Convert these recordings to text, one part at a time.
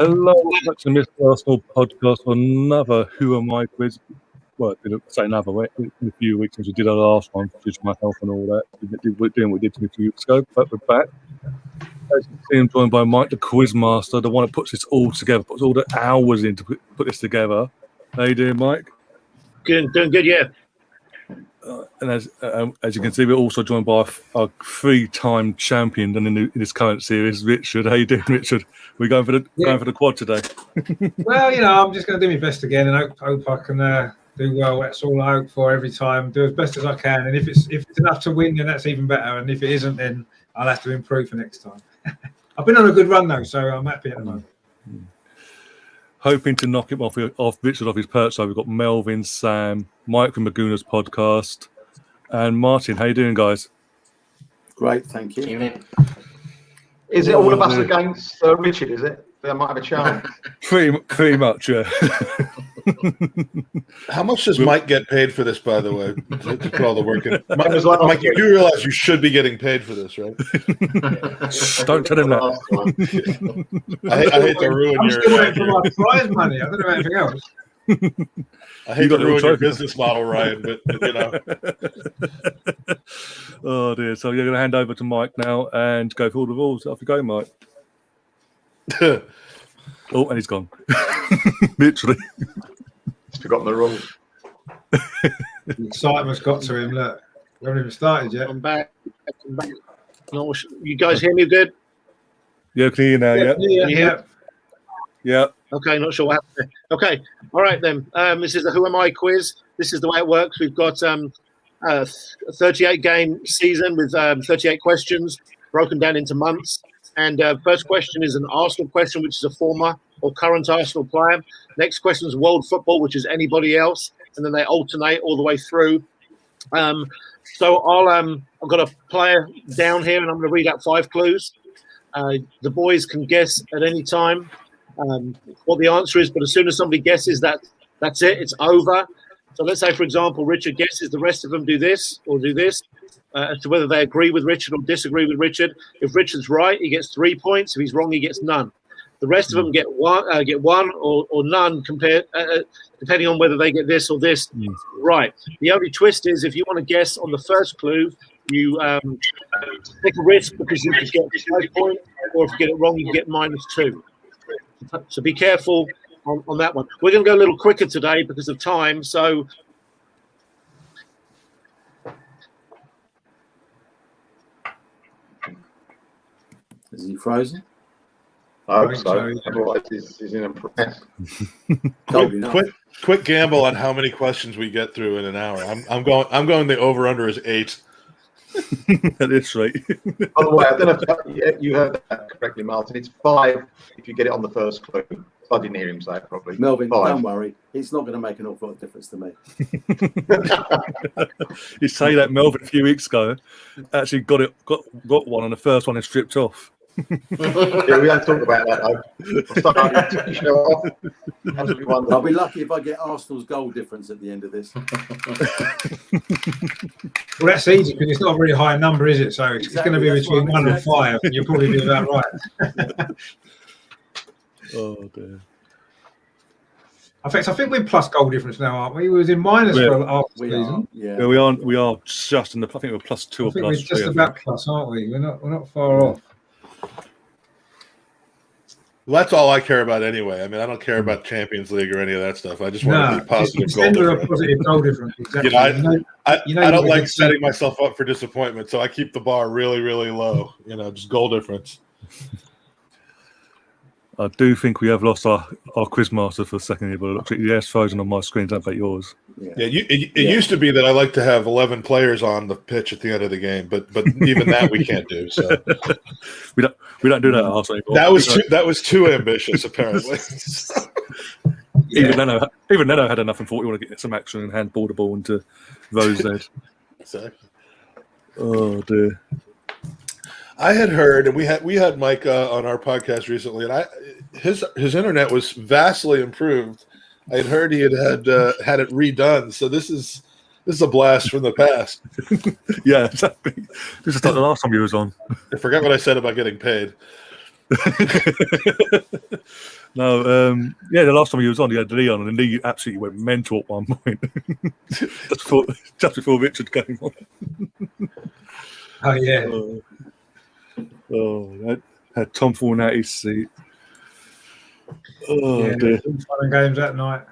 Hello, welcome to the Mr. Arsenal podcast for another Who Am I quiz. Well, I didn't say another, in a few weeks since we did our last one, just my health and all that. We're doing what we did a few weeks ago, but we're back. As you can see, I'm joined by Mike, the quiz master, the one that puts this all together, puts all the hours in to put this together. How you doing, Mike? Doing good, yeah. And as you can see, we're also joined by our three-time champion and in this current series, Richard. How you doing, Richard? We're going for the quad today. Well, I'm just going to do my best again, and hope I can do well. That's all I hope for every time. Do as best as I can, and if it's enough to win, then that's even better. And if it isn't, then I'll have to improve for next time. I've been on a good run though, so I'm happy at the moment. Hoping to knock him off Richard off his perch. So we've got Melvin, Sam, Mike from Maguna's podcast, and Martin. How you doing, guys? Great, thank you. Evening. Is it all of us against Richard, is it? I might have a chance. Pretty much, yeah. How much does Mike get paid for this, by the way, to put all the work in? Mike, you do realize you should be getting paid for this, right? Don't tell him that. I hate to ruin I'm still waiting for my prize money. I don't know anything else. I hate to ruin your business model, Ryan, but Oh dear. So you're going to hand over to Mike now and go through all the rules. Off you go, Mike. Oh, and he's gone. Literally. He's forgotten the rules. The excitement's got to him. Look, we haven't even started yet. I'm back. No, you guys hear me good? Yeah, can you hear now? Yeah. Yeah. Okay, not sure what happened there. Okay, all right then. This is the Who Am I quiz. This is the way it works. We've got a 38-game season with 38 questions broken down into months. And first question is an Arsenal question, which is a former or current Arsenal player. Next question is world football, which is anybody else. And then they alternate all the way through. So I've got a player down here, and I'm going to read out 5 clues. The boys can guess at any time what the answer is, but as soon as somebody guesses, that's it. It's over. So let's say, for example, Richard guesses, the rest of them do this or do this. As to whether they agree with Richard or disagree with Richard. If Richard's right, he gets 3 points. If he's wrong, he gets none. The rest of them get one or none, depending on whether they get this or this right. The only twist is if you want to guess on the first clue, you take a risk because you could get 5 points, or if you get it wrong, you get -2. So be careful on that one. We're going to go a little quicker today because of time. So. Is he frozen? I hope so. Otherwise, he's in a press. Quick gamble on how many questions we get through in an hour. I'm going the over under is 8. That is right. By the way, I don't know if you heard that correctly, Martin. It's 5 if you get it on the first clue. I didn't hear him say it properly. Melvin, 5. don't worry. It's not going to make an awful lot of difference to me. You say that Melvin a few weeks ago actually got one, and the first one is stripped off. Yeah, we don't talk about that though. I'll be lucky if I get Arsenal's goal difference at the end of this. Well, that's easy because it's not a very high number, is it? So it's going to be between 1 and 5, and you'll probably be about right. Oh dear. In fact, I think we're plus goal difference now, aren't we? We was in minus for half the season. Yeah, we are just in the. I think we're +2 or +3. We're just about plus, aren't we? We're not far off. Well, that's all I care about anyway. I mean, I don't care about Champions League or any of that stuff. I just want to be positive goal difference. Positive goal difference. Exactly. I don't like setting myself up for disappointment, so I keep the bar really, really low. Just goal difference. I do think we have lost our quiz master for a second here, but it's frozen on my screen. Don't bet yours. Yeah, it used to be that I like to have 11 players on the pitch at the end of the game, but even that we can't do. So we don't do that at Arsenal anymore. That was too ambitious, apparently. Even Leno had enough and thought we want to get some action and handball the ball into Rose Ed. Exactly. Oh dear. I had heard, and we had Mike on our podcast recently, and his internet was vastly improved. I had heard he had it redone, so this is a blast from the past. Yeah, exactly. This is like the last time he was on. I forgot what I said about getting paid. No, yeah, the last time he was on, he had Leon, and Lee absolutely went mental at one point. just before Richard came on. Oh yeah. That had Tom falling out his seat. Oh, Yeah, dear. fun and games that night.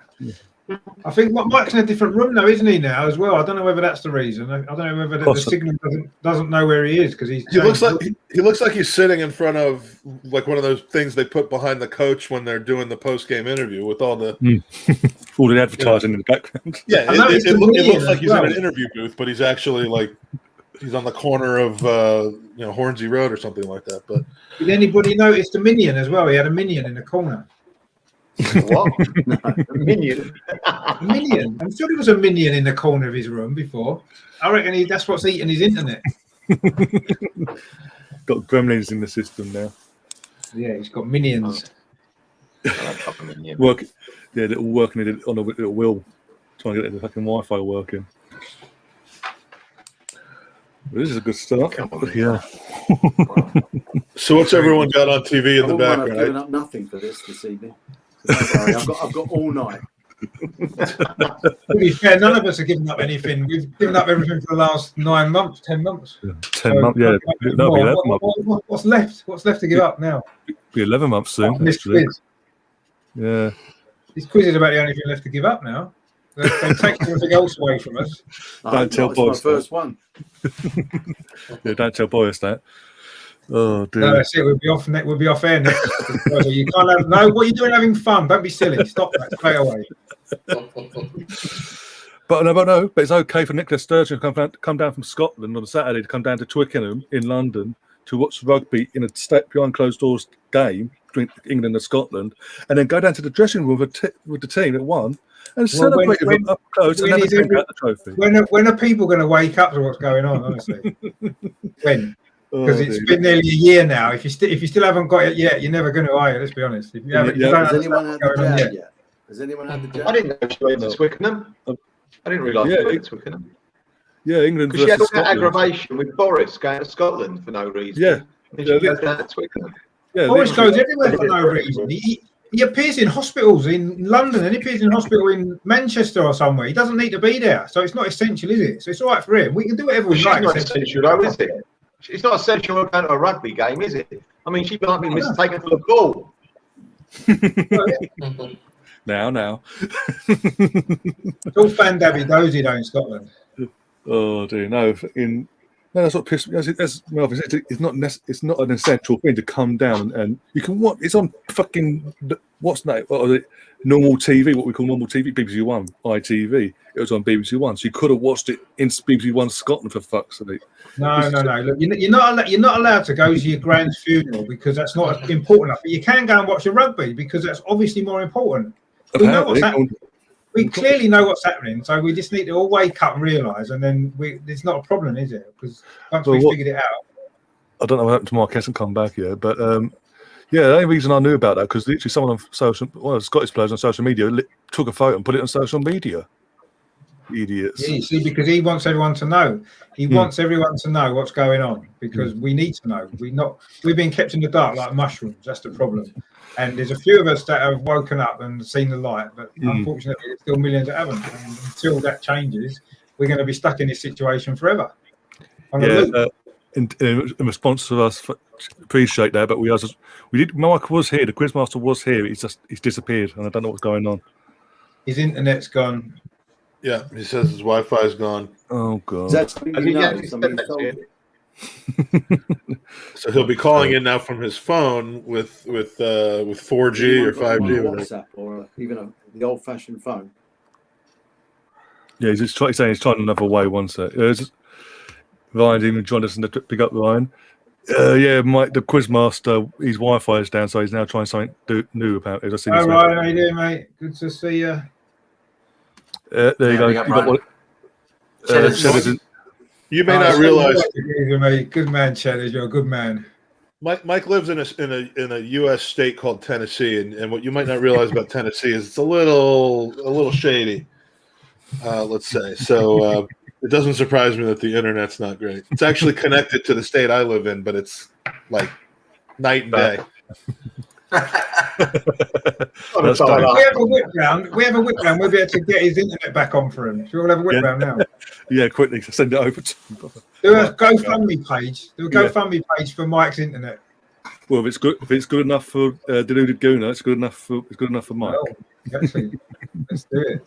I think Mike's in a different room now, isn't he? Now as well. I don't know whether that's the reason. I don't know whether the signal doesn't know where he is because he looks like he's sitting in front of like one of those things they put behind the coach when they're doing the post game interview with all the all the advertising in the background. Yeah, it looks like he's in an interview booth, but he's actually like he's on the corner of Hornsey Road or something like that. But did anybody notice the minion as well? He had a minion in the corner. What? No, a minion. A minion. I'm sure there was a minion in the corner of his room before. I reckon that's what's eating his internet. Got gremlins in the system now. Yeah, he's got minions. Working on a little wheel, trying to get the fucking Wi-Fi working. This is a good start. Yeah. So what's everyone got on TV in the background? I've given up nothing for this evening. Don't worry, I've got all night. To be fair, none of us have given up anything. We've given up everything for the last 9 months, 10 months. 10 months, yeah. That'll be 11 months. What's left? What's left to give up now? Be 11 months soon. This quiz. Yeah. This quiz is about the only thing left to give up now. They take everything else away from us. Don't tell boys. My first one. Yeah, don't tell boys that. Oh dear. No, that's it. We'll be off air next. You can't have no. What are you doing? Having fun? Don't be silly. Stop that straight away. But it's okay for Nicola Sturgeon to come down from Scotland on a Saturday to come down to Twickenham in London to watch rugby in a behind closed doors game between England and Scotland, and then go down to the dressing room with the team that won and celebrate it up close and never bring out the trophy. When are people going to wake up to what's going on? Honestly, when? Because it's been nearly a year now. If you still haven't got it yet, you're never going to, are you? Let's be honest. If you haven't, Has anyone had the jab yet? Has anyone had the jab? I didn't know she went to Twickenham. I didn't realise she went to Twickenham. Yeah, England. Because she had all that aggravation with Boris going to Scotland for no reason. Yeah. And she goes down to Twickenham. Yeah, Boris goes everywhere for no reason. He appears in hospitals in London and he appears in hospital in Manchester or somewhere. He doesn't need to be there. So it's not essential, is it? So it's all right for him. We can do whatever we like. It's not essential, though, is it? It's not essential going to a rugby game, is it? I mean, she might be mistaken for the ball. Now. It's all fan-dabby dozy though in Scotland. Oh dear, no. That's what pissed me. As Melvin said, it's not an essential thing to come down and you can watch. It's on fucking normal TV, what we call normal TV, BBC One, ITV. It was on BBC One, so you could have watched it in BBC One Scotland for fuck's sake. No. Look, you're not allowed to go to your grand's funeral because that's not important enough. But you can go and watch the rugby because that's obviously more important. We know what's happening. We clearly know what's happening, so we just need to all wake up and realise, and then it's not a problem, is it? Because once we figured it out. I don't know what happened to Mark hasn't come back yet, but yeah, the only reason I knew about that because literally someone on one of the Scottish players on social media took a photo and put it on social media. Idiots. Yeah, see, because he wants everyone to know. He wants everyone to know what's going on because we need to know. We've been kept in the dark like mushrooms. That's the problem. And there's a few of us that have woken up and seen the light, but unfortunately, there's still millions that haven't. And until that changes, we're going to be stuck in this situation forever. In response to us, appreciate that, but we did. Mark was here. The quizmaster was here. He's disappeared, and I don't know what's going on. His internet's gone. Yeah, he says his Wi-Fi is gone. Oh god! So he'll be calling in now from his phone with 4G or 5G or WhatsApp or even the old-fashioned phone. Yeah, he's saying he's trying another way. One sec. Ryan even joined us to pick up Ryan. Yeah, Mike, the quizmaster, his Wi-Fi is down, so he's now trying something new about it. Hi, Ryan, how you doing, mate? Good to see you. There you go. You may not realize. Good man, Cheddar. You're a good man. Mike lives in a U.S. state called Tennessee, and what you might not realize about Tennessee is it's a little shady. Let's say so. It doesn't surprise me that the internet's not great. It's actually connected to the state I live in, but it's like night and day. That's Sorry, Dave. We have a whip round. We'll be able to get his internet back on for him. So we'll have a whip Yeah. round now. Yeah, quickly send it over to him. Do a GoFundMe page. Do a GoFundMe page for Mike's internet. Well, if it's good enough for Deluded Gooner, it's good enough for Mike. Well, actually, let's do it.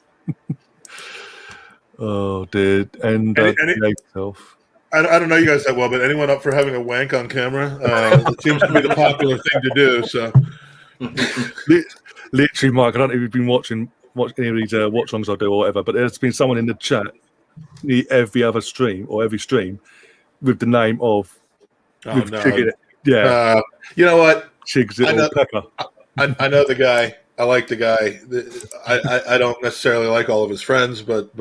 Oh dear. And yourself. I don't know you guys that well, but anyone up for having a wank on camera? It seems to be the popular thing to do. So, Literally, Mike, I don't know if you've been watching any of these watch-alongs I do or whatever, but there's been someone in the chat every other stream or every stream with the name of no. Yeah. You know what? Chigs or Pepper. I know the guy. I like the guy. I don't necessarily like all of his friends, but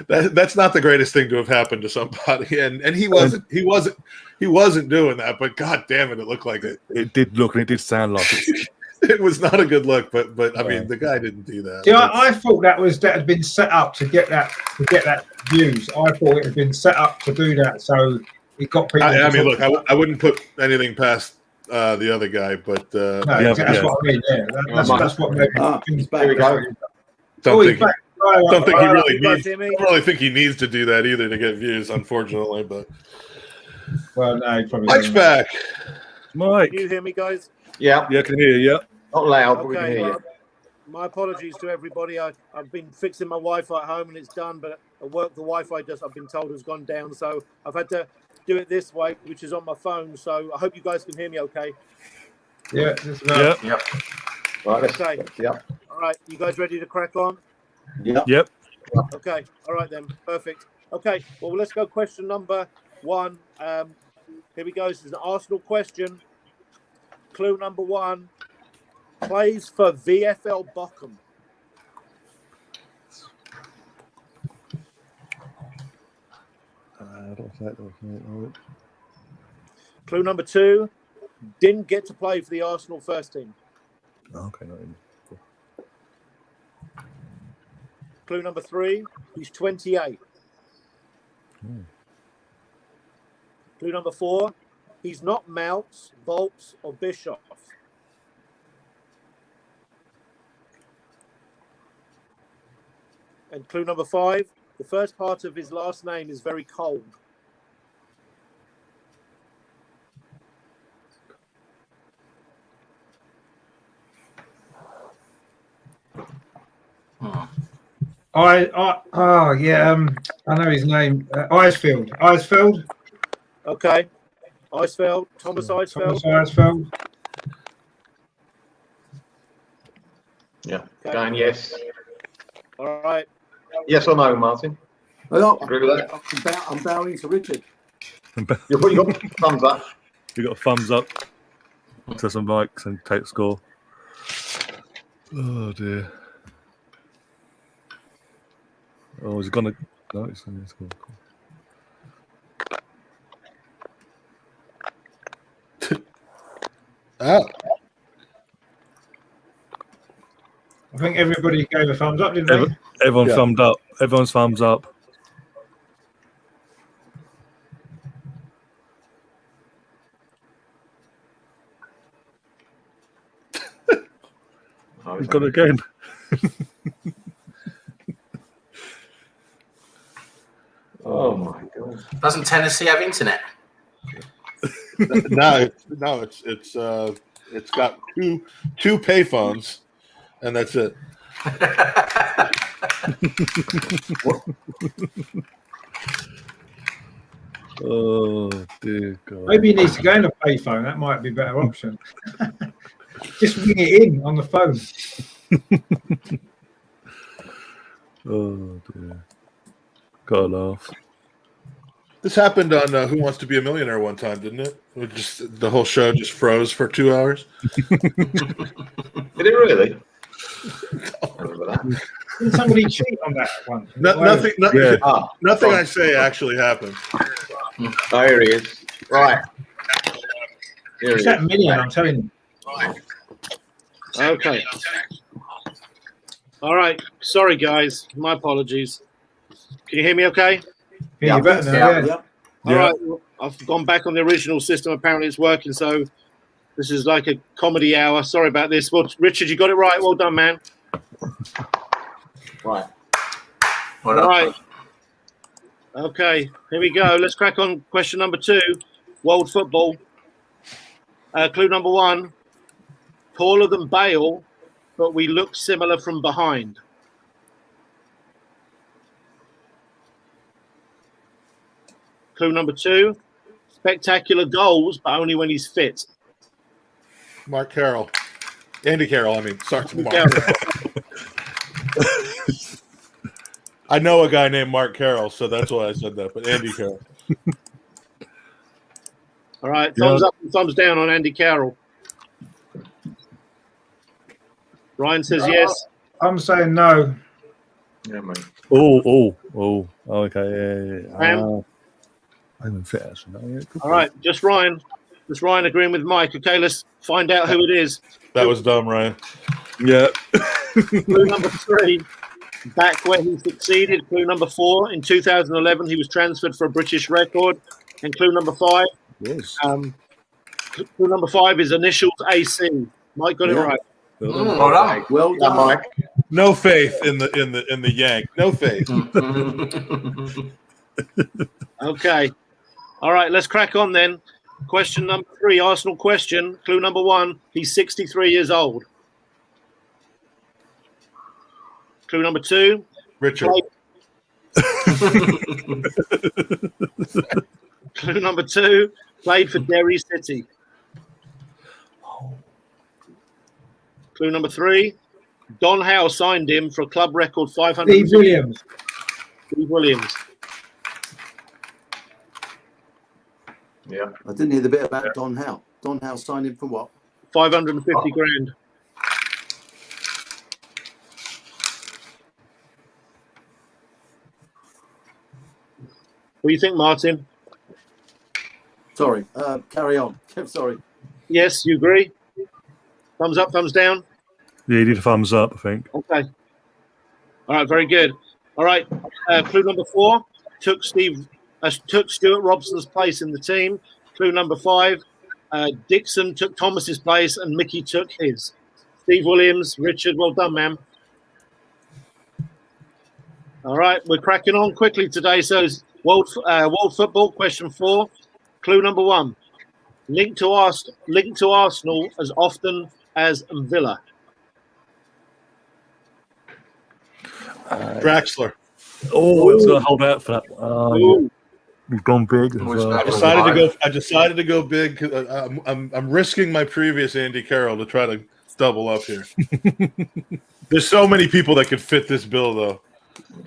that's not the greatest thing to have happened to somebody. And he wasn't doing that. But God damn it, it looked like it. It did look and it did sound like it. It was not a good look. But I mean, the guy didn't do that. See, I thought that had been set up to get that views. I thought it had been set up to do that, so it got people. I mean, look, I wouldn't put anything past the other guy, but no, that's what I mean. Yeah, that's what made me think. Here we go. don't think he really You guys needs. hear me? I don't really think he needs to do that either to get views, unfortunately. But Well, no, he probably Mike's doesn't. back. Mike. Can you hear me, guys? Yeah, Yeah, I can hear you. Yeah. not loud, but we can Okay, hear you. well, my apologies to everybody. I've been fixing my Wi-Fi at home and it's done, but at work the Wi-Fi I've been told has gone down, so I've had to do it this way, which is on my phone. So I hope you guys can hear me okay. Yeah, just about. Yeah. Right, let's, Okay. yeah. All right, you guys ready to crack on? Yep. Okay. All right then. Perfect. Okay. Well, let's go. Question number 1. Here we go. This is an Arsenal question. Clue number 1. Plays for VfL Bochum. Clue number 2. Didn't get to play for the Arsenal first team. Okay, not in. Clue number 3. He's 28. Clue number 4. He's not Mounts, Volts, or Bischoff. And clue number 5. The first part of his last name is very cold. I know his name. Icefield. Okay. Icefield. Thomas Icefield. Thomas Icefield. Yeah. Okay. Going yes. All right. Yes or no, Martin? Well, Agree with that? I'm bowing to Richard. You got thumbs up. You got a thumbs up to some likes and take the score. Oh dear. Oh, is it gonna? No, it's gonna score. Ah, I think everybody gave a thumbs up, didn't they? Everyone Yeah. thumbed up. Everyone's thumbs up. Oh, He's got it again. oh my God. Doesn't Tennessee have internet? no, it's got two payphones, and that's it. Oh dear God. Maybe he needs to go in a payphone. That might be a better option. Just ring it in on the phone. Oh dear. Gotta laugh. This happened on Who Wants to Be a Millionaire one time, didn't it? The whole show just froze for 2 hours. Did it really? I remember that. Did somebody cheat on that one? Nothing. Yeah. Nothing I say actually happened. Oh, here he is. Right. Here It's he that is. million, I'm telling you. Okay. All right. Sorry, guys. My apologies. Can you hear me okay? Yeah, you better know. Yeah. All right. I've gone back on the original system. Apparently it's working, so this is like a comedy hour. Sorry about this. Well, Richard, you got it right. Well done, man. Right. All right. Okay, here we go. Let's crack on. Question number 2, world football. Clue number 1, taller than Bale, but we look similar from behind. Clue number 2, spectacular goals, but only when he's fit. Mark Carroll. Andy Carroll, I mean. Sorry, Mark. I know a guy named Mark Carroll, so that's why I said that, but Andy Carroll. All right, thumbs up and thumbs down on Andy Carroll. Ryan says yes. I'm saying no. Yeah, mate. Oh, okay, yeah. Sam? I haven't fit actually. No, yeah, All right, just Ryan agreeing with Mike. Okay, let's find out who it is. That was dumb, Ryan. Yeah. Clue number 3, back where he succeeded. Clue number 4, in 2011 he was transferred for a British record. And clue number 5, Yes. clue number 5 is initials AC. Mike got it Yeah. right. Well done. Well Yeah, done. Mike. No faith in the Yank. No faith. Okay. All right, let's crack on then. Question number 3, Arsenal question. Clue number 1, he's 63 years old. Clue number 2, Richard. clue number 2, played for Derry City. Clue number 3, Don Howe signed him for a club record 500. Steve Williams. Steve Williams. Yeah. I didn't hear the bit about Don Howe. Don Howe signed him for what? 550 grand. What do you think, Martin? Sorry. Carry on. Sorry. Yes, you agree? Thumbs up, thumbs down? Yeah, he did a thumbs up, I think. Okay. All right, very good. All right, clue number 4, took Stuart Robson's place in the team. Clue number 5, Dixon took Thomas's place and Mickey took his. Steve Williams, Richard, well done, man. All right, we're cracking on quickly today. So world football, question 4. Clue number 1, linked to Arsenal as often as Villa. Draxler. Oh, I was going to hold out for that. Ooh. You've gone big as Always well. back. I decided to go big. 'Cause I'm risking my previous Andy Carroll to try to double up here. There's so many people that could fit this bill, though.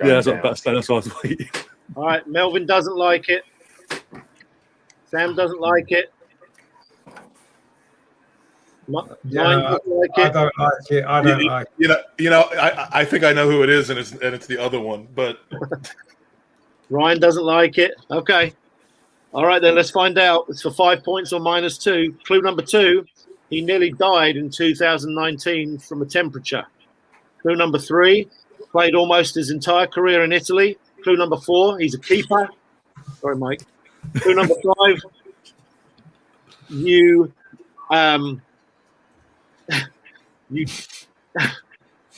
Yeah, that's what I was waiting. All right, Melvin doesn't like it. Sam doesn't like it. Mine doesn't like I it. don't like it. I don't like it. You know. I think I know who it is, and it's the other one. But Ryan doesn't like it. Okay. All right, then let's find out. It's for 5 points or -2. Clue number 2, he nearly died in 2019 from a temperature. Clue number 3, played almost his entire career in Italy. Clue number 4, he's a keeper. Sorry, Mike. Clue number 5,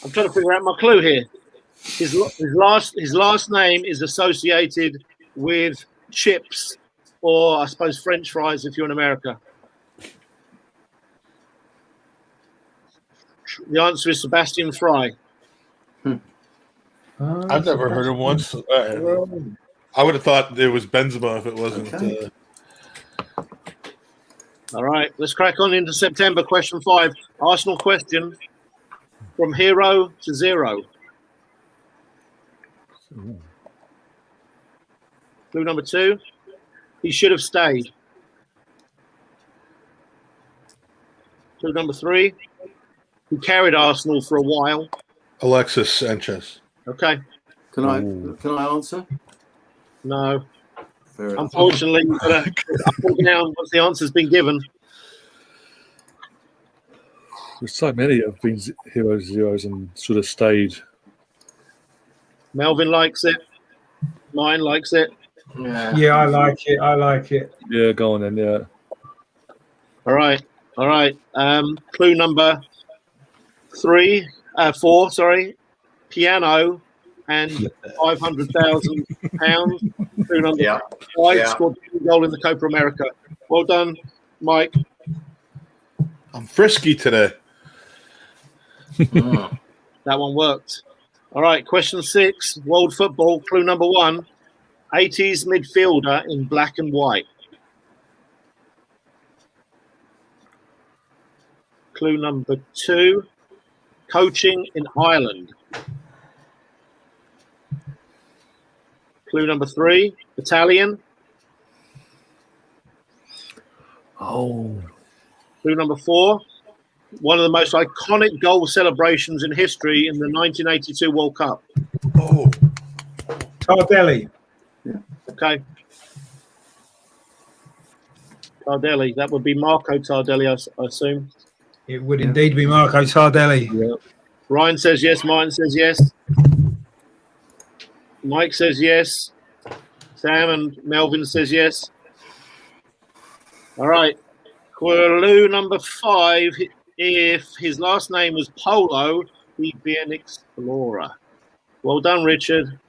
I'm trying to figure out my clue here. His last name is associated with chips, or I suppose French fries if you're in America. The answer is Sebastian Fry. I've never heard him once. I would have thought it was Benzema if it wasn't. Okay. All right, let's crack on into September. Question 5, Arsenal question. From hero to zero. Clue number 2, he should have stayed. Clue number 3, he carried Arsenal for a while. Alexis Sanchez. Okay, Can I answer? no. Fair enough. Unfortunately, you've got to put down once the answer's been given. There's so many that have been heroes, zeros, and sort of stayed. Melvin likes it. Mine likes it. Yeah, I like it. I like it. Yeah, go on then. Yeah. All right. Clue number 4. Sorry, piano and £500,000. Clue number 5 scored a goal in the Copa America. Well done, Mike. I'm frisky today. That one worked. All right. Question 6. World football. Clue number 1. 80s midfielder in black and white. Clue number 2. Coaching in Ireland. Clue number 3. Italian. Oh. Clue number 4. One of the most iconic goal celebrations in history in the 1982 World Cup. Oh, Tardelli. Okay. Tardelli. That would be Marco Tardelli, I assume. It would indeed be Marco Tardelli. Yeah. Ryan says yes. Martin says yes. Mike says yes. Sam and Melvin says yes. All right. Clue number 5. If his last name was Polo, he'd be an explorer. Well done, Richard.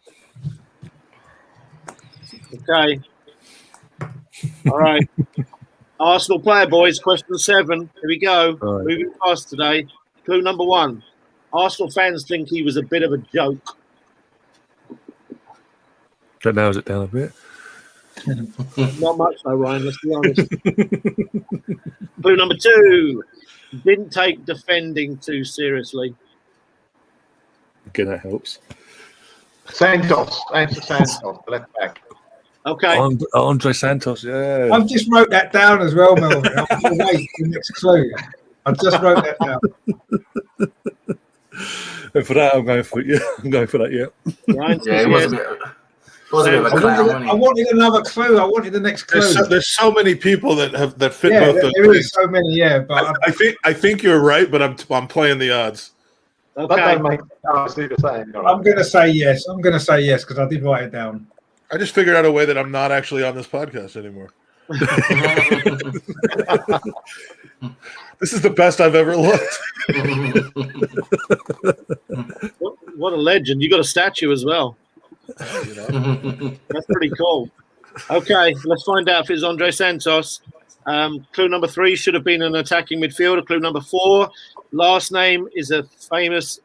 Okay. All right. Arsenal player, boys. Question 7. Here we go. All right. Moving fast today. Clue number 1. Arsenal fans think he was a bit of a joke. That narrows it down a bit. Not much though, Ryan. Let's be honest. Clue number 2. Didn't take defending too seriously. Again, that helps. Santos, the left back. Okay. Andre Santos, yeah. I've just wrote that down as well, Melvin. I'm going to wait for the next clue. I just wrote that down. And for that, I'm going for it. Yeah, I'm going for that. Yeah. Ryan says It was yes. a bit. Was a bit of a clown, wasn't I he? wanted another clue. I wanted the next clue. there's so many people that fit Yeah, both those there things. is so many. Yeah, but I think you're right, but I'm playing the odds. That Okay. don't make obviously the same. I'm going to say yes. I'm going to say yes because I did write it down. I just figured out a way that I'm not actually on this podcast anymore. This is the best I've ever looked. What a legend. You got a statue as well. You know? That's pretty cool. Okay, let's find out if it's Andre Santos. Clue number 3 should have been an attacking midfielder. Clue number 4, last name is a famous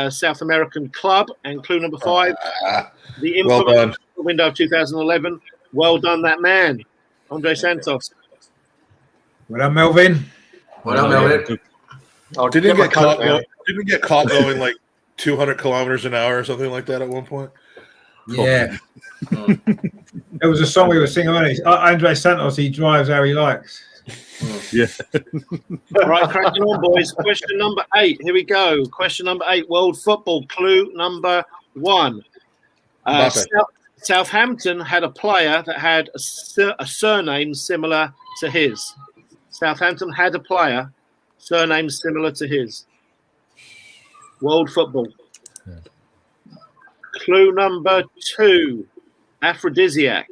South American club. And clue number 5, the Well infamous done. window of 2011. Well done, that man, Andre Santos. Well done, Melvin. Well done, Melvin. Oh, Didn't get get my caught. coat down. Didn't get caught going like 200 kilometers an hour or something like that at one point. Yeah. There was a song we were singing, wasn't it? Andre Santos, he drives how he likes. Yeah. Right, cracking on, boys. Question number 8. Here we go. Question number 8. World football. Clue number 1. Southampton had a player that had a surname similar to his. Southampton had a player surname similar to his. World football. Yeah. Clue number 2. Aphrodisiac.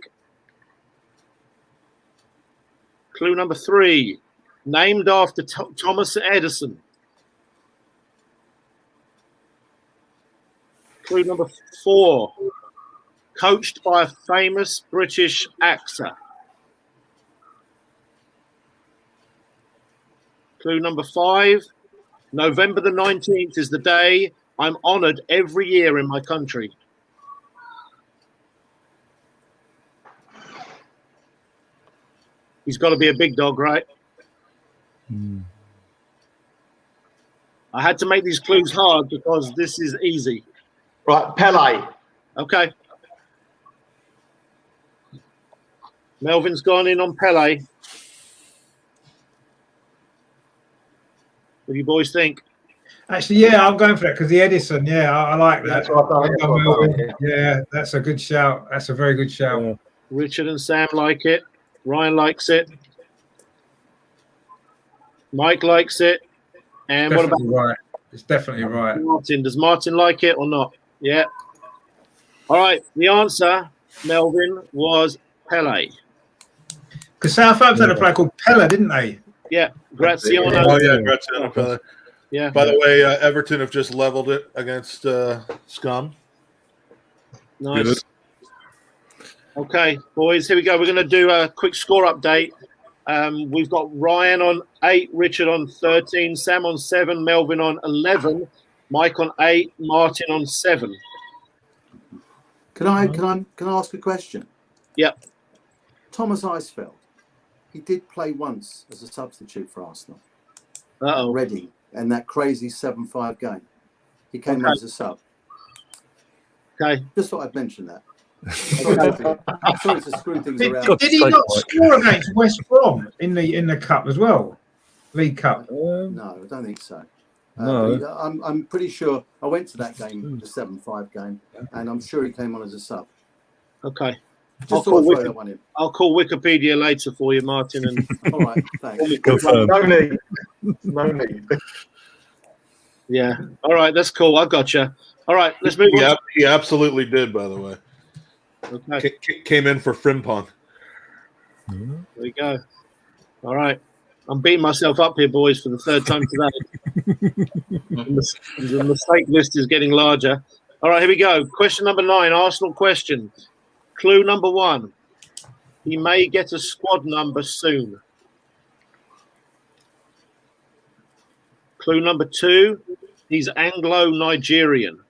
Clue number 3. Named after Thomas Edison. Clue number 4. Coached by a famous British actor. Clue number 5. November the 19th is the day I'm honoured every year in my country. He's got to be a big dog, right? I had to make these clues hard because this is easy. Right, Pele. Okay. Melvin's gone in on Pele. What do you boys think? Actually, yeah, I'm going for that because the Edison, yeah, I like that. That's what I Well thought. done, Melvin. Yeah, that's a good shout. That's a very good shout. Yeah. Richard and Sam like it. Ryan likes it. Mike likes it. And what about Definitely right. It's definitely right. Martin? Does Martin like it or not? Yeah. All right. The answer Melvin, was Pele. Because Southampton had a player called Pella, didn't they? Yeah, Graziano. Oh yeah, Graziano Pele. Yeah. By the way, Everton have just leveled it against Scum. Nice. Good. Okay, boys, here we go. We're going to do a quick score update. We've got Ryan on 8, Richard on 13, Sam on 7, Melvin on 11, Mike on 8, Martin on 7. Can I ask a question? Yep. Thomas Eisfeld, he did play once as a substitute for Arsenal. Uh-oh. Reading, and that crazy 7-5 game. He came on as a sub. Okay. Just thought I'd mention that. Sorry to screw things around. Did he not score against West Brom in the cup as well? League Cup? No, I don't think so. No. I'm pretty sure I went to that game, the 7-5 game, and I'm sure he came on as a sub. Okay. Just thought I'd throw that one in. I'll call Wikipedia later for you, Martin. And All right, thanks. Confirmed. No need. No need. yeah. All right, that's cool. I gotcha. All right, let's move on. He absolutely did, by the way. Okay. Came in for Frimpong. There we go. All right. I'm beating myself up here, boys, for the third time today. The mistake list is getting larger. All right, here we go. Question number 9, Arsenal question. Clue number 1. He may get a squad number soon. Clue number 2. He's Anglo-Nigerian.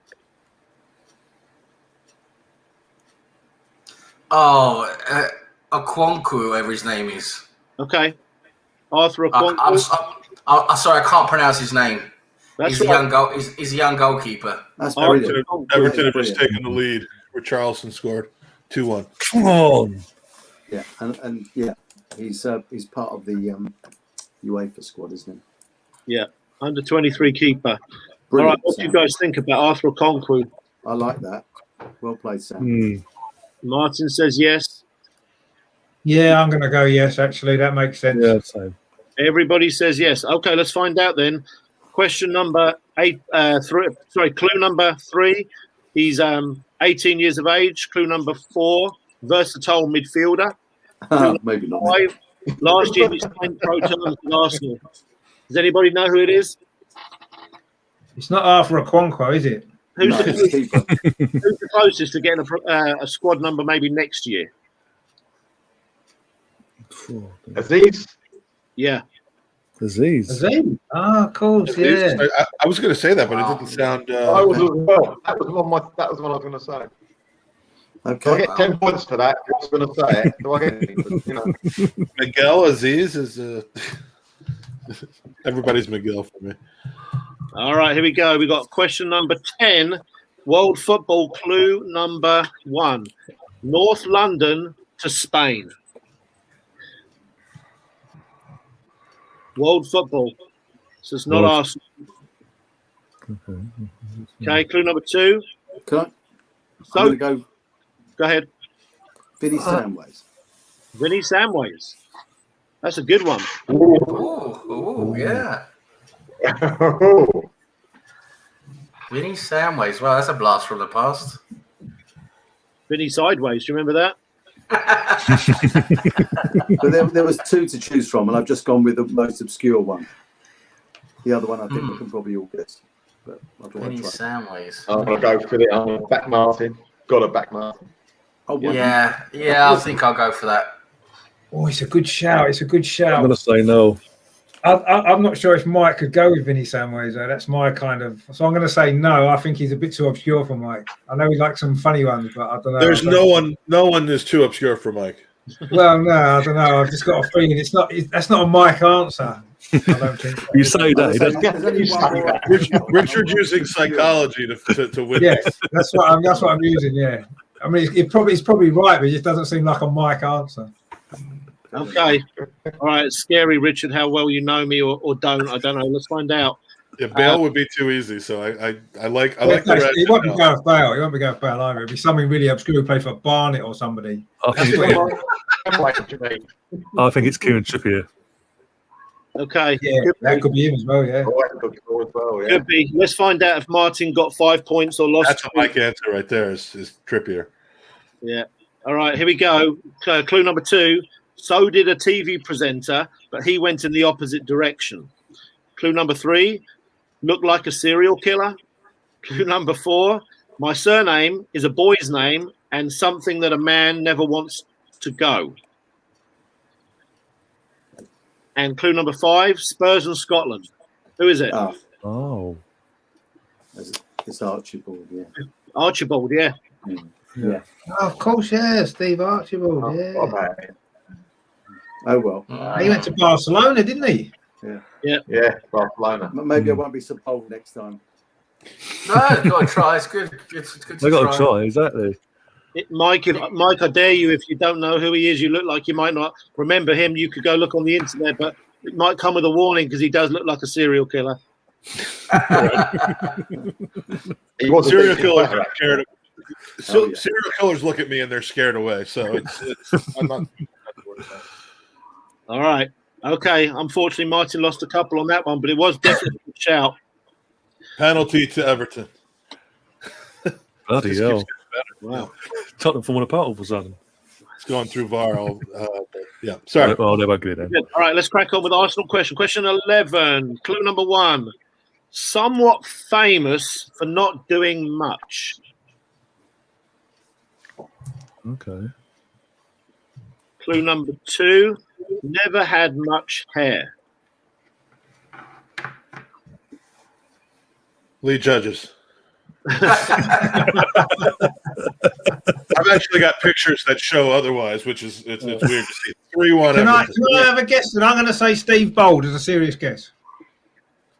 Oh, Okwonkwo, whatever his name is. Okay. Arthur Okwonkwo. I'm sorry, I can't pronounce his name. That's He's right. he's a young goalkeeper. That's Arthur brilliant. Okwonkwo. Everton have just taken the lead where Charleston scored 2-1. Come on. Yeah, and yeah, he's part of the UEFA squad, isn't he? Yeah. Under 23 keeper. Brilliant, All right, what do you Sam. guys think about Arthur Okwonkwo? I like that. Well played, Sam. Martin says yes. Yeah, I'm going to go yes, actually. That makes sense. Yeah, same. Everybody says yes. Okay, let's find out then. Question number 8. Clue number 3. He's 18 years of age. Clue number 4. Versatile midfielder. Maybe not. 5. Last year he spent pro terms with Arsenal. Does anybody know who it is? It's not Arthur Okwonkwo, is it? Who's, No, the, it's keeper. who's the closest to getting a squad number maybe next year? Aziz. Yeah. Disease. Aziz? Ah, of course, yeah. I was going to say that, but it didn't sound. I was as well. That was what I was going to say. Do I Okay. get 10 points for that? I was going to say it. Do I get any? But, you know. Miguel Aziz is everybody's Miguel for me. All right, here we go. We got question number 10. World football clue number 1. North London to Spain. World football. So it's not World. Arsenal. Okay, clue number 2. Can I? I'm So going to go go ahead. Vinny Samways. Vinny Samways. That's a good one. Oh, yeah. Vinny Samways. Well, that's a blast from the past. Vinny Sideways. Do you remember that? But there was 2 to choose from, and I've just gone with the most obscure one. The other one I think we can probably all guess. But I thought Vinny I'd try. Samways. I'm going to go for it. I'm going to back Martin. Got to back Martin. Oh, well, Yeah, I think I'll go for that. Oh, it's a good shout. It's a good I'm shout. going to say no. I'm not sure if Mike could go with Vinny Samways, though. That's my kind of. So I'm going to say no. I think he's a bit too obscure for Mike. I know he likes some funny ones, but I don't know. There's no one is too obscure for Mike. Well, no, I don't know. I've just got a feeling that's not a Mike answer. I don't think. You say that. He doesn't. There's only one more option. Richard using psychology to win. Yes, that's what I'm using. Yeah, I mean, it's probably right, but it just doesn't seem like a Mike answer. Okay. All right. It's scary, Richard, how well you know me or don't. I don't know. Let's find out. Yeah, Bale would be too ezy, so I like the red. He won't be Gareth Bale. He won't be Gareth Bale either. It'd be something really obscure. Play for Barnet or somebody. I think it's Kieran Trippier. Okay. Yeah, that could be him as well. Yeah. Could be. Let's find out if Martin got 5 points or lost. That's a Mike answer right there. Is Trippier. Yeah. All right, here we go. Clue number 2. So did a TV presenter, but he went in the opposite direction. Clue number 3. Looked like a serial killer. Clue number 4. My surname is a boy's name and something that a man never wants to go. And clue number 5. Spurs and Scotland. Who is it? Oh. It's Archibald, yeah. Archibald, yeah. Yeah. Oh, of course, yeah, Steve Archibald, yeah. Oh, well. He went to Barcelona, didn't he? Yeah, Barcelona. Maybe I won't be so bold next time. No, got to try. It's good. It's good to They got to try, exactly. Mike, I dare you, if you don't know who he is, you look like you might not remember him. You could go look on the internet, but it might come with a warning because he does look like a serial killer. He was a Serial big killers player, are scared. Serial killers look at me and they're scared away. So I'm not. All right. Okay. Unfortunately, Martin lost a couple on that one, but it was definitely a shout. Penalty to Everton. Bloody Just hell. keeps getting better. Wow. Tottenham falling apart all of a sudden. It's going through VAR. Yeah. Sorry. Well, they won't get it then. Good. All right. Let's crack on with Arsenal question. Question 11. Clue number 1. Somewhat famous for not doing much. Okay. Clue number 2. Never had much hair. Lead judges. I've actually got pictures that show otherwise, which is it's weird to see. 3-1. Can I Everton. have a guess? And I'm going to say Steve Bold as a serious guess.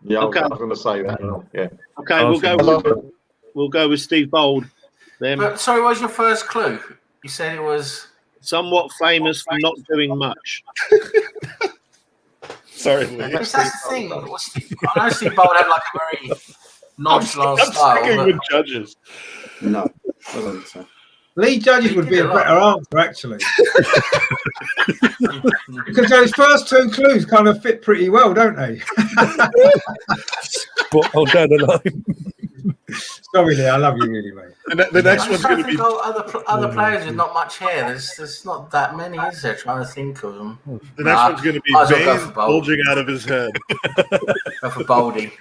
Yeah, Okay. I was going to say that. Yeah. Okay, we'll go with Steve Bold. Then But sorry, what was your first clue? You said it was. somewhat famous for not doing much. Sorry, Lee. Because that's the thing. I know Steve Bold had like a very nonchalant I'm style. sticking But with judges. No, I don't think so. Lee Judges would be a better answer, actually. Because those first 2 clues kind of fit pretty well, don't they? But on down the line. Sorry, Lee, I love you really, mate. The next I'm one's trying going to to think be of other players with not much hair. There's not that many, is there? Trying to think of them. the next one's going to be might as well go veins for Bold. bulging out of his head. Go for Baldy.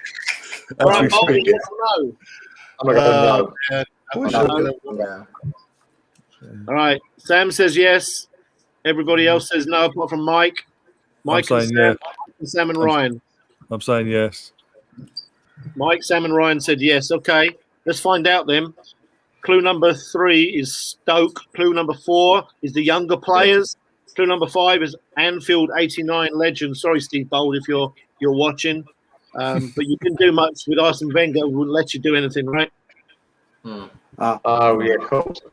All right, As we Boldy, speak. yes or no? I'm not going to And I wish No. I was gonna- All right, Sam says yes. Everybody else says no, apart from Mike. Mike and saying Sam, and Sam and Ryan. I'm saying yes. Mike, Sam, and Ryan said yes. Okay, let's find out then. Clue number 3 is Stoke. Clue number 4 is the younger players. Clue number 5 is Anfield '89 legend. Sorry, Steve Bold, if you're watching, but you didn't do much with Arsene Wenger. We wouldn't let you do anything, right? Oh, yeah, of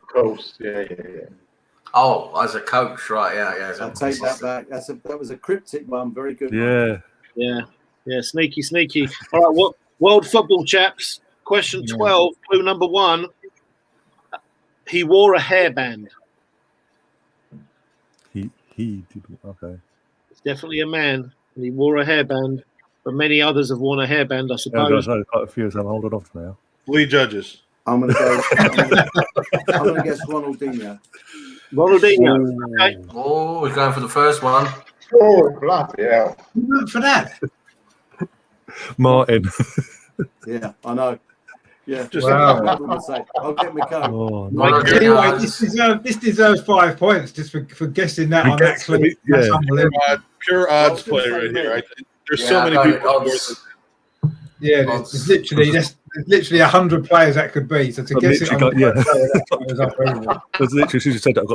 course. Yeah. Oh, as a coach, right? Yeah. I'll take that back. That was a cryptic one. Very good. One. Yeah. Yeah. Sneaky. All right, what world football chaps? Question 12. Clue number 1. He wore a hairband. He did. Okay. It's definitely a man. And he wore a hairband, but many others have worn a hairband, I Yeah, suppose. I've got quite a few, so I'm holding off now. Lead judges. I'm going to go. I'm going to guess Ronaldinho. Ronaldinho. Okay. Oh, we're going for the first one. Oh, bloody hell. Who went for that? Martin. Yeah, I know. Yeah, Just- Wow. I'll get my coat. Oh, no. Anyway, this deserves 5 points just for guessing that on that clue. That's Yeah. unbelievable. Pure odds play right here. There's so many people. Yeah, there's literally 100 players that could be. So to I've guess it on literally the first player, was unbelievable. There's literally, she just said that I've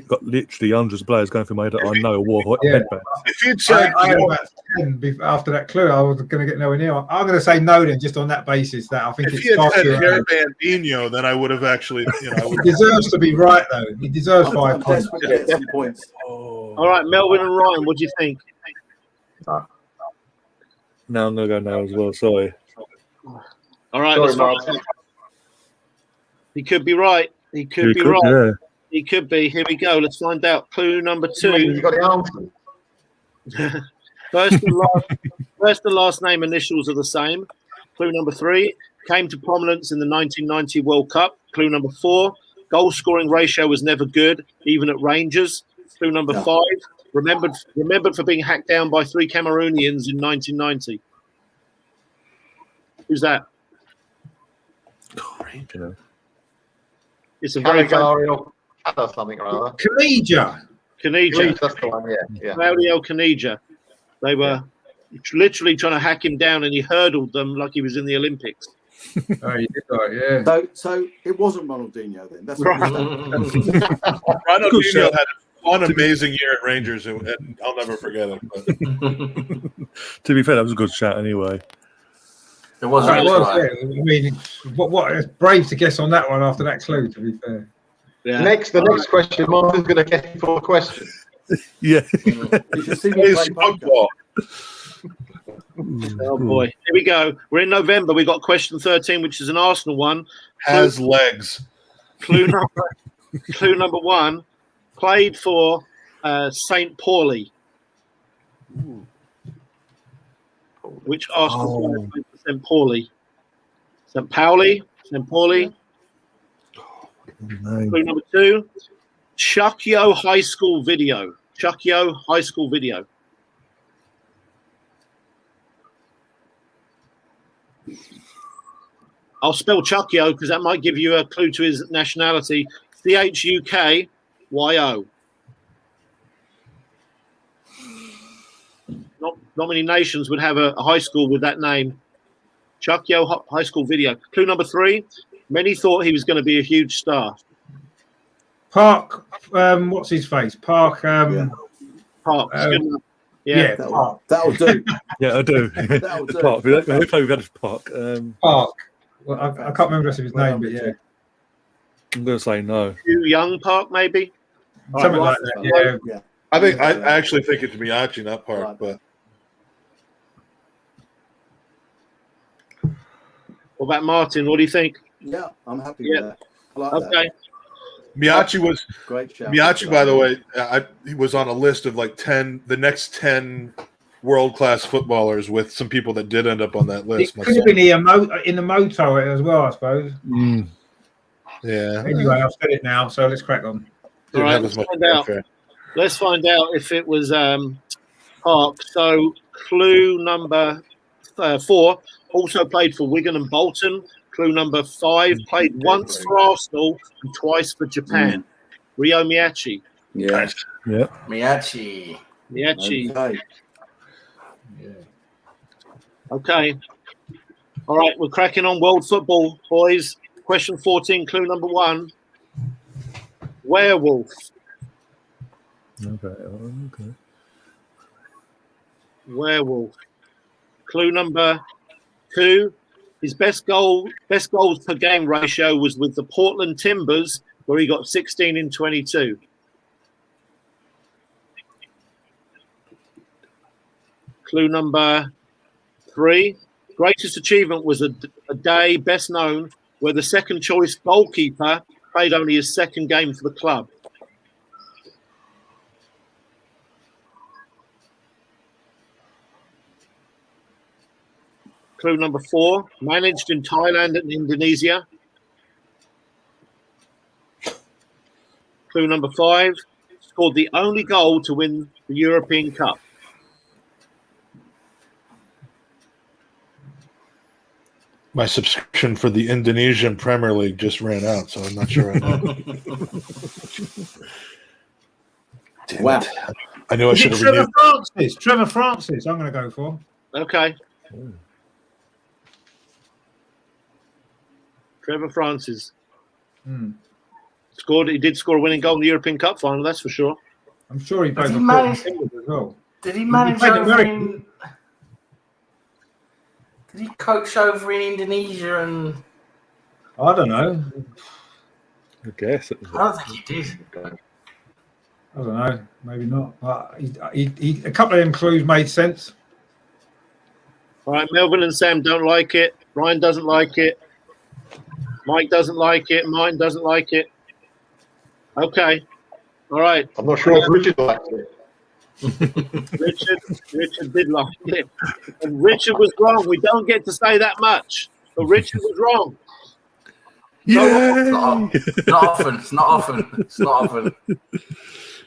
got literally hundreds of players going through my head that I know wore Yeah. headbands. If you'd said, I had about 10 after that clue. I was going to get nowhere near. I'm going to say no then, just on that basis. That I think if it's you had said far too early. Hairbandinho, then I would have actually, I would He deserves to be right though. He deserves 5 I'm points. desperate to get some points. All right, Melvin and Ryan, what do you think? Now I'm going to go now as well. Sorry. All right, Sorry, let's find Martin. out. He could be right. He could You be could, right. yeah. He could be. Here we go. Let's find out. Clue number 2. You got the answer. First and last name initials are the same. Clue number 3 came to prominence in the 1990 World Cup. Clue number 4 Goal scoring ratio was never good, even at Rangers. Clue number 5. Remembered for being hacked down by 3 Cameroonians in 1990. Who's that? It's a very Caligari or something or other. Canija. That's the one, yeah. Claudio Canija. They were literally trying to hack him down, and he hurdled them like he was in the Olympics. Oh, you did right, yeah. So it wasn't Ronaldinho then. That's Right. Ronaldinho had one amazing year at Rangers, and I'll never forget it. But. To be fair, that was a good shot anyway. It was. Right, Really well, right. yeah. I mean, what it's brave to guess on that one after that clue, to be fair. Yeah. The next question, Martin's going to guess before the question. Yeah. You should see me play poker. Oh boy, here we go. We're in November. We got question 13, which is an Arsenal one. Has legs. Clue number 1. Played for St. Pauli. Which Arsenal player played for St. Pauli? St. Pauli. Clue number 2. Chuckyo High School Video. Chuckyo High School Video. I'll spell Chuckyo because that might give you a clue to his nationality. Chukyo. Not many nations would have a high school with that name. Chuckyo High School Video. Clue number 3. Many thought he was going to be a huge star. Park, what's his face? Park. Park. Yeah, That'll do. Yeah, I do. That'll do. Park. We've had a Park. Park. Well, I can't remember the rest of his name, but yeah. I'm going to say no. Young Park, maybe? Something like that, yeah. I actually think it's Miyachi, not Park, Right. but What about Martin? What do you think? Yeah, I'm happy Yeah. with that. I like Okay. that. Miyachi was Great shout. Miyachi. By the way, he was on a list of like the next 10 world-class footballers with some people that did end up on that It list. could have been in the moto as well, I suppose. Yeah. Anyway, I've said it now, so let's crack on. All right, let's find out. Let's find out if it was Park. So, clue number 4, also played for Wigan and Bolton. Clue number 5, played once for Arsenal and twice for Japan. Ryo Miyachi. Yeah. Yeah. Miyachi. Okay. Okay. All right, we're cracking on world football, boys. Question 14, clue number 1. Werewolf. Okay. Werewolf. Clue number 2. His best goals per game ratio was with the Portland Timbers, where he got 16 in 22. Clue number 3. Greatest achievement was a day best known where the second choice goalkeeper played only his second game for the club. Clue number 4, managed in Thailand and Indonesia. Clue number 5, scored the only goal to win the European Cup. My subscription for the Indonesian Premier League just ran out, so I'm not sure I know. Damn Wow. it. I knew I Is should it have renewed. Trevor Francis, I'm going to go for. Okay. Trevor Francis. He did score a winning goal in the European Cup final, that's for sure. I'm sure he played Did for he manage- Portland as well. Did he manage played over American. in? Did he coach over in Indonesia? And I don't know. I guess. I don't think he did. I don't know. Maybe not. But he a couple of them clues made sense. All right, Melvin and Sam don't like it. Ryan doesn't like it. Mike doesn't like it. Mine doesn't like it. Okay. All right. I'm not sure if Richard likes it. Richard did like it. And Richard was wrong. We don't get to say that much. But Richard was wrong. It's not often. It's not often. It's not often.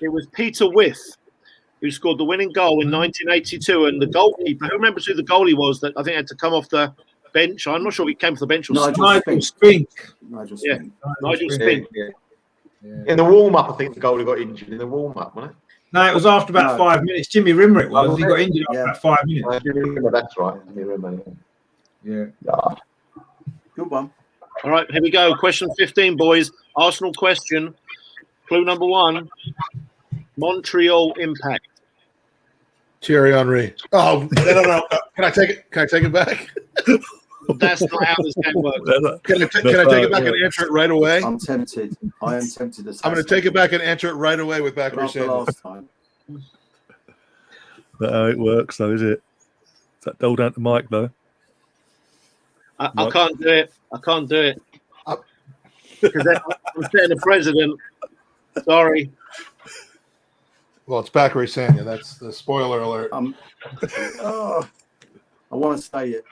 It was Peter With who scored the winning goal in 1982, and the goalkeeper. Who remembers who the goalie was that I think had to come off the bench? I'm not sure if he came off the bench or Nigel Spink. Nigel Spink. Yeah. In the warm-up, I think the goalie got injured in the warm-up, wasn't it? No, it was after about 5 minutes. Jimmy Rimmer it was. He got injured after about 5 minutes. That's right. Yeah. Good one. All right, here we go. Question 15, boys. Arsenal question. Clue number 1. Montreal Impact. Thierry Henry. Oh, no. Can I take it? Can I take it back? That's not how this game works. Can I take it back and answer it right away? I'm tempted. I am tempted. I'm going to take it back and answer it right away with Bakary Sanders. Last time. That's how it works, though, is it? Is that all down to Mike, though? I can't do it. I can't do it. Because I'm setting the president. Sorry. Well, it's Bakary Sanders. That's the spoiler alert. I want to say it.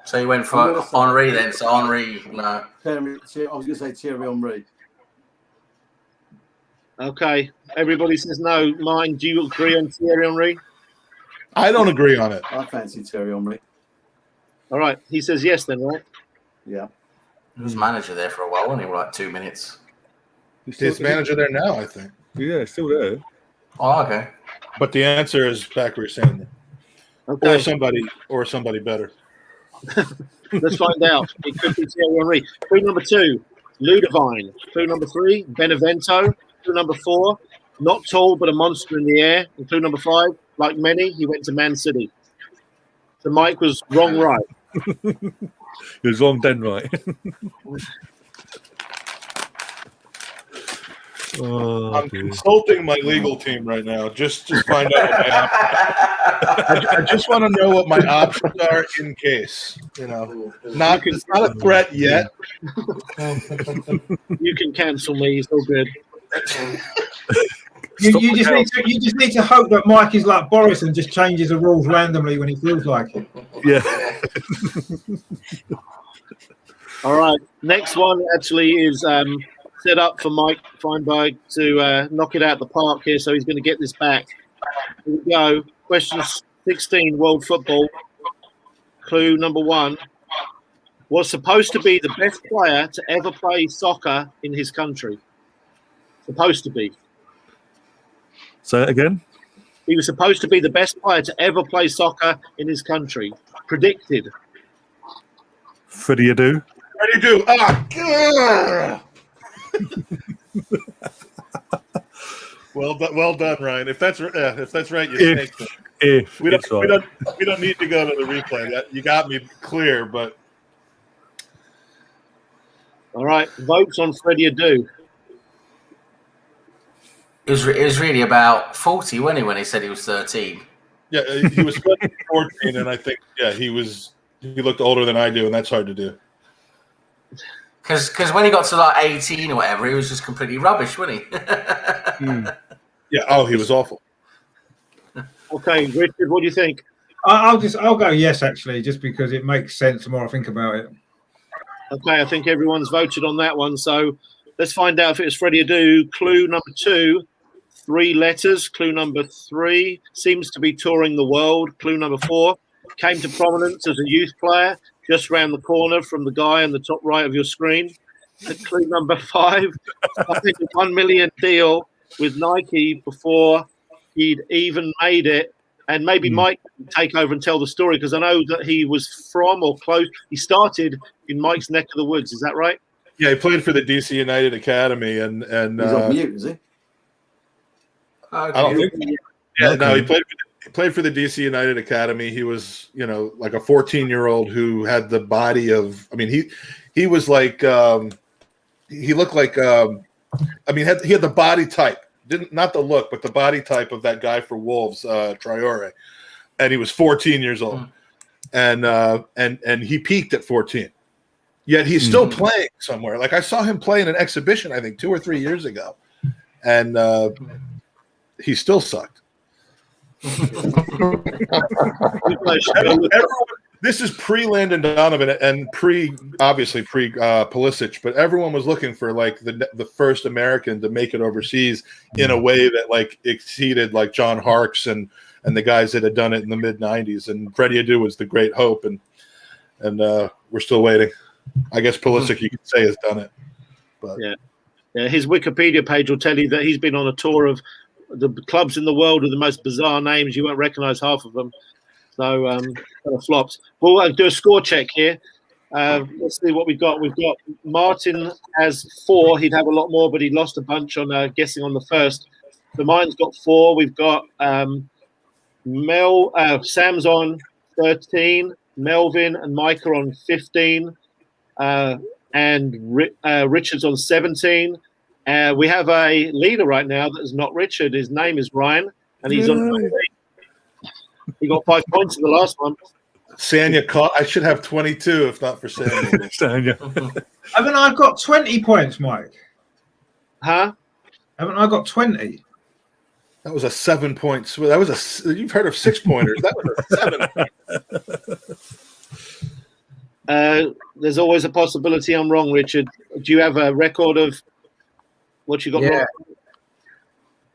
So you went for Henry then. So Henry, no. I was going to say Thierry Henry. Okay. Everybody says no. Mine. Do you agree on Thierry Henry? I don't agree on it. I fancy Thierry Henry. All right. He says yes then, right? Yeah. He was manager there for a while, wasn't he? Like 2 minutes. He's manager there now, I think. Yeah, still there. Oh, okay. But the answer is Bakary Sanders. Okay. Or somebody better. Let's find out. It could be Thierry Henry. Clue number 2, Ludovine. Clue number 3, Benevento. Clue number 4, not tall but a monster in the air. And clue number 5, like many, he went to Man City. So Mike was wrong, right? He was wrong then, right? I'm consulting my legal team right now just to find out what my options are. I just want to know what my options are in case. It's not a threat yet. You can cancel me. It's all good. You just need to hope that Mike is like Boris and just changes the rules randomly when he feels like it. Yeah. All right. Next one actually is set up for Mike Feinberg to knock it out of the park here, so he's going to get this back. Here we go. Question 16, World Football. Clue number 1. Was supposed to be the best player to ever play soccer in his country. Supposed to be. Say it again. He was supposed to be the best player to ever play soccer in his country. Predicted. Freddie Adu. Freddie Adu. Ah, well done, Ryan. If that's right, you snaked it. We don't need to go to the replay. You got me clear, but all right. Votes on Freddie Adu. It was really about 40, wasn't he, when he said he was 13? Yeah, he was 14, and I think he looked older than I do, and that's hard to do. Because when he got to like 18 or whatever, he was just completely rubbish, wasn't he? Yeah. Oh, he was awful. Okay, Richard, what do you think? I'll go yes, actually, just because it makes sense the more I think about it. Okay, I think everyone's voted on that one. So let's find out if it was Freddie Adu. Clue number 2, 3 letters. Clue number 3 seems to be touring the world. Clue number 4 came to prominence as a youth player, just round the corner from the guy on the top right of your screen. Clue number 5, I think a $1 million deal with Nike before he'd even made it. And maybe Mike can take over and tell the story, because I know that he was from or close. He started in Mike's neck of the woods. Is that right? Yeah, he played for the DC United Academy, and he's on mute, is he? I don't think. Yeah, no, he played for the DC United Academy. He was, like a 14-year-old who had the body of. I mean, he was like he looked like. He had the body type. Not the look, but the body type of that guy for Wolves, Traore, and he was 14 years old, and he peaked at 14. Yet he's still playing somewhere. Like I saw him play in an exhibition, I think 2 or 3 years ago, and he still sucked. This is pre-Landon Donovan and obviously pre Pulisic, but everyone was looking for like the first American to make it overseas in a way that like exceeded like John Harkes and the guys that had done it in the mid '90s. And Freddie Adu was the great hope, and we're still waiting. I guess Pulisic, you could say, has done it. But yeah, his Wikipedia page will tell you that he's been on a tour of the clubs in the world with the most bizarre names. You won't recognise half of them. So kind of flops. We'll do a score check here. Let's see what we've got. We've got Martin has 4. He'd have a lot more, but he lost a bunch on guessing on the first. So mine's got 4. We've got Sam's on 13. Melvin and Mike are on 15. And Richard's on 17. We have a leader right now that is not Richard. His name is Ryan, and he's on 15. He got 5 points in the last one. Sanya caught. I should have 22 if not for Sanya. Haven't I got 20 points, Mike? Huh? Haven't I got 20? That was a 7-point swing. That was you've heard of 6-pointers. That was a 7. There's always a possibility I'm wrong, Richard. Do you have a record of what you got wrong?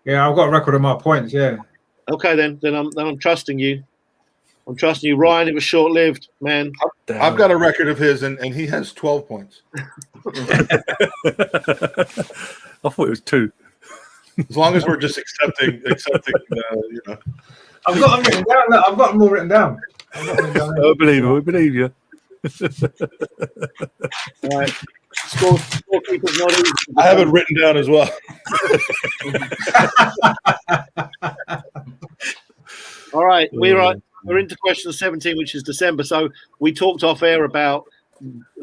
Yeah, I've got a record of my points, yeah. Okay, then I'm trusting you. I'm trusting you, Ryan. It was short-lived, man. I've got a record of his, and he has 12 points. I thought it was 2. As long as we're just accepting, you know. I've got them written down. Look, I've got them all written down. I believe you. Right. Scorekeeper's not easy. I have it written down as well. All right, we're into question 17, which is December. So we talked off air about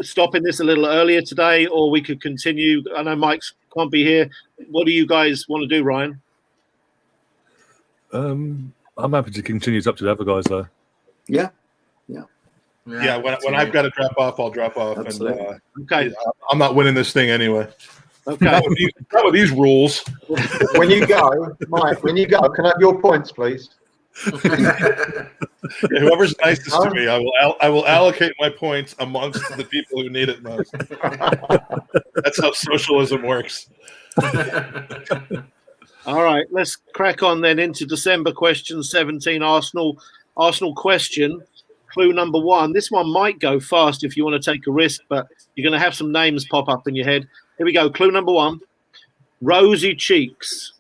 stopping this a little earlier today, or we could continue. I know Mike can't be here. What do you guys want to do, Ryan? I'm happy to continue. It's up to the other guys, though. Yeah. Yeah, when I've got to drop off, I'll drop off. Absolutely. And Okay. I'm not winning this thing anyway. Okay. Not with these rules. When you go, Mike, can I have your points, please? Whoever's nicest to me, I will allocate my points amongst the people who need it most. That's how socialism works. All right, let's crack on then into December question 17, Arsenal question. Clue number 1. This one might go fast if you want to take a risk, but you're going to have some names pop up in your head. Here we go. Clue number 1. Rosy cheeks.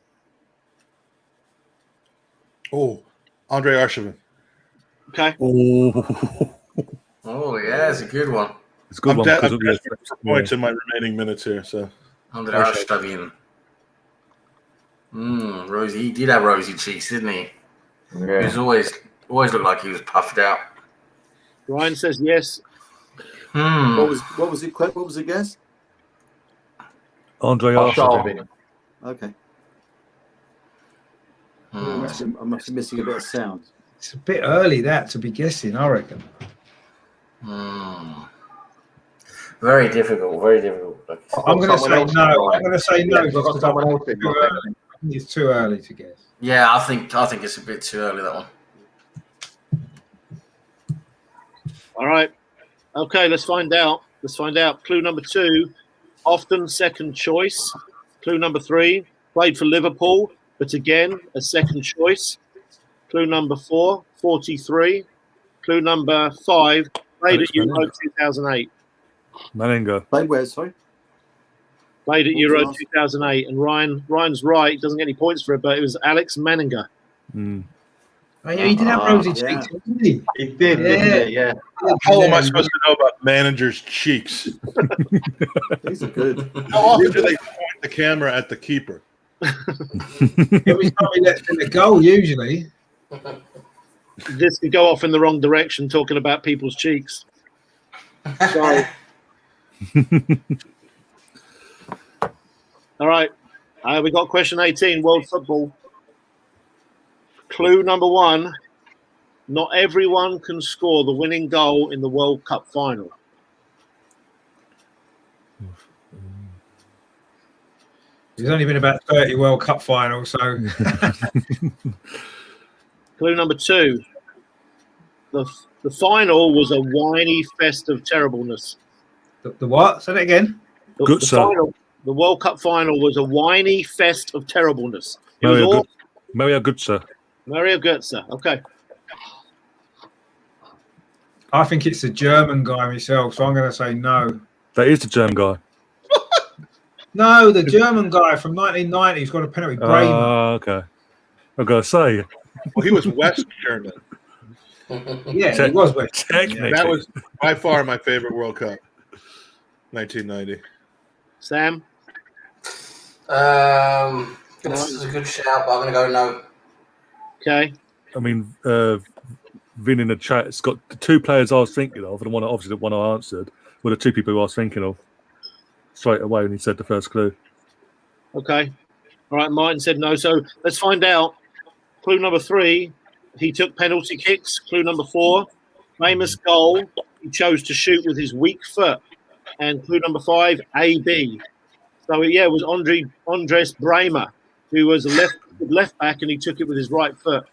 Oh, Andre Arshavin. Okay. Oh, yeah, it's a good one. It's a good one. I'm desperate for points in my remaining minutes here. So Andre Arshavin. Rosy. He did have rosy cheeks, didn't he? Yeah. He was always looked like he was puffed out. Ryan says yes. What was it? What was the guess? Andre Arshavin. Okay. I must be missing a bit of sound. It's a bit early that to be guessing, I reckon. Very difficult. Very difficult. I'm going to say no. I'm going to say no I've got because someone else in I mind. think it's too early to guess. Yeah, I think it's a bit too early, that one. All right. Okay, let's find out. Clue number 2, often second choice. Clue number 3, played for Liverpool, but again, a second choice. Clue number 4, 43. Clue number 5, played at Euro 2008. Maninga. Played where, sorry? Played at What was Euro the last? 2008. And Ryan's right. He doesn't get any points for it, but it was Alex Maninga. Oh, yeah, he did have rosy yeah. cheeks, didn't he? He did, didn't he? Yeah. how am I supposed to know about managers' cheeks? These are good. How often do they point the camera at the keeper? Every time he lets in a goal, usually. This could go off in the wrong direction, talking about people's cheeks. So, all right. We got question 18, world football. Clue number 1. Not everyone can score the winning goal in the World Cup final. There's only been about 30 World Cup finals, so Clue number 2. The final was a whiny fest of terribleness. The what? Say that again. The World Cup final was a whiny fest of terribleness. It was all Mario Götze. Mario Götze. Okay. I think it's the German guy myself, so I'm going to say no. That is the German guy. No, the German guy from 1990 who's got a penalty. Bremer. Okay. I've got to say. Well, he was West German. Yeah, he was West. Technically. That was by far my favorite World Cup. 1990. Sam? This is a good shout, but I'm going to go no. Okay. I mean, Vin in the chat, it's got the two players I was thinking of, and the one I answered were the two people I was thinking of straight away when he said the first clue. Okay. All right, Martin said no. So let's find out. Clue number 3, he took penalty kicks. Clue number 4, famous goal, he chose to shoot with his weak foot. And clue number 5, AB. So, yeah, it was Andres Bremer, who was a left back, and he took it with his right foot.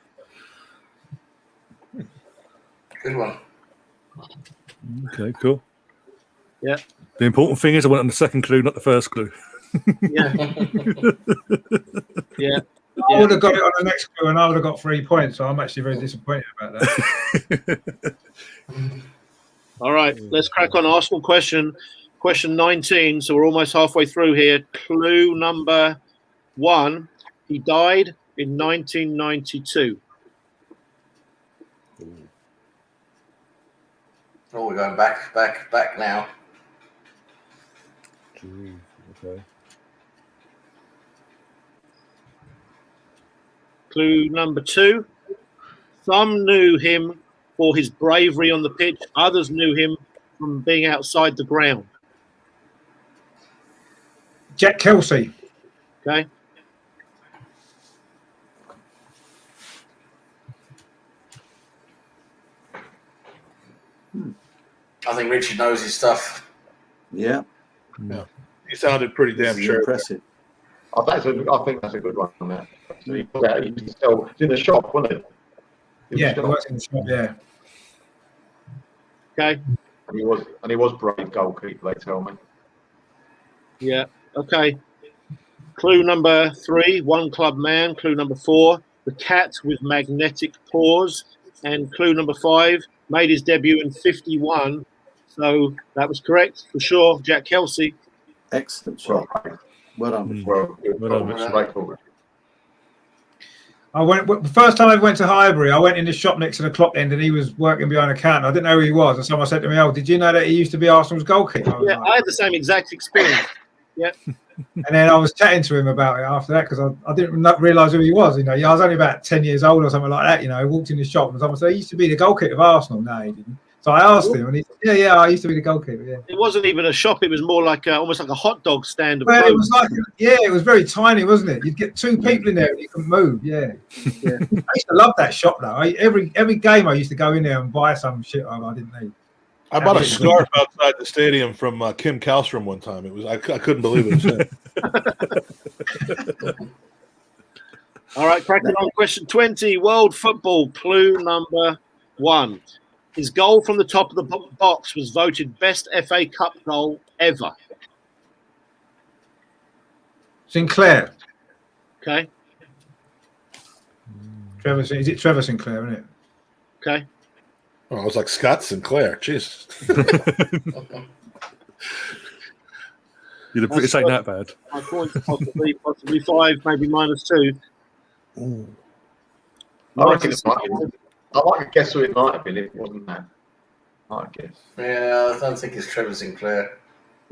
Good one. Okay, cool. Yeah. The important thing is I went on the second clue, not the first clue. Yeah. Yeah. I would have got it on the next clue, and I would have got 3 points. So I'm actually very disappointed about that. All right, let's crack on. Arsenal question 19. So we're almost halfway through here. Clue number 1. He died in 1992. Oh, we're going back now. Jeez, okay. Clue number 2. Some knew him for his bravery on the pitch. Others knew him from being outside the ground. Jack Kelsey. Okay. I think Richard knows his stuff. Yeah. He sounded pretty damn This is sure. impressive. I think that's a good one on that. He put out, he was in the shop, wasn't it? Yeah, he was in the shop, yeah. Okay. And he was brave goalkeeper, they tell me. Yeah. Okay. Clue number 3, one club man. Clue number 4, the cat with magnetic paws. And clue number 5, made his debut in 51. So that was correct for sure. Jack Kelsey. Excellent shot. Well done. Well done, done. Right forward. The first time I went to Highbury, I went in the shop next to the clock end, and he was working behind a counter. I didn't know who he was, and someone said to me, "Oh, did you know that he used to be Arsenal's goalkeeper?" Yeah, I had the same exact experience. Yeah. And then I was chatting to him about it after that because I didn't realise who he was. I was only about 10 years old or something like that. I walked in the shop and someone said, "He used to be the goalkeeper of Arsenal." No, he didn't. So I asked him, and he said, "Yeah, I used to be the goalkeeper." Yeah. It wasn't even a shop; it was more like almost like a hot dog stand. Well, it was like, it was very tiny, wasn't it? You'd get 2 people in there and you couldn't move. Yeah. I used to love that shop though. Every game I used to go in there and buy some shit I didn't need. I bought a scarf outside the stadium from Kim Kallstrom one time. It was I couldn't believe it. All right, cracking on. Question 20, world football. Clue number 1. His goal from the top of the box was voted best FA Cup goal ever. Sinclair. Okay. Is it Trevor Sinclair, isn't it? Okay. Oh, I was like Scott Sinclair. Jesus. You'd have pretty saying that bad. My points possibly 5, maybe -2. I like to guess who it might have been if it wasn't that. I guess. Yeah, I don't think it's Trevor Sinclair.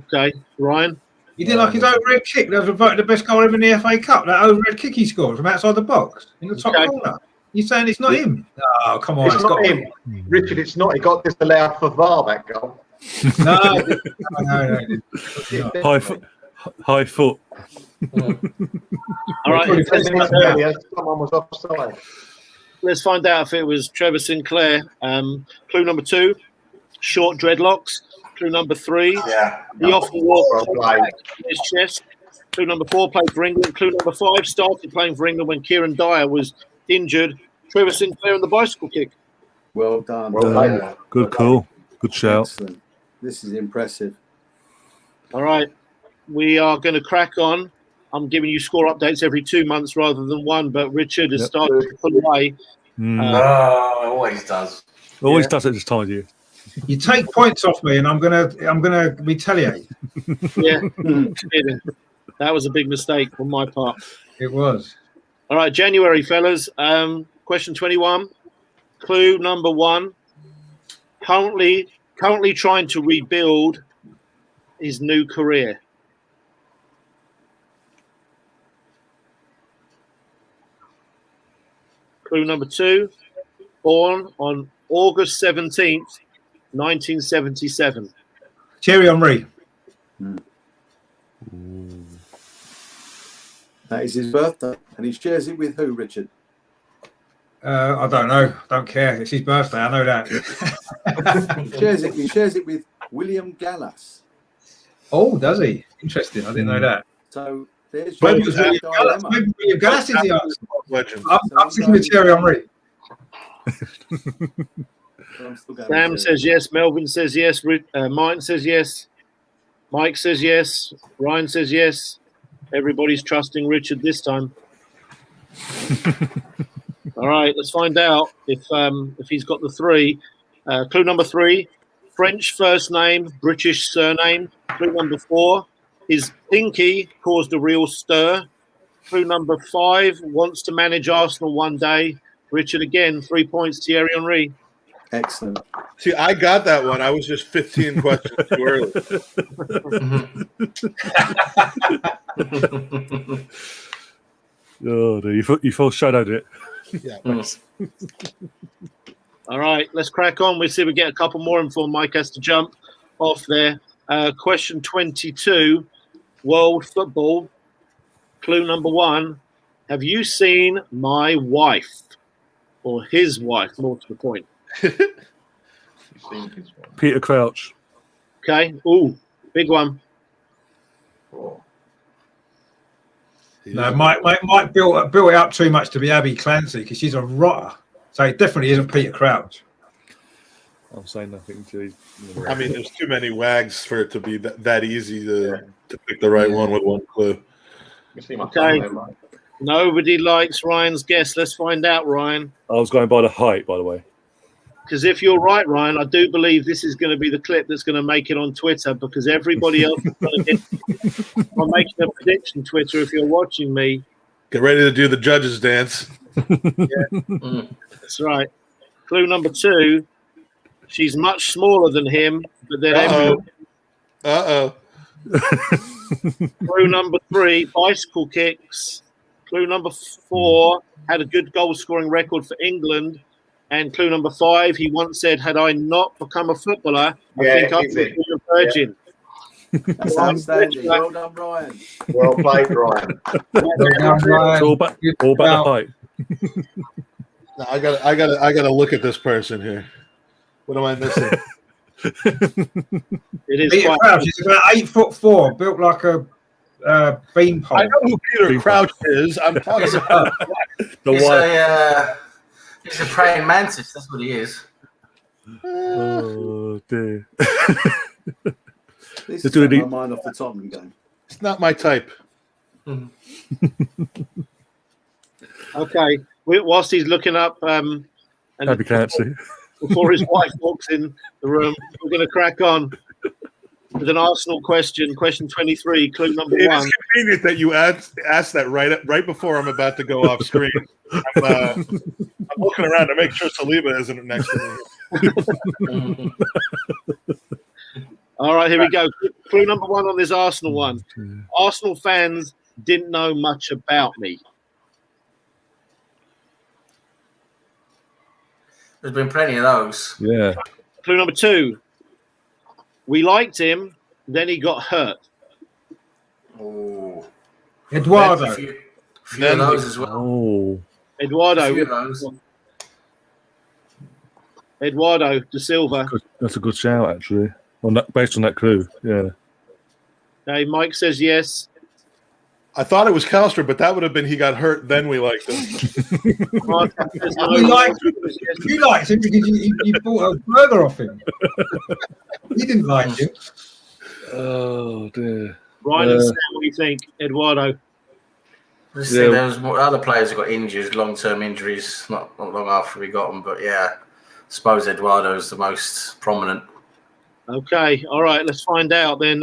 Okay, Ryan. He did like his overhead kick. That was voted the best goal ever in the FA Cup. That overhead kick he scored from outside the box in the top corner. You're saying it's not him? Oh, come on. It's not him. Richard, it's not. He got disallowed for VAR, that goal. No. High foot. All right. Someone was offside. Let's find out if it was Trevor Sinclair. Clue number 2, short dreadlocks. Clue number 3, he often wore in his chest. Clue number 4, played for England. Clue number 5, started playing for England when Kieran Dyer was injured. Trevor Sinclair and the bicycle kick. Well done. Well Done. played. Good call. Good shout. Excellent. This is impressive. All right. We are going to crack on. I'm giving you score updates every 2 months rather than one, but Richard has Yep. started to pull away. Oh, it always does. Always does it this time of year. You take points off me, and I'm gonna retaliate. Yeah, kidding. That was a big mistake on my part. It was. All right, January, fellas. Question 21. Clue number 1. Currently trying to rebuild his new career. Clue number 2. Born on August 17th, 1977. Thierry Henry. That is his birthday, and he shares it with who, Richard? I don't know. Don't care. It's his birthday. I know that. He shares it with William Gallas. Oh, does he? Interesting. I didn't know that. So there's Maybe your it was William Gallas. dilemma. Maybe William Gallas is the answer. Legend. I'm thinking with Thierry Henry. I'm still going Sam with says yes. Melvin says yes. Martin says yes. Mike says yes. Ryan says yes. Everybody's trusting Richard this time. All right, let's find out if he's got the 3. Clue number 3: French first name, British surname. Clue number 4: his pinky caused a real stir. Clue number 5: wants to manage Arsenal one day. Richard again, 3 points. Thierry Henry. Excellent. See, I got that one. I was just 15 questions too early. Oh, dear. You foreshadowed it. Yeah. All right, let's crack on. We'll see if we get a couple more before Mike has to jump off there. Question 22, world football. Clue number 1: have you seen my wife? Or his wife, more to the point. Peter Crouch. Okay. Ooh, big one. No, Mike built it up too much to be Abby Clancy because she's a rotter. So it definitely isn't Peter Crouch. I'm saying nothing to. I mean, there's too many wags for it to be that easy to pick the right one with one clue. Okay. Nobody likes Ryan's guess. Let's find out, Ryan. I was going by the height, by the way. Because if you're right, Ryan, I do believe this is going to be the clip that's going to make it on Twitter because everybody else is going to get. I'm making a prediction, Twitter, if you're watching me. Get ready to do the judges dance. That's right. Clue number 2. She's much smaller than him, but then Clue number 3, bicycle kicks. Clue number 4, had a good goal-scoring record for England. And clue number 5, he once said, had I not become a footballer, I think I would be a virgin. That's outstanding. Well done, Ryan. Well played, Ryan. It's all about the height. No, I gotta look at this person here. What am I missing? It is Peter quite. Crouch is about 8'4", built like a beanpole. I know who Peter Crouch is. I'm talking about He's a praying mantis. That's what he is. Oh dear. This Let's is do it. my mind off the Tottenham game. It's not my type. Okay. Whilst he's looking up, and Abby Clancy. before his wife walks in the room, we're going to crack on with an Arsenal question. Question 23, clue number It 1. is convenient that you asked that right before I'm about to go off screen. I'm looking around to make sure Saliba isn't next to me. All right, here we go. Clue number 1 on this Arsenal one. Arsenal fans didn't know much about me. There's been plenty of those. Yeah. Clue number 2. We liked him, then he got hurt. Oh, Eduardo. a few of those as well. Oh. A few of Eduardo de Silva. That's a good shout, actually. Based on that clue. Yeah. Okay, Mike says yes. I thought it was Kalstra, but that would have been he got hurt. Then we liked him. We liked him. You liked him because you bought a burger off him. You didn't like him. Oh dear. Ryan and Sam, what do you think, Eduardo? Just think there was more other players who got injured, long-term injuries, not long after we got them. But yeah, I suppose Eduardo is the most prominent. Okay, all right, let's find out then.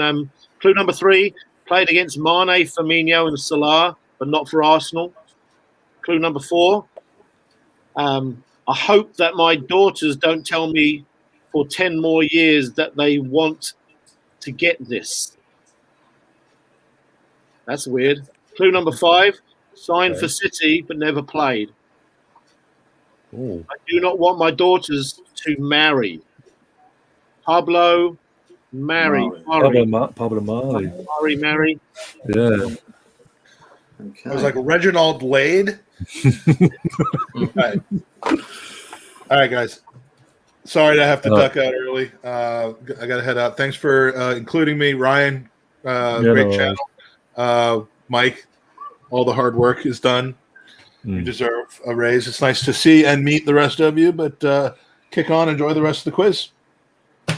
Clue number 3, played against Mane, Firmino and Salah, but not for Arsenal. Clue number 4, I hope that my daughters don't tell me for 10 more years that they want to get this. That's weird. Clue number 5, signed for City but never played. Ooh. I do not want my daughters to marry. Pablo Mari. Pablo Mari. Mari. Yeah. Okay. It was like Reginald Lade. All right, guys. Sorry to have to duck out early. I got to head out. Thanks for including me, Ryan. Great channel. Mike, all the hard work is done. You deserve a raise. It's nice to see and meet the rest of you, but kick on. Enjoy the rest of the quiz.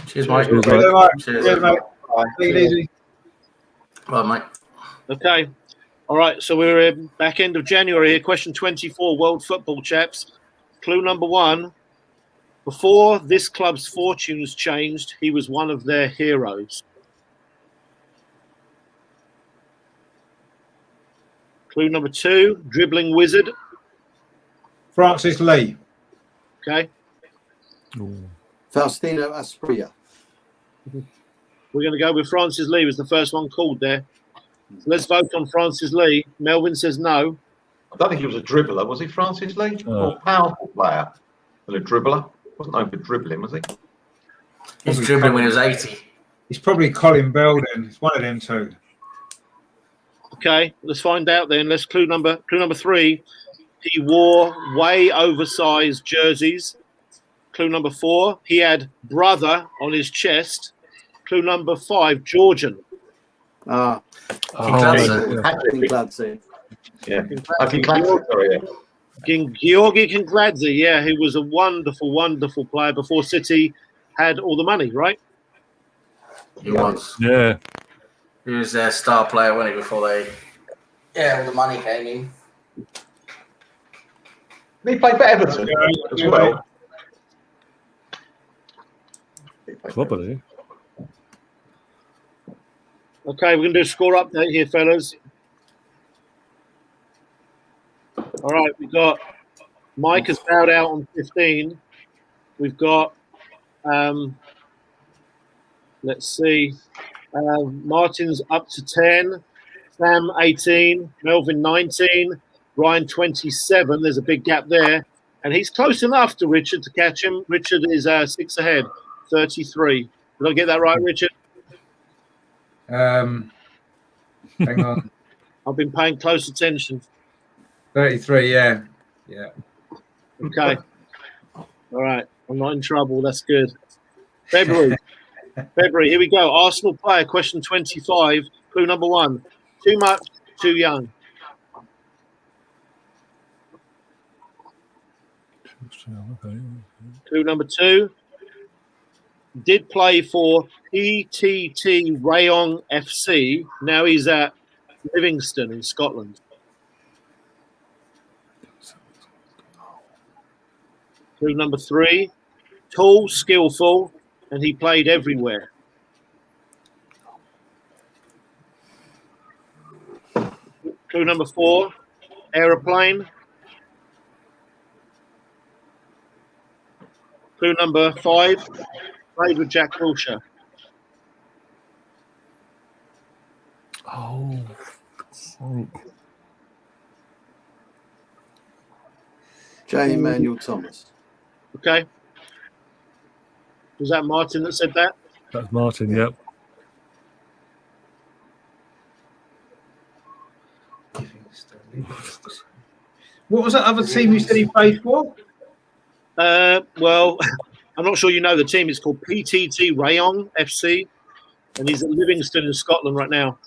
Cheers, Mike. Cheers, mate. Cheers, mate. Take it easy. Well, mate. Okay. All right. So we're back end of January here. Question 24, World Football, chaps. Clue number 1. Before this club's fortunes changed, he was one of their heroes. Clue number 2, dribbling wizard. Francis Lee. Okay. Faustino Asprilla. We're going to go with Francis Lee was the first one called there. So let's vote on Francis Lee. Melvin says no. I don't think he was a dribbler, was he, Francis Lee? More powerful player than a dribbler. Wasn't known for dribbling, was he? He's dribbling when he was 80. He's probably Colin Bell then. It's one of them two. Okay, let's find out then. Let's clue number 3. He wore way oversized jerseys. Clue number 4, he had brother on his chest. Clue number 5, Georgian. Ah, Kinkladze. Yeah. Kinkladze, sorry, yeah. Georgi Kinkladze, yeah, he was a wonderful, wonderful player before City had all the money, right? He was. Yeah. He was their star player, wasn't he, before they... Yeah, all the money came in. He played for Everton as well. Probably. Okay, we're going to do a score update here, fellas. All right, we've got Mike has bowed out on 15. We've got, let's see, Martin's up to 10, Sam 18, Melvin 19, Ryan 27. There's a big gap there. And he's close enough to Richard to catch him. Richard is 6 ahead, 33. Did I get that right, Richard? Hang on. I've been paying close attention. 33, yeah. Yeah. Okay. All right. I'm not in trouble. That's good. February, here we go. Arsenal player, question 25. Clue number 1. Too much, too young. Clue number 2. Did play for PTT Rayong FC. Now he's at Livingston in Scotland. Clue number 3. Tall, skillful, and he played everywhere. Clue number 4. Aeroplane. Clue number 5. Played with Jack Wilshere. Oh. J. Emmanuel Thomas. Okay. Was that Martin that said that? That's Martin, yep. What was that other team you said he played for? Well, I'm not sure you know the team. It's called PTT Rayong FC, and he's at Livingston in Scotland right now.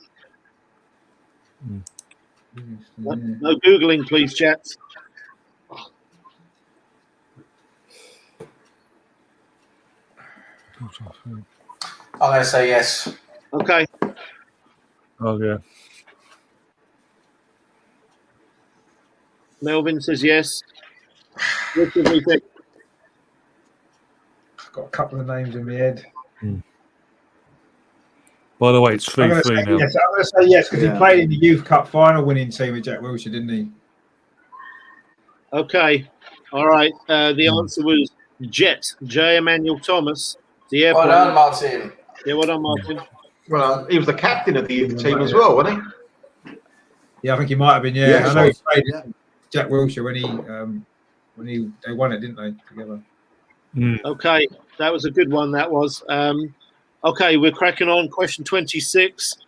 No Googling, please, chaps. I'm going to say yes. Okay. Oh yeah. Melvin says yes. Richard, what do you think? I've got a couple of names in my head. By the way, it's I'm going 3-3 now. yes. I'm going to say yes because Yeah. he played in the Youth Cup final winning team with Jack Wilshere, didn't he? Okay. All right. The answer was Jet. J. Emmanuel Thomas. The airport. Well done, Martin. Yeah, well done, Martin. Well, he was the captain of the youth team as well, wasn't he? Yeah, I think he might have been. Yeah, Yeah, I know he was. played Yeah. Jack Wilshere when they won it, didn't they, together? Okay. That was a good one. That was. Okay, we're cracking on. Question 26.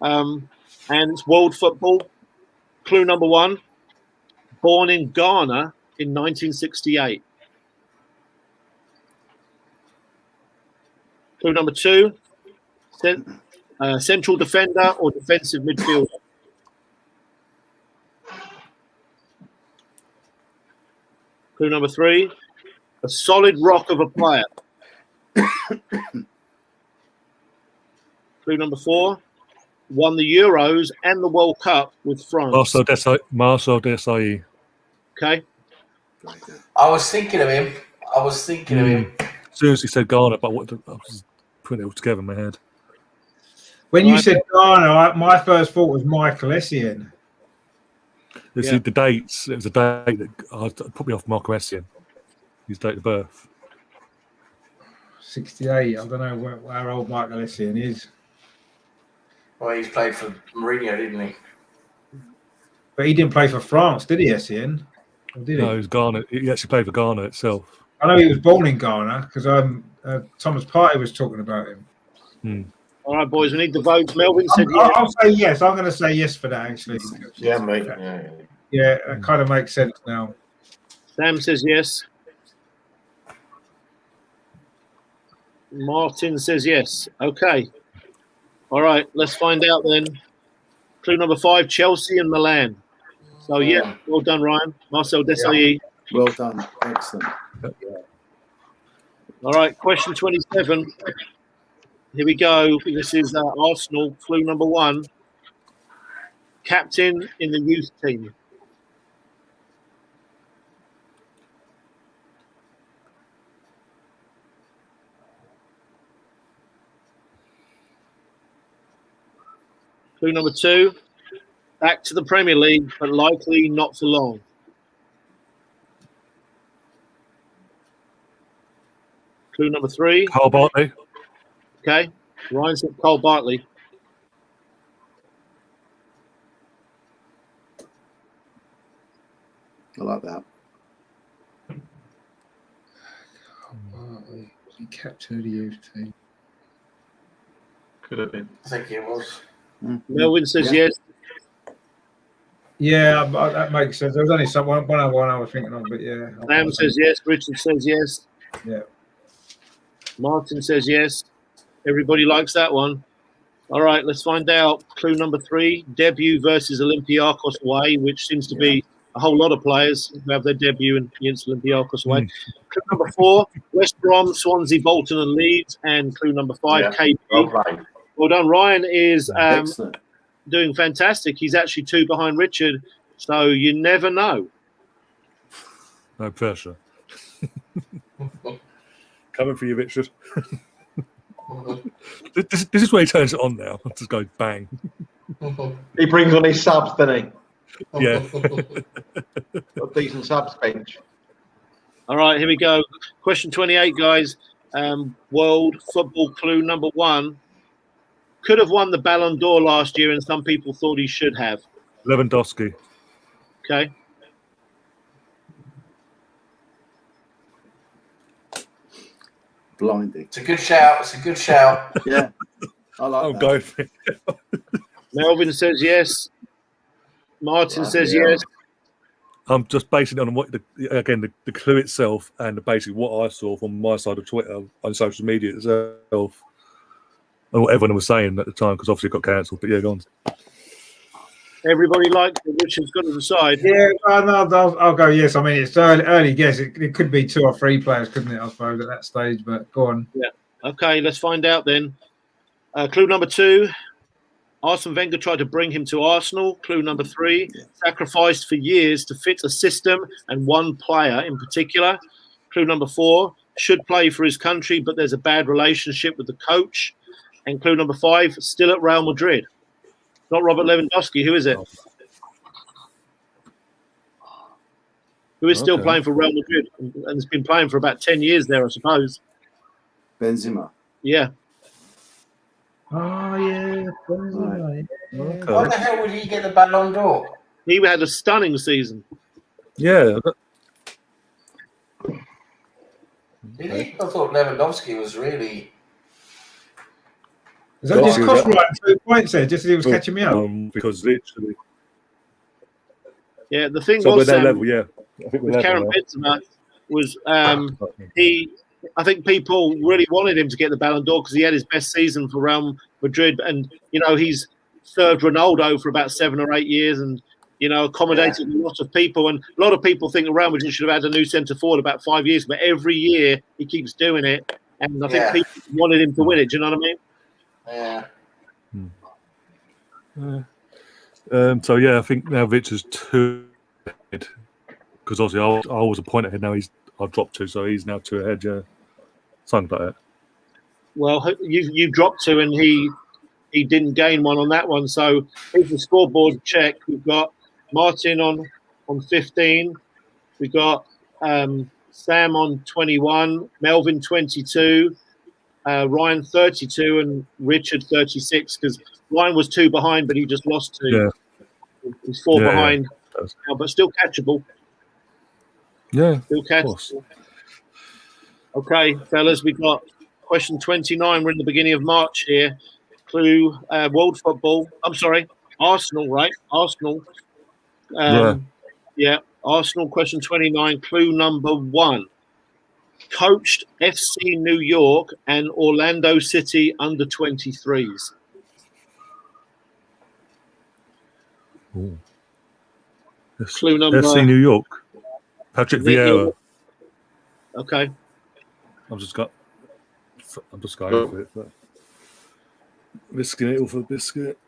And it's world football. Clue number 1. Born in Ghana in 1968. Clue number 2. Central defender or defensive midfielder. Clue number 3. A solid rock of a player. Clue number 4. Won the Euros and the World Cup with France. Marcel Desailly. Okay. I was thinking of him. As soon as he said Ghana, but I was putting it all together in my head. When you said Ghana, my first thought was Michael Essien. The dates. It was a date that put me off Marco Essien. His date of birth. 68. I don't know how old Michael Essien is. Well, he's played for Mourinho, didn't he? But he didn't play for France, did he, Essien? Or did he? No, he was Ghana. He actually played for Ghana itself. I know he was born in Ghana because Thomas Partey was talking about him. All right, boys, we need the votes. Melvin said yes. I'll say yes. I'm going to say yes for that, actually. Yeah, mate. Yeah, that kind of makes sense now. Sam says yes. Martin says yes. Okay. All right, let's find out then. Clue number 5, Chelsea and Milan. So, yeah, well done, Ryan. Marcel Desailly. Well done. Excellent. All right, question 27. Here we go. This is Arsenal. Clue number 1. Captain in the youth team. Clue number 2. Back to the Premier League, but likely not for long. Clue number 3. Carl Bartley. Okay. Ryan said Cole Bartley. I like that. Bartley, was he captain of the youth team? Could have been. I think it was. Melvin says yes. Yeah, that makes sense. There was only one other one I was thinking of, but yeah. Sam says yes. Richard says yes. Yeah. Martin says yes. Everybody likes that one. All right, let's find out. Clue number 3, debut versus Olympiacos away, which seems to be a whole lot of players who have their debut against Olympiacos away. Clue number 4, West Brom, Swansea, Bolton and Leeds. And clue number 5, KB. Well done. Ryan is doing fantastic. He's actually 2 behind Richard, so you never know. No pressure. Coming for you, Richard. This is where he turns it on now. Just goes bang. He brings on his subs, doesn't he? Yeah. Got decent subs bench. All right, here we go. Question 28, guys. World football clue number 1. Could have won the Ballon d'Or last year, and some people thought he should have. Lewandowski. Okay. Blinding. It's a good shout. It's a good shout. Yeah. I like that. Go for it. Melvin says yes. Martin says yes. I'm just basing it on what the clue itself and basically what I saw from my side of Twitter on social media itself, and what everyone was saying at the time, because obviously it got cancelled. But yeah, go on. Everybody likes it. Richard's got to decide. Yeah, I'll go yes. I mean, it's early guess. It could be 2 or 3 players, couldn't it? I suppose at that stage. But go on. Yeah. Okay, let's find out then. Clue number 2. Arsene Wenger tried to bring him to Arsenal. Clue number 3. Sacrificed for years to fit a system and one player in particular. Clue number 4. Should play for his country, but there's a bad relationship with the coach. And clue number 5. Still at Real Madrid. Not Robert Lewandowski. Who is it? Who is still playing for Real Madrid and has been playing for about 10 years there, I suppose. Benzema. Yeah. Oh yeah. Why the hell would he get the Ballon d'Or? He had a stunning season. Yeah. Did he? I thought Lewandowski was really. Is that just cost right 2 points there, just as he was catching me up? Because literally. Yeah, the thing So was, we're that level, yeah. I think we're with Karim level, Benzema was I think people really wanted him to get the Ballon d'Or because he had his best season for Real Madrid, and he's served Ronaldo for about 7 or 8 years, and accommodated a lot of people. And a lot of people think Real Madrid should have had a new centre forward about 5 years, but every year he keeps doing it, and I think people wanted him to win it. Do you know what I mean? Yeah. So yeah, I think now Rich is 2 ahead because obviously I was a point ahead. Now I've dropped 2, so he's now 2 ahead. Yeah, something like that. Well, you dropped 2, and he didn't gain 1 on that one. So here's the scoreboard check. We've got Martin on 15. We've got Sam on 21, Melvin 22, Ryan 32, and Richard 36. Because Ryan was 2 behind, but he just lost 2. Yeah. He's 4 behind now, but still catchable. Yeah, still catchable. Okay, fellas, we've got question 29. We're in the beginning of March here. Clue: world football. I'm sorry, Arsenal, right? Arsenal. Yeah, Arsenal. Question 29. Clue number 1. Coached FC New York and Orlando City under 23s. Clue number. FC New York. Patrick Vieira. Okay. I'm just going for it. But risking it all for the biscuit.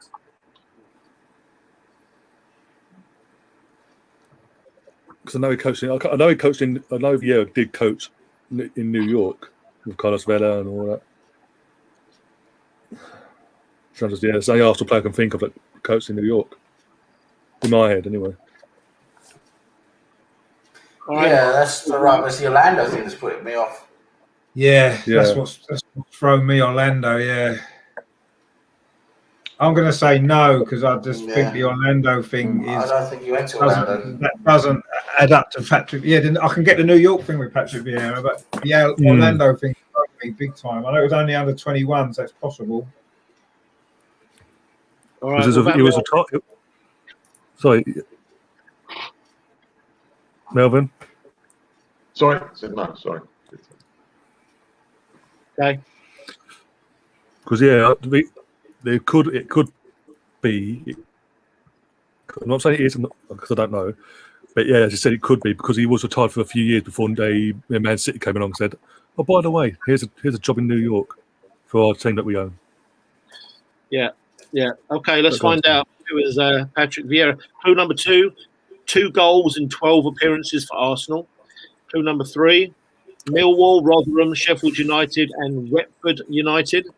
Because I know he coached in. I know Vieira did coach in New York with Carlos Vela and all that. So it's the only Arsenal player I can think of that coached in New York. In my head, anyway. Yeah, that's the right. It's the Orlando thing that's putting me off. Yeah. That's what's thrown me, Orlando. Yeah, I'm going to say no because I just think the Orlando thing is. I don't think you went to Orlando. That doesn't add up to Patrick. Yeah, I can get the New York thing with Patrick Vieira, but the Orlando thing broke me big time. I know it was only under 21, so it's possible. All right. Sorry, Melvin. Sorry, said no. Sorry. Okay. Because it could be. I'm not saying it is because I don't know, but yeah, as you said, it could be because he was retired for a few years before Man City came along and said, "Oh, by the way, here's a job in New York for our team that we own." Yeah. Okay, let's find out who is Patrick Vieira. Clue number 2. 2 goals in 12 appearances for Arsenal. Clue number 3. Millwall, Rotherham, Sheffield United, and Retford United.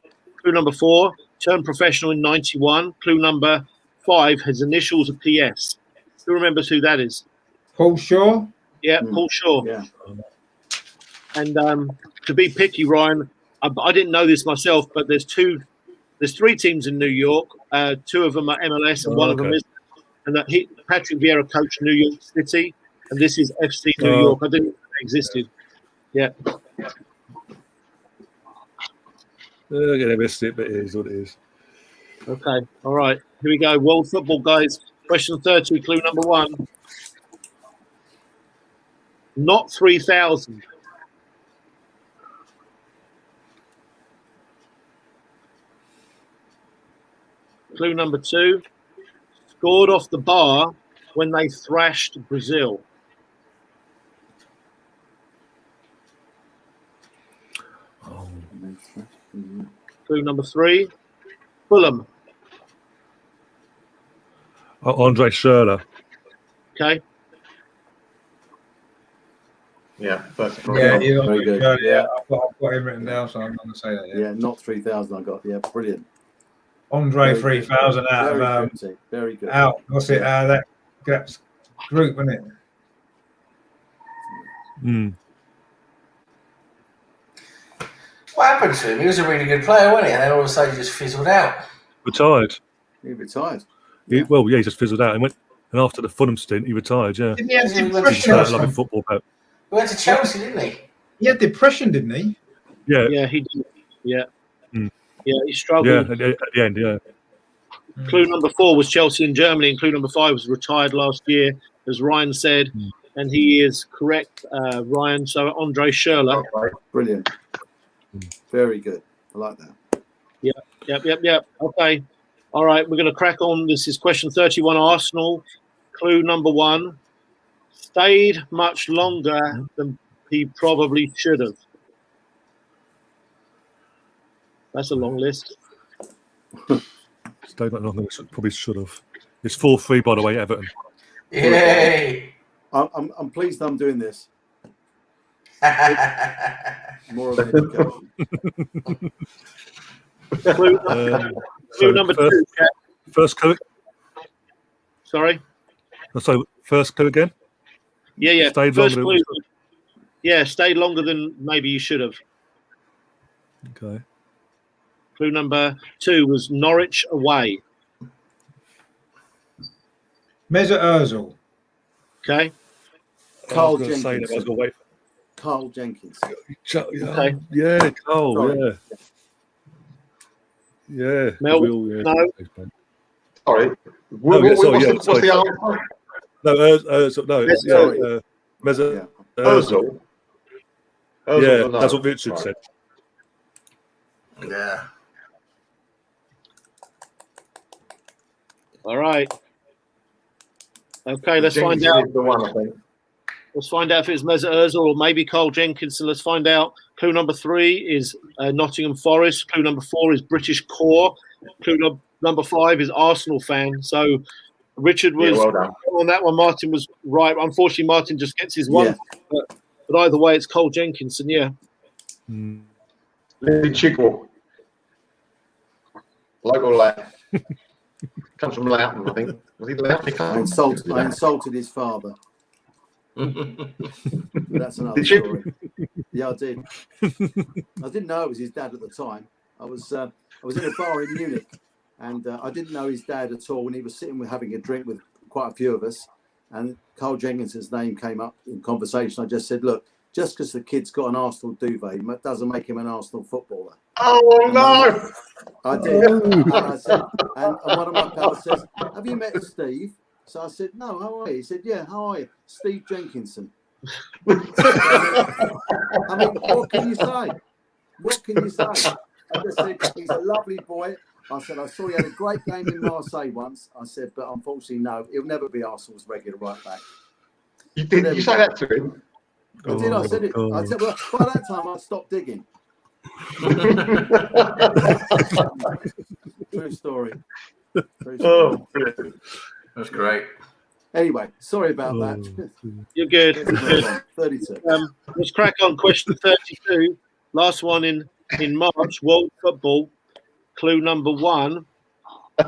Clue number 4. Turned professional in 91. Clue number 5 has initials of PS. Who remembers who that is? Paul Shaw. Yeah, Paul Shaw. Yeah. And to be picky, Ryan, I didn't know this myself, but there's 3 teams in New York. 2 of them are MLS, and one of them is. And Patrick Vieira coached New York City, and this is FC New York. I didn't know it existed. Yeah. I missed it, but it is what it is. Okay. All right. Here we go. World football, guys. Question 30. Clue number 1. Not 3,000. Clue number 2. scored off the bar when they thrashed Brazil? Clue number 3, Fulham. Andre Schürrle. Okay. Yeah, that's Yeah, Very good. yeah. I've got him written down, so I'm not going to say that yet. Yeah, not 3,000 I got. Yeah, brilliant. Andre Very good. 3000 out Very of cryptic. Very good. out. What's it? That group, isn't it? Mm. What happened to him? He was a really good player, wasn't he? And then all of a sudden he just fizzled out. Retired. He retired. He just fizzled out. And after the Fulham stint, he retired. Yeah. Didn't he have He went to depression? Started or loving something? football. But He went to Chelsea, didn't he? He had depression, didn't he? yeah, Yeah, he did. Yeah. Mm. Yeah, he yeah. struggled. At the end, yeah. Clue number 4 was Chelsea and Germany, and clue number 5 was retired last year, as Ryan said, and he is correct, Ryan. So Andre Schürrle. Brilliant. Very good. I like that. Yep. Okay. All right, we're going to crack on. This is question 31, Arsenal. Clue number 1. Stayed much longer than he probably should have. That's a long list. Stayed that long. Probably should have. It's 4-3, by the way, Everton. Yay! I'm pleased I'm doing this. More of an education. Clue number 2. First clue. Sorry. So first clue again. Yeah. Stayed First longer than- clue. Yeah, stayed longer than maybe you should have. Okay. Clue number 2 was Norwich away. Mesut Ozil. Okay. Carl I was going to say that. I was Jenkins. going to wait. Carl Jenkins. Okay. Yeah, Carl. Sorry. Yeah. Mel, No. Sorry. What's What's the answer? No, Sorry. Mesut Yeah. Ozil. Ozil Yeah, or no? that's what Richard said. Yeah. All right. Okay, let's Jenkins find out. is the one, I think. Let's find out if it's Mesut Ozil or maybe Carl Jenkinson. Let's find out. Clue number 3 is Nottingham Forest. Clue number 4 is British Core. Clue number 5 is Arsenal fan. So Richard was well done. on that one. Martin was right. Unfortunately, Martin just gets his one. Yeah. But either way, it's Carl Jenkinson. Yeah. Lee Chigwell. Local lad. Comes from Loughton, I think. Was he Loughton? I insulted his father. That's another Did you? story. Yeah, I did. I didn't know it was his dad at the time. I was in a bar in Munich, and I didn't know his dad at all. And he was sitting with having a drink with quite a few of us, and Carl Jenkinson's name came up in conversation. I just said, "Look, just because the kid's got an Arsenal duvet doesn't make him an Arsenal footballer." Oh no! I did. And I said, and one of my pals says, "Have you met Steve?" So I said, "No, how are you?" He said, "Yeah, how are you? Steve Jenkinson." I mean, what can you say? What can you say? I just said, he's a lovely boy. I said, I saw he had a great game in Marseille once. I said, but unfortunately, no, he'll never be Arsenal's regular right back. You did? You say that to him? I did. I said it. I said, well, by that time, I stopped digging. True story. True story. Oh, brilliant. That's great. Anyway, sorry about that. You're good. 32. Let's crack on. Question 32. Last one in March. World football. Clue number 1.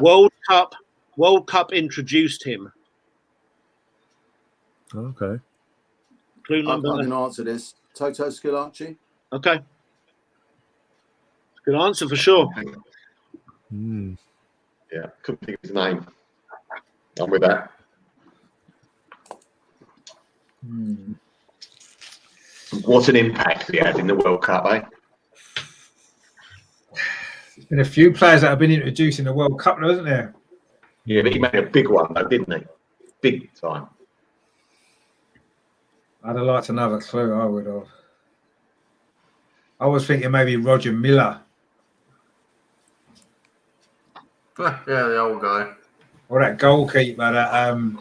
World Cup introduced him. Okay. Clue I'm number. going to answer this. Toto Schillaci. Okay. Good answer for sure. Yeah, couldn't think of his name. I'm with that. What an impact he had in the World Cup, eh? There's been a few players that have been introduced in the World Cup, though, isn't there? Yeah, but he made a big one, though, didn't he? Big time. I'd have liked another clue. I would have. I was thinking maybe Roger Miller. Yeah, the old guy. Or that goalkeeper that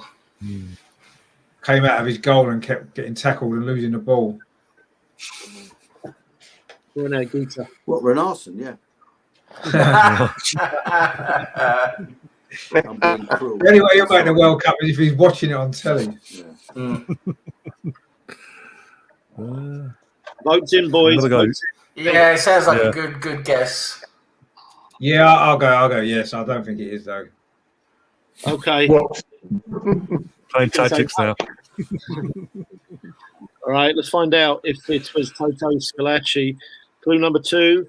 came out of his goal and kept getting tackled and losing the ball. Rene Gita. What, Renarson? Yeah. I'm being cruel. The only way he'll make the World Cup is if he's watching it on telly. Yeah. Votes in, boys. Another go. Votes in. Yeah, it sounds like a good guess. Yeah, I'll go. Yes, I don't think it is though. Okay. Playing tactics now. All right, let's find out if it was Toto Scalacci. Clue number 2,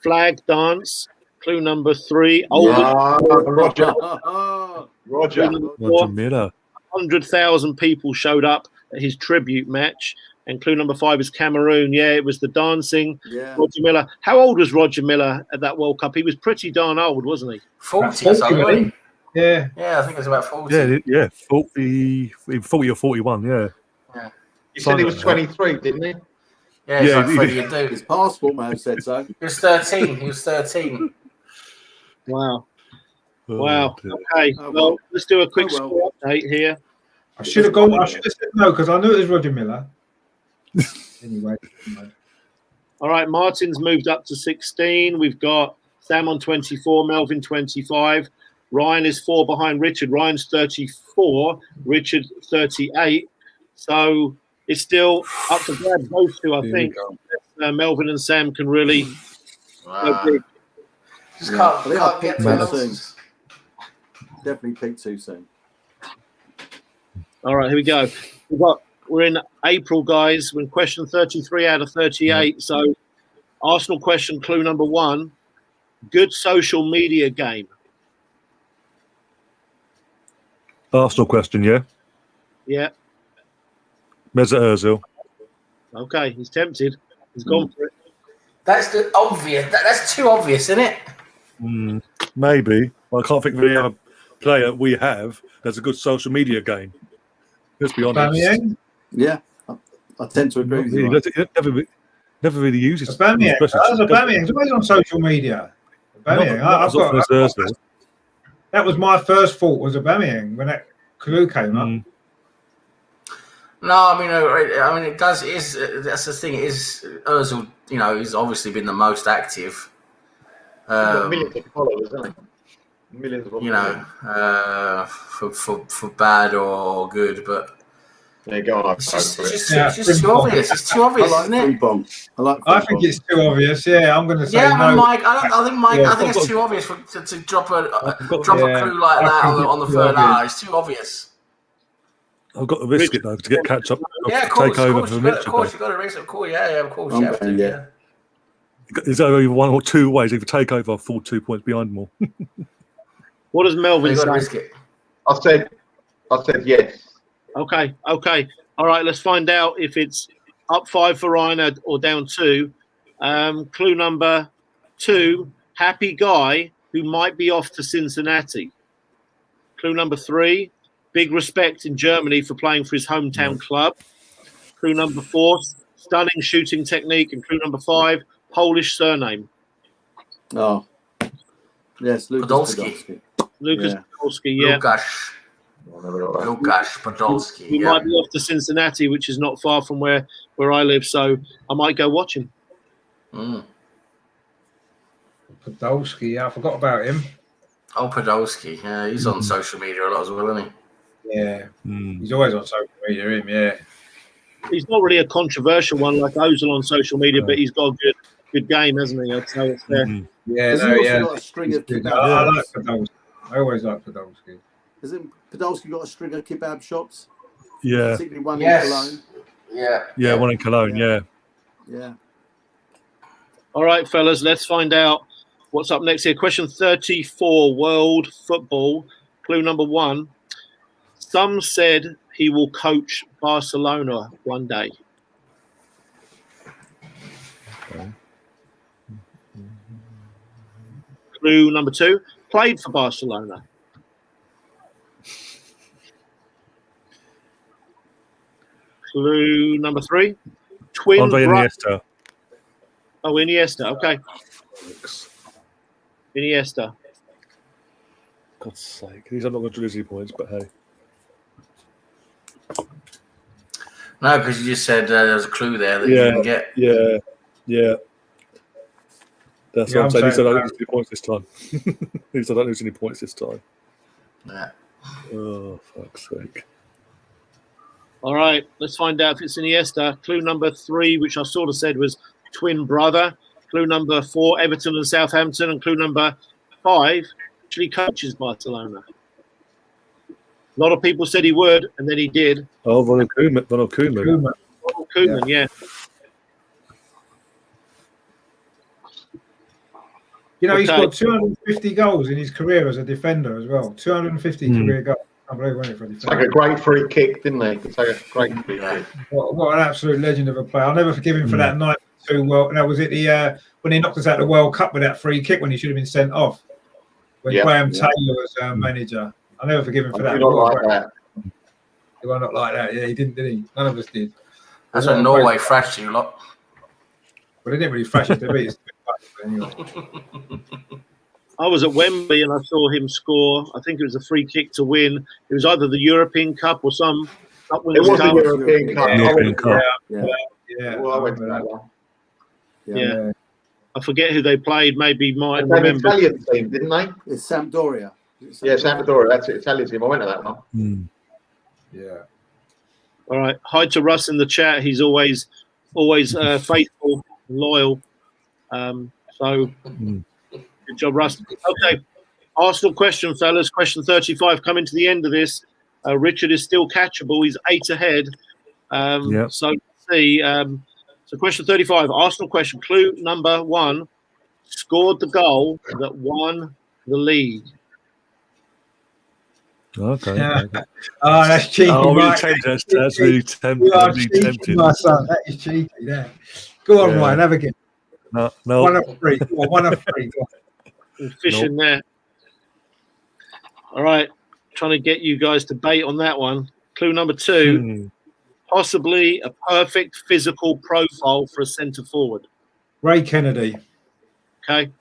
flag dance. Clue number 3, Roger. Clue Roger. number 4, Roger Miller. 100,000 people showed up at his tribute match. And clue number 5 is Cameroon. Yeah, it was the dancing. Yeah. Roger Miller. How old was Roger Miller at that World Cup? He was pretty darn old, wasn't he? 40 or something, wasn't he? Yeah. Yeah, I think it was about 40. Yeah, 40 or 41, yeah. He said he was 23, didn't he? Yeah, it's Yeah, like he Freddie did. Adu. His passport may have said so. He was 13. Wow. Oh, Wow. dear. Okay. Oh, Well, well. let's do a quick Oh, well. score update here. I should have gone. I should have said no because I knew it was Roger Miller. Anyway. All right, Martin's moved up to 16. We've got Sam on 24, Melvin 25. Ryan is 4 behind Richard. Ryan's 34, Richard 38. So it's still up to grab those two, I think. Melvin and Sam can really go big. Just Yeah. can't, I think I can't get picked to too the soon. Definitely picked too soon. All right, here we go. We're in April, guys. We're in question 33 out of 38. So Arsenal question, clue number 1. Good social media game. Arsenal question, yeah? Yeah. Mesut Ozil. Okay, he's tempted. He's gone for it. That's the obvious. That's too obvious, isn't it? Maybe. Well, I can't think of any other player we have that's a good social media game. Let's be honest. Aubameyang? Yeah. I tend to agree with you. He never really uses Aubameyang. especially- Aubameyang's always on social media. Aubameyang. Not as often as Ozil. That was my first thought was Aubameyang when that clue came up. No, I mean, it does. It is that's the thing? It is Ozil? You know, he's obviously been the most active. He's got millions of followers, isn't he? Millions of You followers. know, for bad or good, but There you go. it's just Yeah, too obvious. It's too I obvious, like isn't it? Frimpong. I think it's too obvious. Yeah, I'm going to say Yeah, no. Mike. I think Mike. Yeah, I think it's too obvious to drop a got- clue like I that think on the it's too third obvious. hour. It's too obvious. I've got to risk it though to get catch up. Yeah, of to course. take over Of for course, Mitchell. you got to raise it. Of course, yeah, of course, I'm you have to. going, Yeah. Is there only one or two ways? Either take over or fall 2 points behind more. What does Melvin You got to say? risk it. I said yes. Okay. All right, let's find out if it's up 5 for Ryan or down 2. Clue number 2, happy guy who might be off to Cincinnati. Clue number 3, big respect in Germany for playing for his hometown club. Clue number 4, stunning shooting technique. And clue number 5, Polish surname. Oh. Yes, Lucas Podolski. Podolski. Lucas Yeah. Podolski, yeah. Lukasz Podolski. He Yeah. might be off to Cincinnati, which is not far from where I live, so I might go watch him. Podolski, yeah, I forgot about him. Oh, Podolski. Yeah, he's on social media a lot as well, isn't he? Yeah, he's always on social media, him, yeah. He's not really a controversial one like Ozil on social media, but he's got a good game, hasn't he? I'd say it's there. Yeah, Has he no, also yeah. got a string of I kebab like shops? Podolski. I always like Podolski. Hasn't Podolski got a string of kebab shops? Yeah, Particularly one Yes. in Cologne. Yeah. one in Cologne. Yeah. Yeah. All right, fellas, let's find out what's up next here. Question 34, world football. Clue number 1. Some said he will coach Barcelona one day. Clue number 2, played for Barcelona. Clue number 3, twin Andre brother. Iniesta. Oh, Iniesta. Okay, Iniesta. God's sake. He's not going to lose any points, but hey. No, because you just said there was a clue there that you didn't get. Yeah. That's what I'm saying. He said I don't lose any points this time. He said I don't lose any points this time. Yeah. Oh, fuck's sake. All right, let's find out if it's Iniesta. Clue number 3, which I sort of said was twin brother. Clue number 4, Everton and Southampton. And clue number 5, actually coaches Barcelona. A lot of people said he would, and then he did. Oh, Ronald Koeman. Ronald Koeman, yeah. You know, he's got 250 goals in his career as a defender as well. 250 career goals. I believe, wasn't it, for a defender? It's like a great free kick, didn't he? It's like a great free kick. What an absolute legend of a player. I'll never forgive him for that 92 World. Now, was it the when he knocked us out of the World Cup with that free kick when he should have been sent off? When Graham Taylor was manager. I'll never forgive him for that. He not like that. He was not like that. Yeah, he didn't, did he? None of us did. That's when Norway thrashed you lot. But they didn't really thrash it to beat us. Anyway. I was at Wembley and I saw him score. I think it was a free kick to win. It was either the European Cup or some Cup. It was the European Cup. Yeah. Well, I went to that one. Yeah. I forget who they played. Maybe might They had an remember. Italian team, didn't they? It's Sampdoria. Yeah, Sampdoria. That's it. Italian team. I went to that one. Yeah. All right. Hi to Russ in the chat. He's always faithful, loyal. So good job, Russ. Okay. Arsenal question, fellas. Question 35. Coming to the end of this. Richard is still catchable. He's 8 ahead. So let's see. So question 35. Arsenal question. Clue number 1. Scored the goal that won the league. Okay. Oh, that's cheeky. Oh, Mike. that's really tempting. You are cheeky, my son. That is cheeky. There. Go on, Ryan. Have a go. No. 1 of 3. 1 of 3. Fish in there. All right. Trying to get you guys to bait on that one. Clue number 2. Possibly a perfect physical profile for a centre forward. Ray Kennedy. Okay.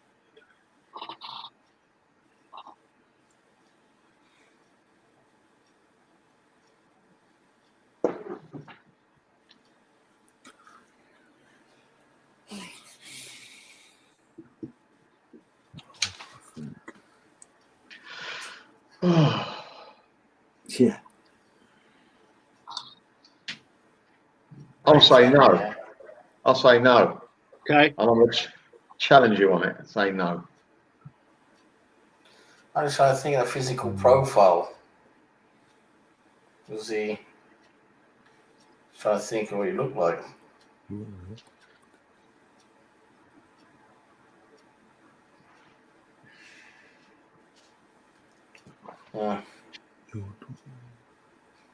Yeah. I'll say no. I'll say no. Okay. And I'm going to challenge you on it. Say no. I was trying to think of the physical profile. Was he trying to think of what he looked like?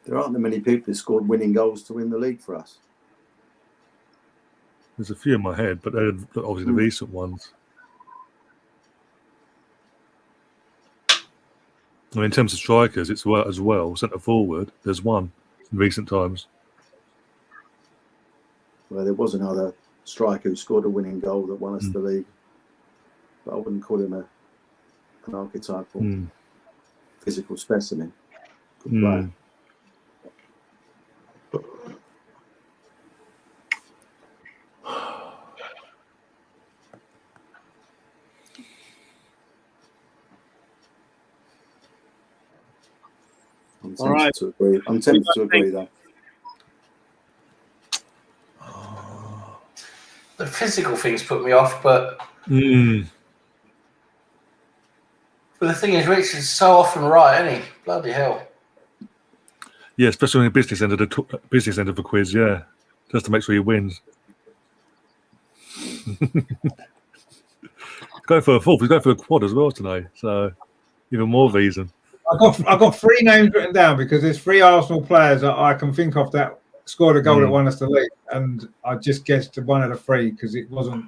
There aren't that many people who scored winning goals to win the league for us. There's a few in my head, but they're obviously the recent ones. I mean, in terms of strikers, it's as well. Centre forward, there's one in recent times. Well, there was another striker who scored a winning goal that won us the league, but I wouldn't call him an archetypal physical specimen. Good player. I'm tempted to agree, though. The physical things put me off, but the thing is, Rich is so often right, isn't he? Bloody hell. Yeah, especially on the business end of the quiz. Yeah, just to make sure he wins. He's going for a fourth. He's going for a quad as well tonight. So even more reason. I've got 3 names written down because there's 3 Arsenal players that I can think of that scored a goal that won us the league, and I just guessed one of the 3 because it wasn't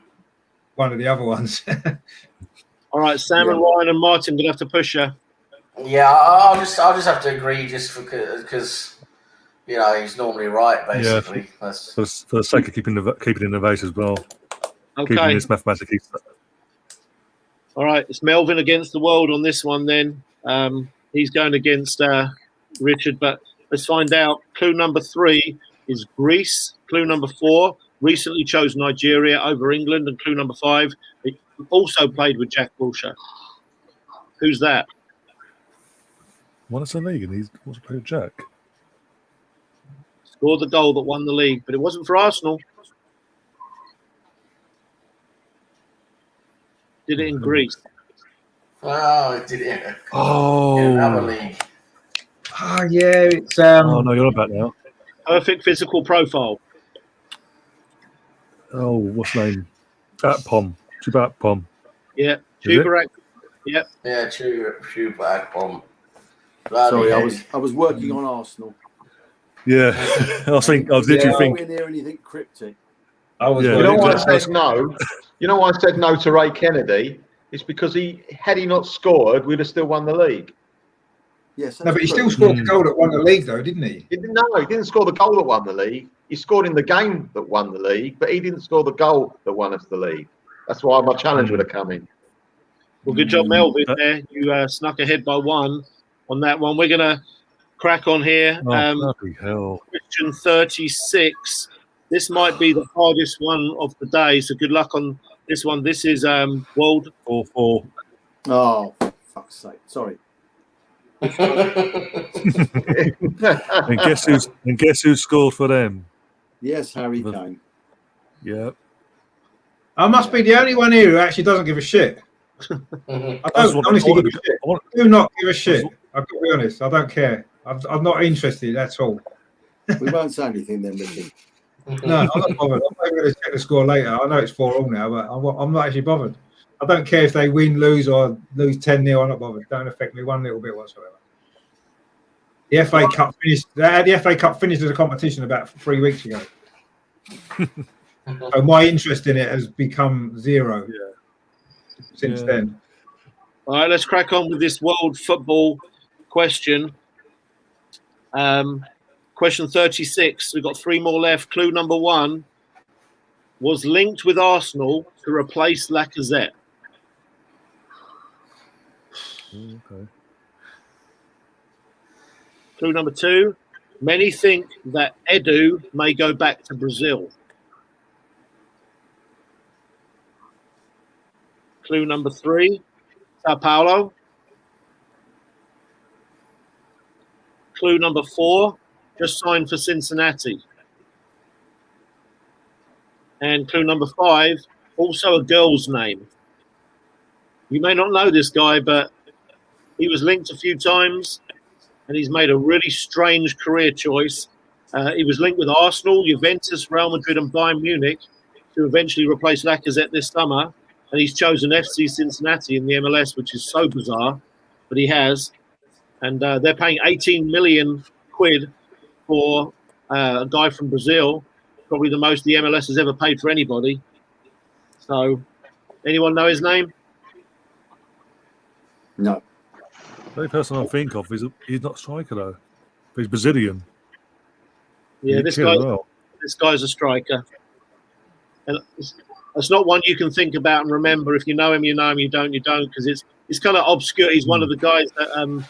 one of the other ones. All right, Sam and Ryan and Martin gonna have to push you. Yeah, I'll just have to agree just because you know he's normally right basically. Yeah, for the sake of keeping it in the race as well. Okay. Keeping this mathematically. All right, it's Melvin against the world on this one then. He's going against Richard, but let's find out. Clue number 3 is Greece. Clue number 4 recently chose Nigeria over England, and clue number 5 it also played with Jack Wilshere. Who's that? Won us a league, and he's wants to play with Jack. Scored the goal that won the league, but it wasn't for Arsenal. Did it in Greece. Oh, it did it. Oh, In another league. Oh, yeah. It's oh no, you're about now. Perfect physical profile. Oh, what's the name? Pom. Chubat Pom. Yeah. Is it? Chubarak. Yep. Yeah, true back bomb. Sorry, I was working on Arsenal. Yeah, I was literally thinking. Near anything cryptic. I was. Yeah. You know why I exactly. said no? You know why I said no to Ray Kennedy? It's because had he not scored, we'd have still won the league. Yes. No, but he true. still scored the goal that won the league, though, didn't he? He didn't score the goal that won the league. He scored in the game that won the league, but he didn't score the goal that won us the league. That's why my challenge would have come in. Well, good job, Melvin. There, you snuck ahead by 1 on that one. We're gonna crack on here. Oh, bloody hell! Question 36. This might be the hardest one of the day, so good luck on this one. This is World 4-4. Oh, for fuck's sake! Sorry. And guess who scored for them? Yes, Harry Kane. Yeah. I must be the only one here who actually doesn't give a shit. I don't honestly give a shit. I do not give a shit. I've got to be honest. I don't care. I'm not interested at all. We won't say anything then, Ricky. No, I'm not bothered. I'm not going to check the score later. I know it's 4-4 now, but I'm not actually bothered. I don't care if they win, lose, or lose 10-0. I'm not bothered. Don't affect me one little bit whatsoever. The FA Cup finished. The FA Cup finished as a competition about 3 weeks ago. So my interest in it has become zero since then. All right, let's crack on with this world football question. Question 36. We've got 3 more left. Clue number 1 was linked with Arsenal to replace Lacazette. Okay. Clue number 2. Many think that Edu may go back to Brazil. Clue number 3. Sao Paulo. Clue number 4. Just signed for Cincinnati. And clue number 5. Also a girl's name. You may not know this guy, but he was linked a few times, and he's made a really strange career choice. He was linked with Arsenal, Juventus, Real Madrid, and Bayern Munich to eventually replace Lacazette this summer. And he's chosen FC Cincinnati in the MLS, which is so bizarre, but he has. And they're paying 18 million quid for a guy from Brazil, probably the most the MLS has ever paid for anybody. So, anyone know his name? No. The only person I think of is he's not a striker though. He's Brazilian. Yeah, this guy's a striker. And it's not one you can think about and remember. If you know him, you know him. You don't, because it's kind of obscure. He's one of the guys that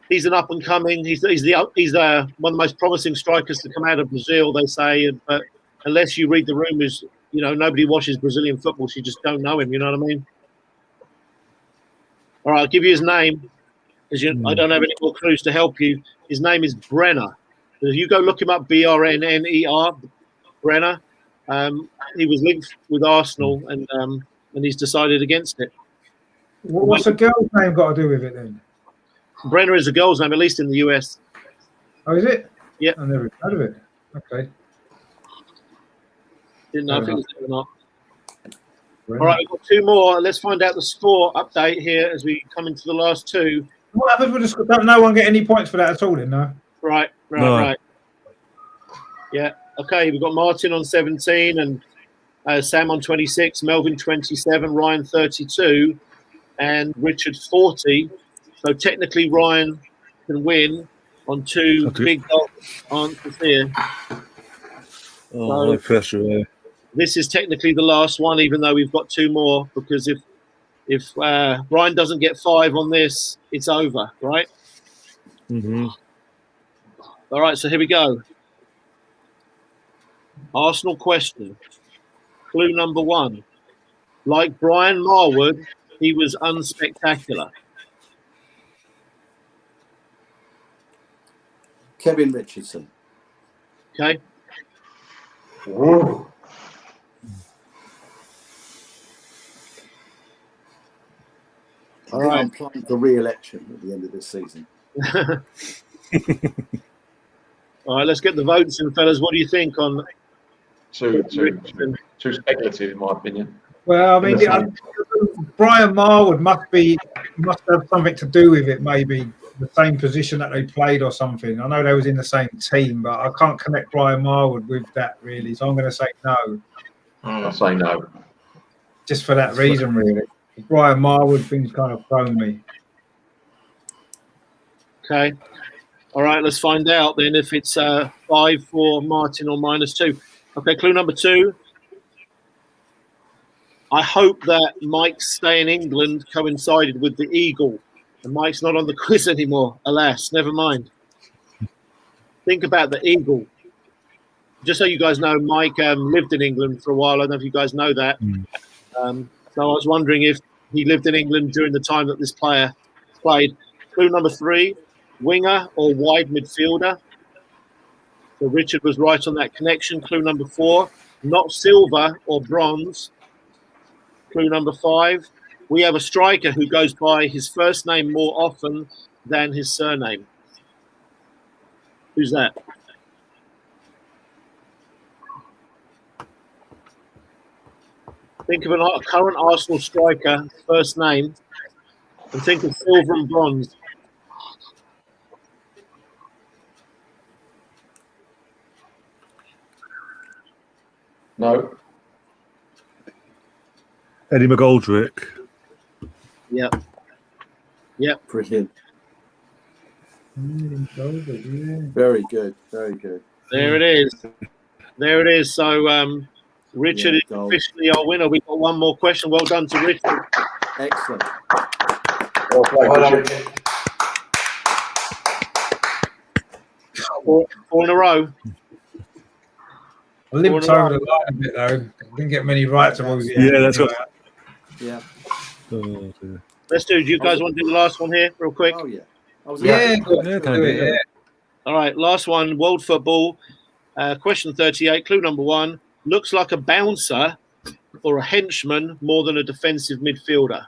he's an up and coming. He's one of the most promising strikers to come out of Brazil, they say. But unless you read the rumours, nobody watches Brazilian football, so you just don't know him. You know what I mean? All right, I'll give you his name because I don't have any more clues to help you. His name is Brenner. If you go look him up, Brnner, Brenner. He was linked with Arsenal, and he's decided against it. What's a girl's name got to do with it then? Brenner is a girl's name, at least in the US. Oh, is it? Yeah. I never heard of it. Okay. Didn't know if it was it or not. All right, we've got 2 more. Let's find out the score update here as we come into the last 2. What happens with the score? Don't no one get any points for that at all then, no? Right. Yeah. Okay, we've got Martin on 17 and Sam on 26, Melvin 27, Ryan 32, and Richard 40. So technically Ryan can win on 2 big answers here. Oh, no pressure there. This is technically the last one, even though we've got 2 more, because if If Brian doesn't get 5 on this, it's over, right? Mm-hmm. All right, so here we go. Arsenal question. Clue number 1. Like Brian Marwood, he was unspectacular. Kevin Richardson. Okay. Whoa. I think I'm applying for re-election at the end of this season. All right, let's get the votes in, fellas. What do you think on Too speculative, in my opinion. Well, I mean, Brian Marwood must have something to do with it. Maybe the same position that they played or something. I know they was in the same team, but I can't connect Brian Marwood with that really. So I'm going to say no. I'll say no. Just for that reason, really. The Brian Marwood thing's kind of thrown me. Okay. All right, let's find out then if it's 5 for Martin or -2. Okay, clue number 2. I hope that Mike's stay in England coincided with the Eagle. And Mike's not on the quiz anymore. Alas, never mind. Think about the Eagle. Just so you guys know, Mike lived in England for a while. I don't know if you guys know that. So I was wondering if he lived in England during the time that this player played. Clue number 3, winger or wide midfielder. So Richard was right on that connection. Clue number 4, not silver or bronze. Clue number 5, we have a striker who goes by his first name more often than his surname. Who's that? Think of a current Arsenal striker, first name, and think of silver and bronze. No. Eddie McGoldrick. Yep. Brilliant. Very good. Very good. There it is. There it is. So Richard is officially our winner. We've got one more question. Well done to Richard. Excellent. Well played, Richard. 4 in a row. I limped over the line a bit though. Didn't get many right towards the end. Yeah, that's what. Yeah. Oh, dear. Let's do. Do you guys want to do the last one here, real quick? Oh yeah. I was Yeah, Yeah. All right. Last one. World football. Question 38. Clue number 1. Looks like a bouncer or a henchman more than a defensive midfielder.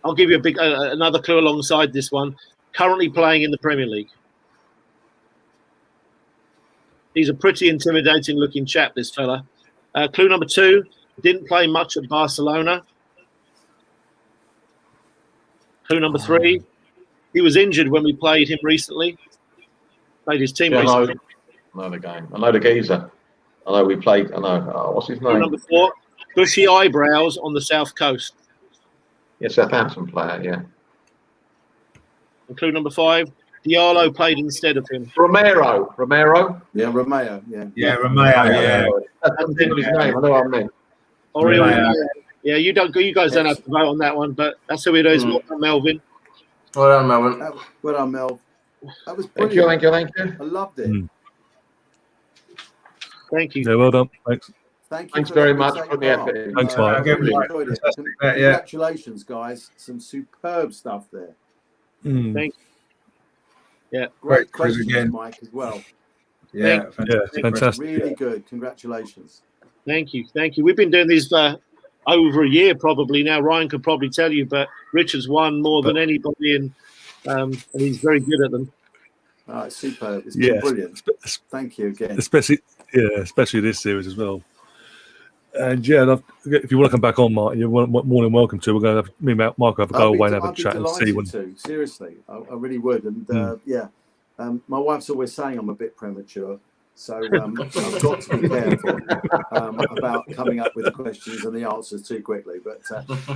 I'll give you a big another clue alongside this one. Currently playing in the Premier League. He's a pretty intimidating looking chap, this fella. Clue number 2, didn't play much at Barcelona. Clue number 3, he was injured when we played him recently. Played his team recently. I know the game. I know the geezer. I know we played. I know. What's his Clue name? number 4, bushy eyebrows on the south coast. Yeah, Southampton player, yeah. And clue number 5, Diallo played instead of him. Romero. Yeah, Romeo. Yeah. Yeah, Romeo. Yeah. That's his name. I know what I meant. Yeah, you guys don't have to vote on that one, but that's who it is. Well done, Melvin. Well done, Melvin. Well done, Mel. That was Thank brilliant. you. Thank you. I loved it. Thank you. Yeah, well done. Thanks. Thank you. Thanks for very letting me much take for the part. effort. Thanks, I Mike. really enjoyed it. Yeah. Congratulations, guys. Some superb stuff there. Thank you. Yeah. Great quiz questions, again. Mike, as well. Yeah, Fantastic. Really good. Congratulations. Thank you. We've been doing these over a year probably now. Ryan could probably tell you, but Richard's won more than anybody, and he's very good at them. Oh, it's superb. It's been brilliant. Thank you again. Especially this series as well. And yeah, if you want to come back on, Martin, you're more than welcome to. We're going to have me and Mark will have a go away and have a chat and see when. Seriously, I really would. And my wife's always saying I'm a bit premature, so I've got to be careful about coming up with the questions and the answers too quickly. But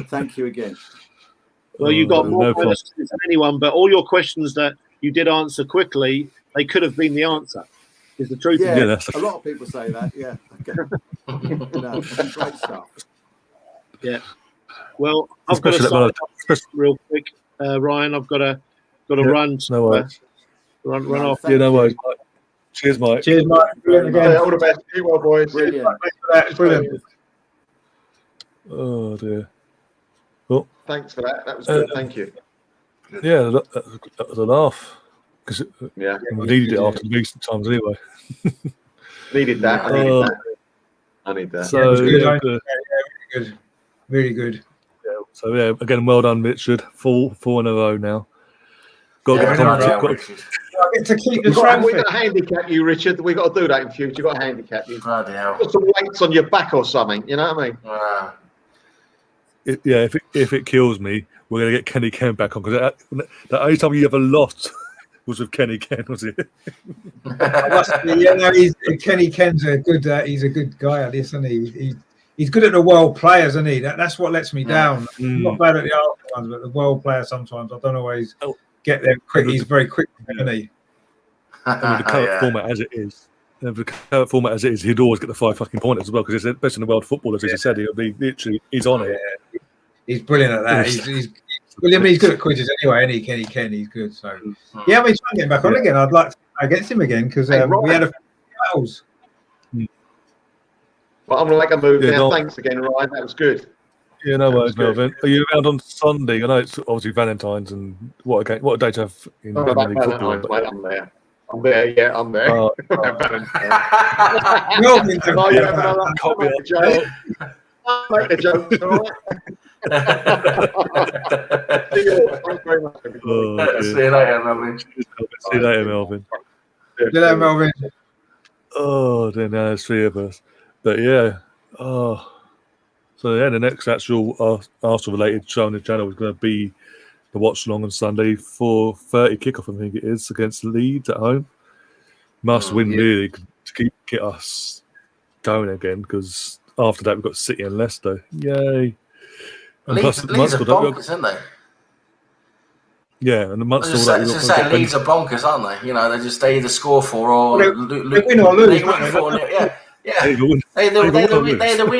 thank you again. Well, you got more questions than anyone, but all your questions that you did answer quickly, they could have been the answer. Is the truth. Yeah, that's a lot of people say that. Yeah, okay. No, great stuff. Yeah. Well, I've got to Especially sign that up real quick, Ryan. I've got to run. No worries. Run No, off. thank No you. worries, Mike. Cheers, Mike. Cheers, Mike. Brilliant Very again. All the best. Keep well, boys. Brilliant. Thanks for that. Brilliant. Oh dear. Thanks for that. That was good. Thank you. Yeah, that was a laugh because Yeah, we needed it after recent times anyway. needed that. I needed that. I need that. So Good, yeah, good. Good. Really good. so yeah, again, well done, Richard. Four in a row now. Got to Yeah, get the bloody hell, competition. Richard. I get to keep the We're trophy. going to handicap you, Richard. We've got to do that in future. You've got to handicap you. Bloody hell. Put some weights on your back or something. You know what I mean? Wow. If it kills me, we're gonna get Kenny Ken back on because the only time you ever lost was with Kenny Ken, was it? Yeah, no, Kenny Ken's a good. He's a good guy at this, isn't he? He's good at the world players, isn't he? That's what lets me down. I'm not bad at the other ones, but the world players sometimes I don't always get there quick. He's very quick, isn't he? And with the current format as it is. And with the current format as it is, he'd always get the 5 fucking pointers as well because he's the best in the world footballers, as he said. He'll be literally, he's on it. He's brilliant at that. He's good at quizzes anyway, isn't he? Kenny Ken, he's good. So yeah, try and get him back on again. I'd like to against him again because we had a few battles. Well, I'm going to make a move Yeah, now. Thanks again, Ryan. That was good. Yeah, no worries, good. Melvin. Are you around on Sunday? I know it's obviously Valentine's and what a day to have in Oh, Premier League football. Valentine's, mate, I'm there. I'm there. Yeah, I'm there. Melvin's a Oh, yeah, player. I'll make a joke. I'll make a joke. All right. See you all. Thanks very much, everybody. See you later, Melvin. See you later, Melvin. Hello, Melvin. Oh, then there's 3 of us. But yeah, so yeah, the next actual Arsenal-related show on the channel is going to be the watch along on Sunday for 30 kickoff. I think it is against Leeds at home. Must win really to get us going again because after that we've got City and Leicester. Yay! And Leeds are bonkers, aren't they? Yeah, and the months Leeds are bonkers, aren't they? You know, they either score 4 or they win or lose. They win 4-0. Yeah. Yeah, they either win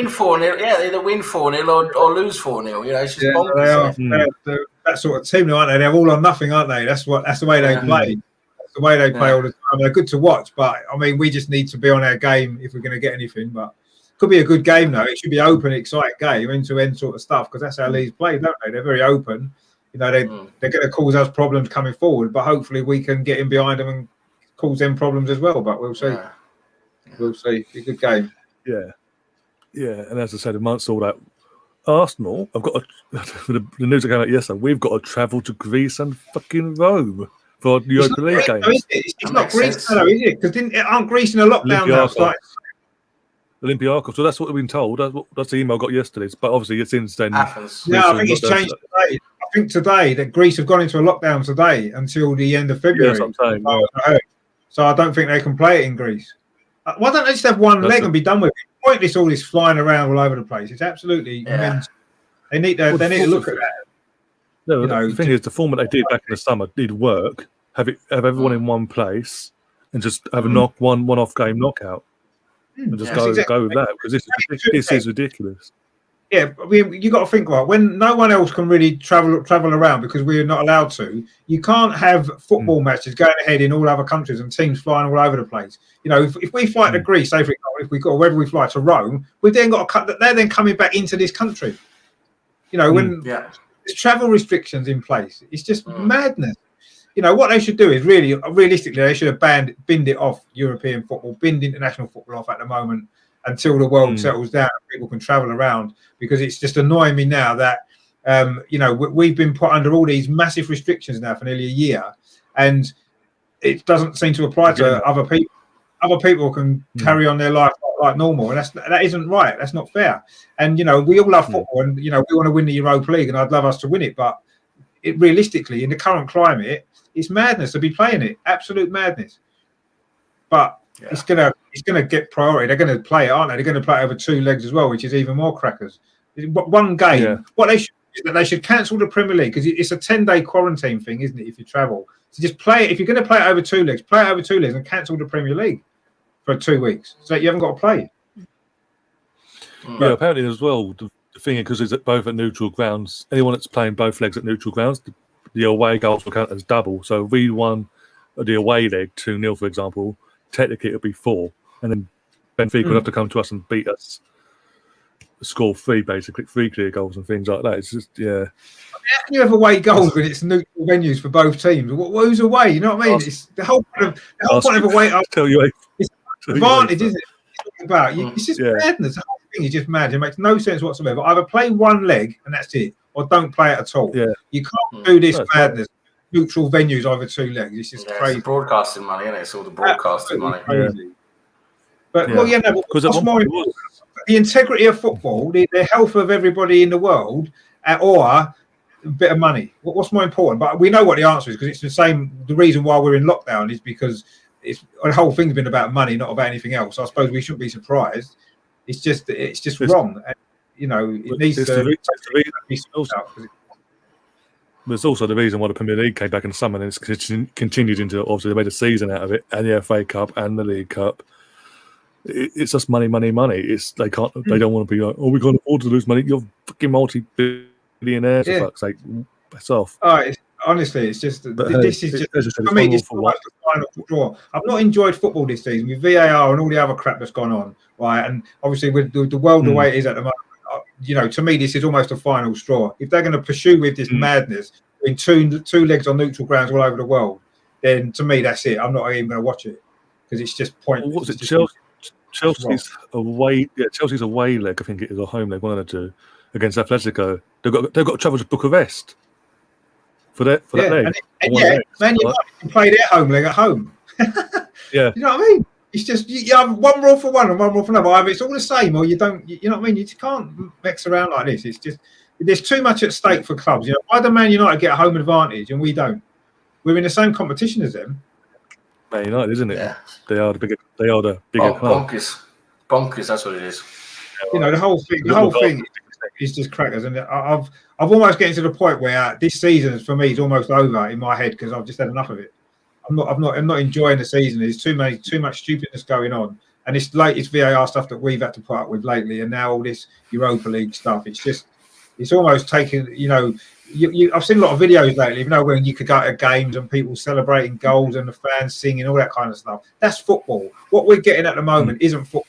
4-0. Yeah, they either win 4-0 or lose 4-0. You know, it's just bonkers. They're that sort of team, aren't they? They're all on nothing, aren't they? That's the way they play. That's the way they play all the time. They're good to watch, but I mean, we just need to be on our game if we're going to get anything. But it could be a good game, though. It should be open, exciting game, end-to-end sort of stuff, because that's how Leeds play, don't they? They're very open. You know, they're going to cause us problems coming forward, but hopefully we can get in behind them and cause them problems as well. But we'll see. Yeah. We'll see. It's a good game. Yeah. And as I said, amongst all that, Arsenal, I've got the news that came out yesterday. We've got to travel to Greece and fucking Rome for the Europa League games. It's not Greece, though, is it? Because aren't Greece in a lockdown now? Olympiacos. So that's what we've been told. That's the email I got yesterday. But obviously, it's since then. Athens. No, I think it's changed today. I think today that Greece have gone into a lockdown today until the end of February. Yeah, that's what I'm saying. So I don't think they can play it in Greece. Why don't they just have one leg and be done with it? Pointless all this flying around all over the place. It's absolutely immense. They need to look at that. No, the thing is, the format they did back in the summer did work. Have everyone in one place and just have a one-off game knockout and just go with that because this is ridiculous. Yeah, I mean, you got to think about when no one else can really travel around because we're not allowed to. You can't have football matches going ahead in all other countries and teams flying all over the place. You know, if we fly to Greece, say for example, whether we fly to Rome, we've then got to cut that. They're then coming back into this country. You know, when there's travel restrictions in place, it's just madness. You know, what they should do is realistically, they should have binned it off European football, binned international football off at the moment until the world settles down and people can travel around, because it's just annoying me now that, you know, we've been put under all these massive restrictions now for nearly a year and it doesn't seem to apply to other people. Other people can carry on their life like normal, and that isn't right. That's not fair. And, you know, we all love football and, you know, we want to win the Europa League and I'd love us to win it, but realistically, in the current climate, it's madness to be playing it. Absolute madness. But it's gonna get priority. They're going to play it, aren't they? They're going to play it over 2 legs as well, which is even more crackers. One game. Yeah. What they should do is that they should cancel the Premier League because it's a 10-day quarantine thing, isn't it? If you travel, so just play it. If you're going to play it over 2 legs, play it over 2 legs and cancel the Premier League. for 2 weeks, so you haven't got to play. Yeah, apparently as well. The thing is, because it's both at neutral grounds, anyone that's playing both legs at neutral grounds, the away goals will count as double. So if we won the away leg 2-0, for example, technically it would be 4, and then Benfica would have to come to us and beat us, score 3 clear goals and things like that. It's just How can you have away goals when it's neutral venues for both teams? Who's away? You know what I mean? It's the whole point of away. Tell you, it's advantage, isn't it? It's about it's just madness. The whole thing is just mad. It makes no sense whatsoever. Either play one leg and that's it, or don't play it at all. Yeah. You can't do this madness. Neutral venues over 2 legs. It's just crazy. It's broadcasting money, isn't it? It's all the broadcasting money. Crazy. But what's more important? The integrity of football, the health of everybody in the world, or a bit of money. What's more important? But we know what the answer is, because it's the same. The reason why we're in lockdown is because the whole thing's been about money, not about anything else. I suppose we shouldn't be surprised. It's just wrong. And, it needs to be sorted out. There's also the reason why the Premier League came back in the summer, and it's continued into, obviously they made a season out of it, and the FA Cup and the League Cup. It's just money. It's they don't want to be like, we can't afford to lose money. You're fucking multi-billionaires, for fuck's sake. Piss off. Honestly, it's just this is just for me. It's like the final draw. I've not enjoyed football this season with VAR and all the other crap that's gone on, right? And obviously with the world the way it is at the moment, to me this is almost a final straw. If they're going to pursue with this madness in two legs on neutral grounds all over the world, then to me that's it. I'm not even going to watch it because it's just pointless. What was it? Chelsea's away. Yeah, Chelsea's away leg. I think it is, a home leg. One of the two against Atletico. They've got to travel to Bucharest for that leg. Man United can play their home leg at home. Yeah, you know what I mean. It's just you have one rule for one and one rule for another. Either it's all the same, or you don't. You know what I mean. You just can't mix around like this. It's just there's too much at stake for clubs. Why do Man United get a home advantage and we don't? We're in the same competition as them. Man United, isn't it? Yeah. They are the bigger club. Bonkers. That's what it is. The whole thing is just crackers, and I've almost getting to the point where this season for me is almost over in my head because I've just had enough of it. I'm not enjoying the season. There's too much stupidness going on, and it's latest VAR stuff that we've had to put up with lately, and now all this Europa League stuff. It's almost taking. I've seen a lot of videos lately. When you could go to games and people celebrating goals and the fans singing, all that kind of stuff. That's football. What we're getting at the moment isn't football.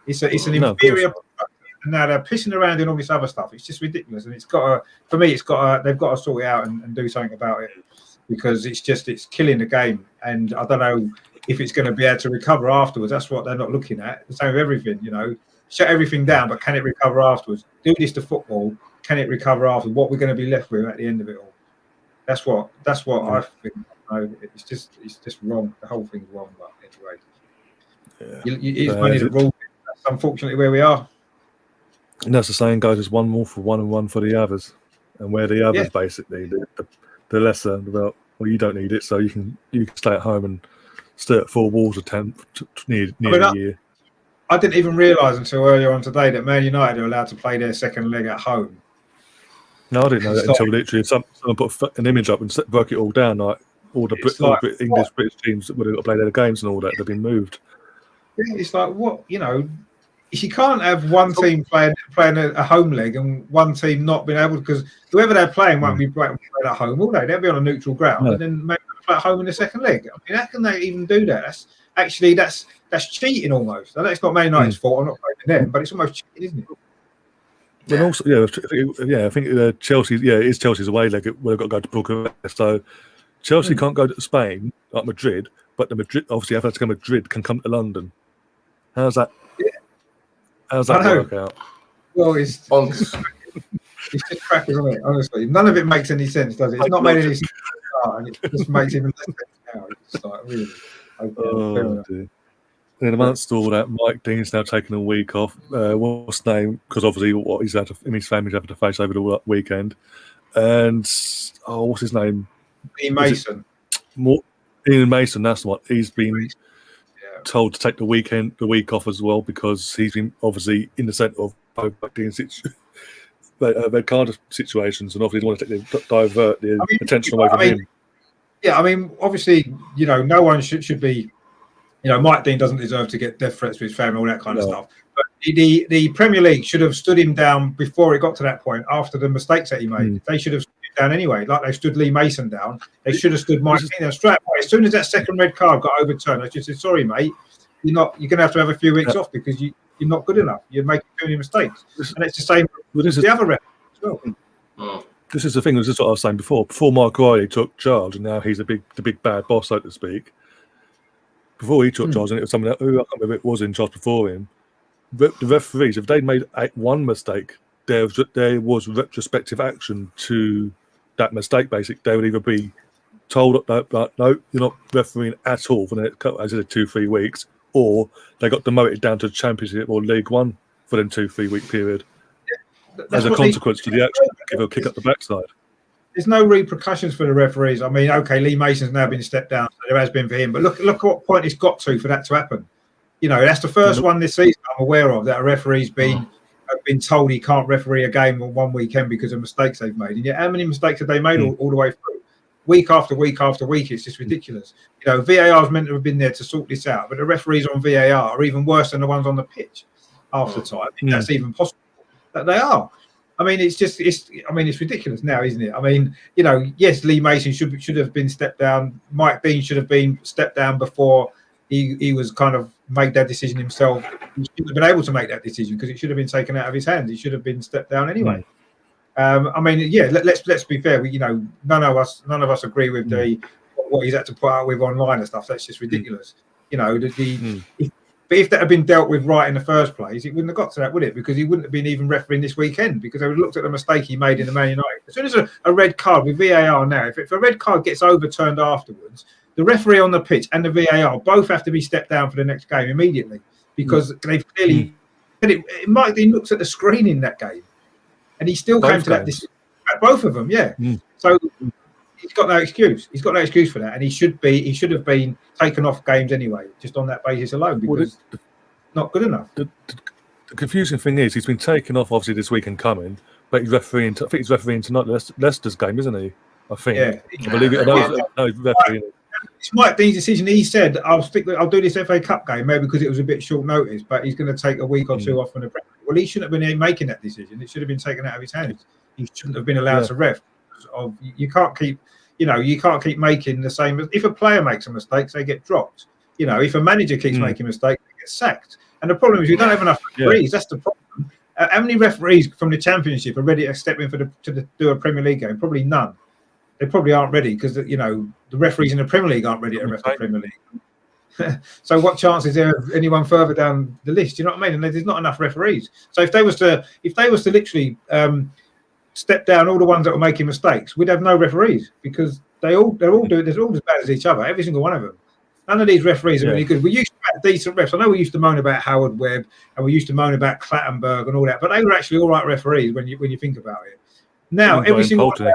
It's an inferior product. And now they're pissing around in all this other stuff. It's just ridiculous, and they've got to sort it out and do something about it, because it's killing the game. And I don't know if it's going to be able to recover afterwards. That's what they're not looking at. The same with everything. Shut everything down, but can it recover afterwards? Do this to football. Can it recover after? What we're going to be left with at the end of it all? That's what I think. It's just wrong. The whole thing's wrong. But anyway, it's money the rule. That's unfortunately where we are. And that's the saying goes: "It's one more for one and one for the others." And where the others basically the lesser about, well, you don't need it, so you can stay at home and stay at 4 walls near a year. I didn't even realise until earlier on today that Man United are allowed to play their second leg at home. No, I didn't know that until literally someone put an image up and broke it all down. Like all the English, British teams that would have got to play their games and all that, they've been moved. It's like, what, you can't have one team playing a home leg and one team not being able, because whoever they're playing won't be playing at home all day. They'll be on a neutral ground and then maybe play at home in the second leg. I mean, how can they even do that? That's cheating almost. I know it's not Man United's fault. I'm not blaming them, but it's almost cheating, isn't it? And also, I think Chelsea. Yeah, it is Chelsea's away leg. We've got to go to Bucharest. So Chelsea can't go to Spain like Madrid, but the Madrid, obviously, Atletico Madrid can come to London. How's that? Yeah. How's that work out? Well, it's just crackers, isn't it? Honestly, none of it makes any sense, does it? It's not made any sense, and it just makes even less sense now. It's like, really. Oh, dear. And amongst all that, Mike Dean's now taking a week off. What's his name? Because obviously, what his family's having to face over the weekend. And what's his name? Ian Mason. Ian Mason. That's what he's been told to take the week off as well, because he's been obviously in the centre of both Mike Dean's their kind of situations, and obviously want to divert the attention away from him. Yeah, I mean, obviously, no one should be Mike Dean doesn't deserve to get death threats with his family, all that kind of stuff. But the Premier League should have stood him down before it got to that point, after the mistakes that he made. They should have stood him down anyway, like they stood Lee Mason down. They should have stood Mike Dean down straight away. As soon as that second red card got overturned, I just said, sorry, mate, you're going to have a few weeks off because you're not good enough. You're making too many mistakes. And it's the same with the other refs as well. This is the thing, this is what I was saying before. Before Mark Riley took charge, and now he's the big bad boss, so to speak. Before he took charge, and it was someone who I can't remember if it was in charge before him. The referees, if they'd made one mistake, there was retrospective action to that mistake. Basically, they would either be told that no, you're not refereeing at all for the next, as I said, 2-3 weeks, or they got demoted down to Championship or League One for them 2-3 week period. As a consequence to the action, give a kick up the backside. There's no repercussions for the referees. I mean, okay, Lee Mason's now been stepped down, so there has been for him. But look at what point it's got to for that to happen. That's the first one this season I'm aware of that a referee's been told he can't referee a game on one weekend because of mistakes they've made. And yet, how many mistakes have they made all the way through? Week after week after week, it's just ridiculous. VAR is meant to have been there to sort this out, but the referees on VAR are even worse than the ones on the pitch half the time. That's even possible. That they are. I mean, it's ridiculous now, isn't it? I mean, yes, Lee Mason should have been stepped down. Mike Dean should have been stepped down before he was kind of made that decision himself. He shouldn't have been able to make that decision because it should have been taken out of his hands. He should have been stepped down anyway. I mean, let's be fair. None of us agree with what he's had to put out with online and stuff. That's just ridiculous. But if that had been dealt with right in the first place, it wouldn't have got to that, would it? Because he wouldn't have been even refereeing this weekend because they would have looked at the mistake he made in the Man United. As soon as a red card with VAR now, if a red card gets overturned afterwards, the referee on the pitch and the VAR both have to be stepped down for the next game immediately because they've clearly. Mike Dean looks at the screen in that game, and he still came to that decision. Both of them, So he's got no excuse. He's got no excuse for that, and he should have been taken off games anyway, just on that basis alone, because not good enough. The confusing thing is he's been taken off obviously this weekend coming, but he's refereeing. I think he's refereeing tonight Leicester's game, isn't he? I think. Yeah. I believe it. No, he's refereeing. It's Mike Dean's decision. He said, "I'll do this FA Cup game, maybe because it was a bit short notice, but he's going to take a week or two off from the Premier League." Well, he shouldn't have been making that decision. It should have been taken out of his hands. He shouldn't have been allowed to ref. You can't keep making the same. If a player makes a mistake, they get dropped. If a manager keeps making mistakes, they get sacked. And the problem is we don't have enough referees. That's the problem. How many referees from the Championship are ready to step in to do a Premier League game? Probably none. They probably aren't ready because the referees in the Premier League aren't ready to ref the Premier League. So what chance is there of anyone further down the list? You know what I mean? And there's not enough referees. So if they was to literally step down all the ones that were making mistakes, we'd have no referees because they're all doing this all as bad as each other, every single one of them. None of these referees are really good. We used to have decent refs. I know we used to moan about Howard Webb and we used to moan about Clattenburg and all that, but they were actually all right referees when you think about it. Now every single one,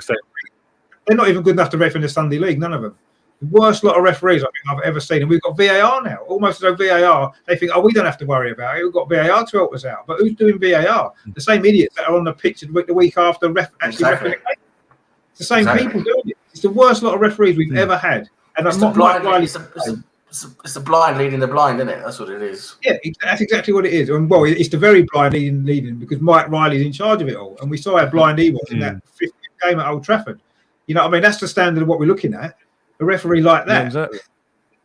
they're not even good enough to ref in the Sunday League. None of them. The worst lot of referees I think I've ever seen, and we've got VAR now. Almost as though VAR, they think, we don't have to worry about it. We've got VAR to help us out. But who's doing VAR? The same idiots that are on the pitch the week after refereeing the game. It's the same people doing it. It's the worst lot of referees we've ever had. And it's the blind leading the blind, isn't it? That's what it is. Yeah, that's exactly what it is. And it's the very blind leading because Mike Riley's in charge of it all. And we saw how blind he was in that 50th game at Old Trafford. You know what I mean? That's the standard of what we're looking at. A referee like that. Yeah, exactly.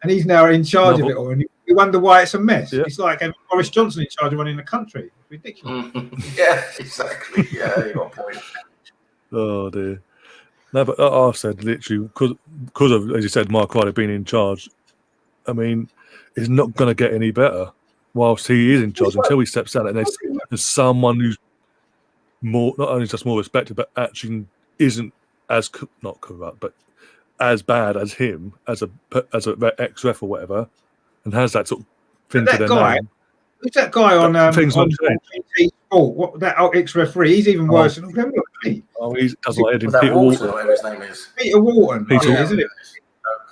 And he's now in charge of it all. And you wonder why it's a mess. Yeah. It's like having Boris Johnson in charge of running the country. It's ridiculous. Yeah, exactly. Yeah, you got a point. Oh, dear. No, but I've said literally, because of, as you said, Mark Riley being in charge, I mean, it's not going to get any better whilst he is in charge until he steps out. And there's someone who's not only just more respected, but actually isn't as, not corrupt, but as bad as him, as a ex-ref or whatever, and has that sort of thing to their name. Who's that guy on BT Sport? What, that ex-referee? He's even worse than him. Oh, he doesn't like him. Peter Walton, whatever his name is. Peter Walton, isn't it?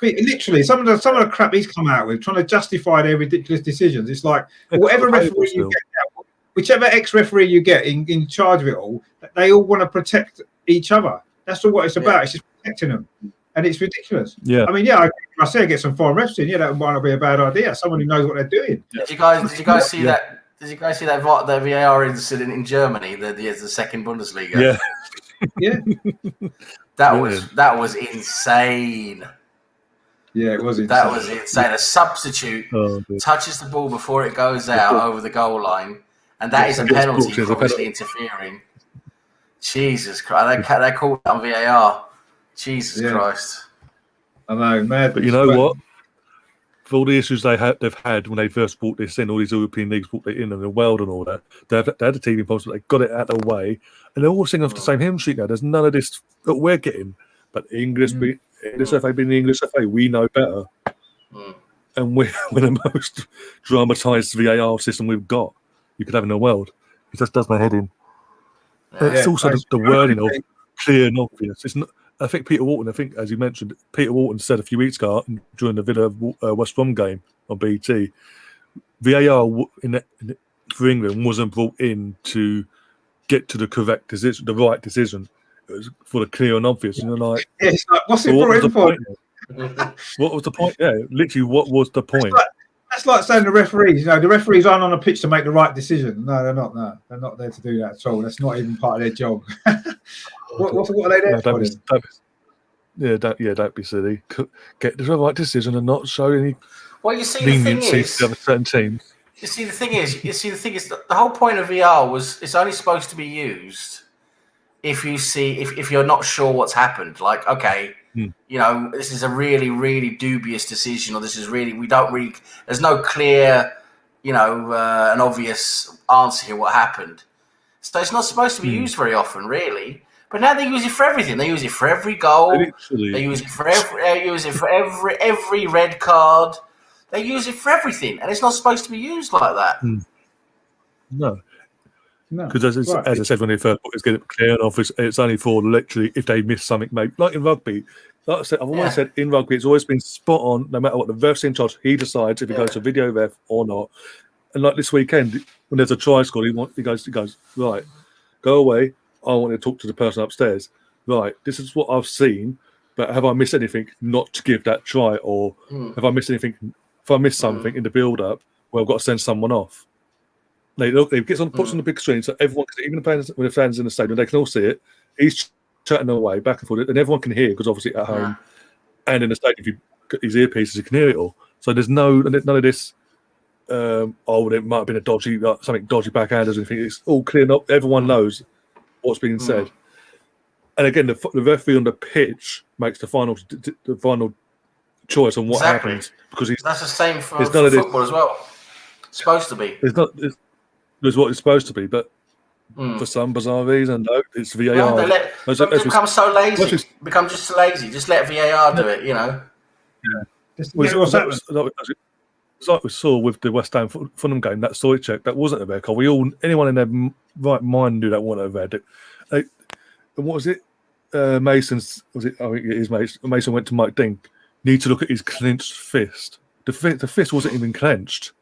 Literally, some of the crap he's come out with, trying to justify their ridiculous decisions. It's like whatever referee you get, whichever ex-referee you get in charge of it all, they all want to protect each other. That's all what it's about. It's just protecting them, and it's ridiculous. Yeah, I mean, I agree I say get some foreign refs in. Yeah, that might not be a bad idea. Someone who knows what they're doing. Did you guys see that? Did you guys see that VAR incident in Germany, the second Bundesliga? Yeah. That was insane. Yeah, it was insane. That was insane. A substitute touches the ball before it goes out over the goal line, and that is a penalty for obviously interfering. Jesus Christ! They called it on VAR. Jesus Christ! I know, mad. But you know what? For all the issues they've had when they first brought this in, all these European leagues brought it in, and the world and all that, they had a TV problem, but they got it out of the way, and they're all singing off the same hymn sheet now. There's none of this that we're getting. But English FA being the English FA, we know better. And we're the most dramatised VAR system we've got. You could have in the world. It just does my head in. It's also the wording of clear and obvious. It's not. I think Peter Walton. As you mentioned, Peter Walton said a few weeks ago during the Villa West Brom game on BT, VAR for England wasn't brought in to get to the correct decision, the right decision. It was for the clear and obvious. And you're like, it's like, what's it brought in for? What was the point? Yeah, literally, what was the point? That's like saying the referees. The referees aren't on a pitch to make the right decision. No, they're not. No, they're not there to do that at all. That's not even part of their job. What are they there for? Don't be silly. Get the right decision and not show any leniency to the other certain teams. You see, the thing is, the whole point of VR was it's only supposed to be used if you're not sure what's happened. Like, okay, this is a really, really dubious decision, or this is really there's no clear, an obvious answer here what happened. So it's not supposed to be used very often, really. But now they use it for everything. They use it for every goal. Literally. They use it for every red card. They use it for everything, and it's not supposed to be used like that. No. Because as I said when they first put it's getting clear and obvious, it's only for literally if they miss something, maybe like in rugby. Like I said, I've always said in rugby, it's always been spot on. No matter what the ref's in charge, he decides if it goes to video ref or not. And like this weekend, when there's a try scored, he goes right, go away. I want to talk to the person upstairs. Right, this is what I've seen, but have I missed anything not to give that try, or have I missed anything? If I miss something in the build-up, well, I've got to send someone off. They puts on the big screen, so everyone, even when the fans in the stadium, they can all see it. He's chatting away back and forth, and everyone can hear because obviously at home and in the stadium, if you got his earpieces, you can hear it all. So there's none of this. It might have been something dodgy backhanders or anything. It's all clear up. Everyone knows what's being said. And again, the referee on the pitch makes the final choice on what happens because that's the same for football as well. It's supposed to be. There's what it's supposed to be, but for some bizarre reason, no, it's VAR. They become so lazy. Become just lazy. Just let VAR do it. Yeah. It's like we saw with the West Ham Fulham game, that side check, that wasn't a red card. Anyone in their right mind knew that wasn't a red. What was it? Mason's, I think it is Mason. Mason went to Mike Dean. Need to look at his clenched fist. The fist wasn't even clenched.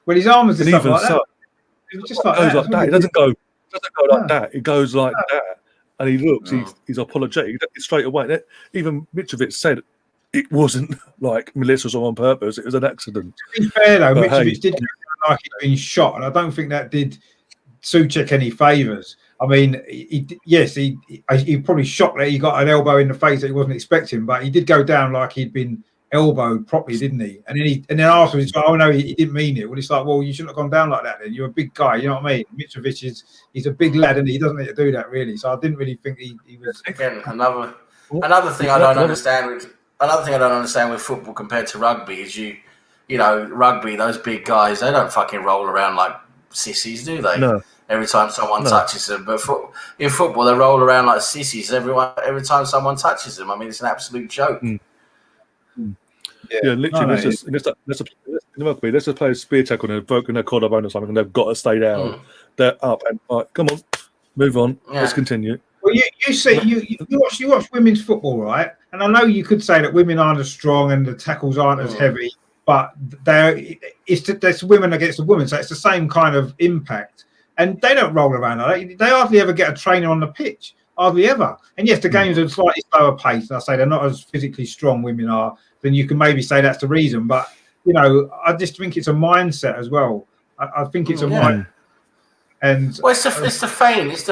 Well, his arm was just like that. It was just like that. It doesn't go like that. It goes like that. And he looks, he's apologetic straight away. Even Mitrovic said it wasn't like malicious or on purpose. It was an accident. To be fair, though, Mitrovic did look like he'd been shot, and I don't think that did Souček any favours. I mean, he probably shocked that he got an elbow in the face that he wasn't expecting, but he did go down like he'd been elbowed properly, didn't he? And then afterwards, he's like, "Oh no, he didn't mean it." Well, it's like, "Well, you shouldn't have gone down like that. Then you're a big guy, you know what I mean?" Mitrovic he's a big lad, and he doesn't need to do that really. So I didn't really think he was. Again, another thing I don't understand with football compared to rugby is rugby, those big guys, they don't fucking roll around like sissies, do they? No. Every time someone touches them, but in football they roll around like sissies. Every time someone touches them, I mean, it's an absolute joke. Yeah, literally. Let's just play a spear tackle and they've broken their collarbone or something, and they've got to stay down. They're up and come on, move on. Let's continue. Well, you see, you watch women's football, right? And I know you could say that women aren't as strong and the tackles aren't as heavy, but there's women against the women, so it's the same kind of impact. And they don't roll around like that. They hardly ever get a trainer on the pitch. hardly ever. And yes, the games are slightly slower paced. And I say they're not as physically strong, women are, then you can maybe say that's the reason. But, you know, I just think it's a mindset as well. I think it's a mind. And well, it's the fame. It's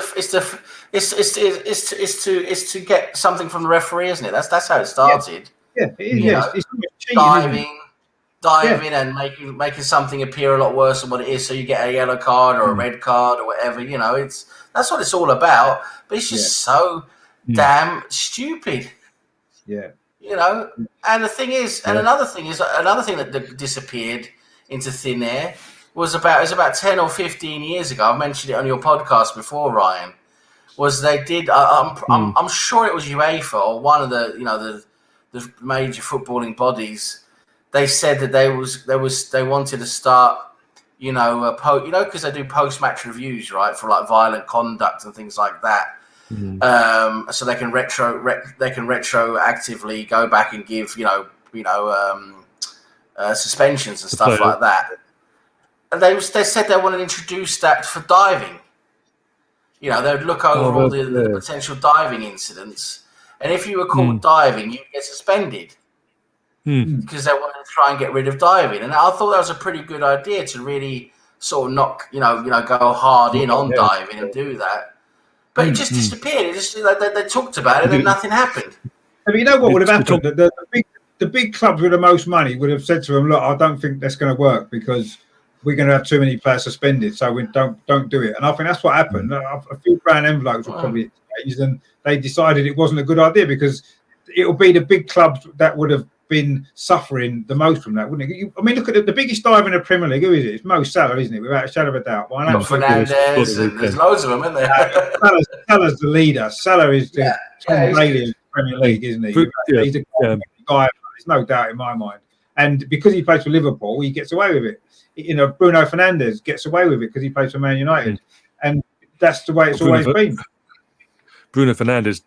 to get something from the referee, isn't it? That's how it started. Yeah, it is. It's cheating, diving and making something appear a lot worse than what it is, so you get a yellow card or a red card or whatever. You know, that's what it's all about. But it's just so damn stupid. Yeah. You know, and the thing is, and another thing that disappeared into thin air was about 10 or 15 years ago. I've mentioned it on your podcast before, Ryan. Was they did? I'm sure it was UEFA or one of the major footballing bodies. They said that they wanted to start, because they do post match reviews, right, for like violent conduct and things like that. So they can retroactively go back and give suspensions and stuff like that. And they said they wanted to introduce that for diving. You know, they would look over all the potential diving incidents, and if you were caught diving, you'd get suspended because they wanted to try and get rid of diving. And I thought that was a pretty good idea to really sort of go hard in on diving and do that. But it just disappeared. It just they talked about it and nothing happened. But you know what would have happened? The big clubs with the most money would have said to them, "Look, I don't think that's going to work because we're going to have too many players suspended, so we don't do it." And I think that's what happened. A few brown envelopes were probably exchanged, and they decided it wasn't a good idea because it'll be the big clubs that would have been suffering the most from that, wouldn't it? I mean, look at the biggest diver in the Premier League. Who is it? It's Mo Salah, isn't it? Without a shadow of a doubt. Why not? Fernandez, there's loads of them, isn't there? Salah's the leader. Salah is the Tom Brady of the Premier League, isn't he? He's a diver. There's no doubt in my mind. And because he plays for Liverpool, he gets away with it. Bruno Fernandes gets away with it because he plays for Man United, and that's the way it's always been. Bruno Fernandes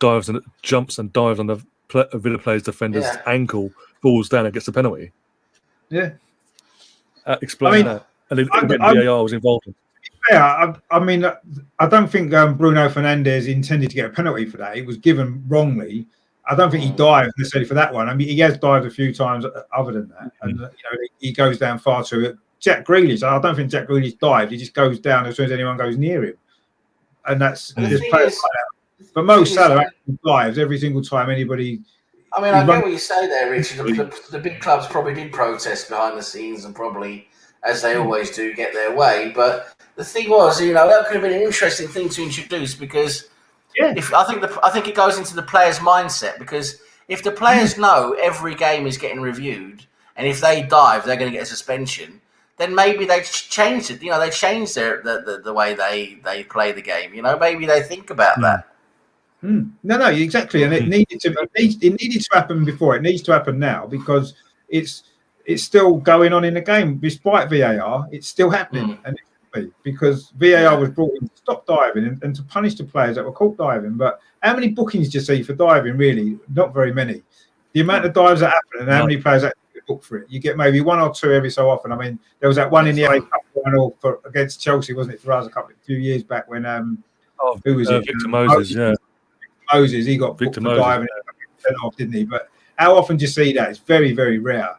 jumps and dives on the Villa player's defender's ankle, falls down and gets the penalty. Yeah, explain that. And then VAR was involved. Yeah, I mean, I don't think Bruno Fernandes intended to get a penalty for that. It was given wrongly. I don't think he dived necessarily for that one. I mean, he has dived a few times other than that, and he goes down far too. Jack Grealish, I don't think Jack Grealish dived. He just goes down as soon as anyone goes near him, and that's just players like that. But Mo Salah actually dives every single time anybody. I mean, I get what you say there, Richard. The big clubs probably did protest behind the scenes and probably, as they always do, get their way. But the thing was, that could have been an interesting thing to introduce because I think it goes into the players' mindset because if the players know every game is getting reviewed and if they dive, they're going to get a suspension, then maybe they changed it. They changed the way they play the game. Maybe they think about that. No, exactly. And it needed to happen before. It needs to happen now because it's still going on in the game. Despite VAR, it's still happening. And it should be because VAR was brought in to stop diving and to punish the players that were caught diving. But how many bookings do you see for diving, really? Not very many. The amount of dives that happen and how many players actually book for it. You get maybe one or two every so often. I mean, there was that one in the FA Cup final against Chelsea, wasn't it, for us a few years back when who was it? Victor Moses, Moses, he got booked for diving sent off, didn't he? But how often do you see that? It's very, very rare.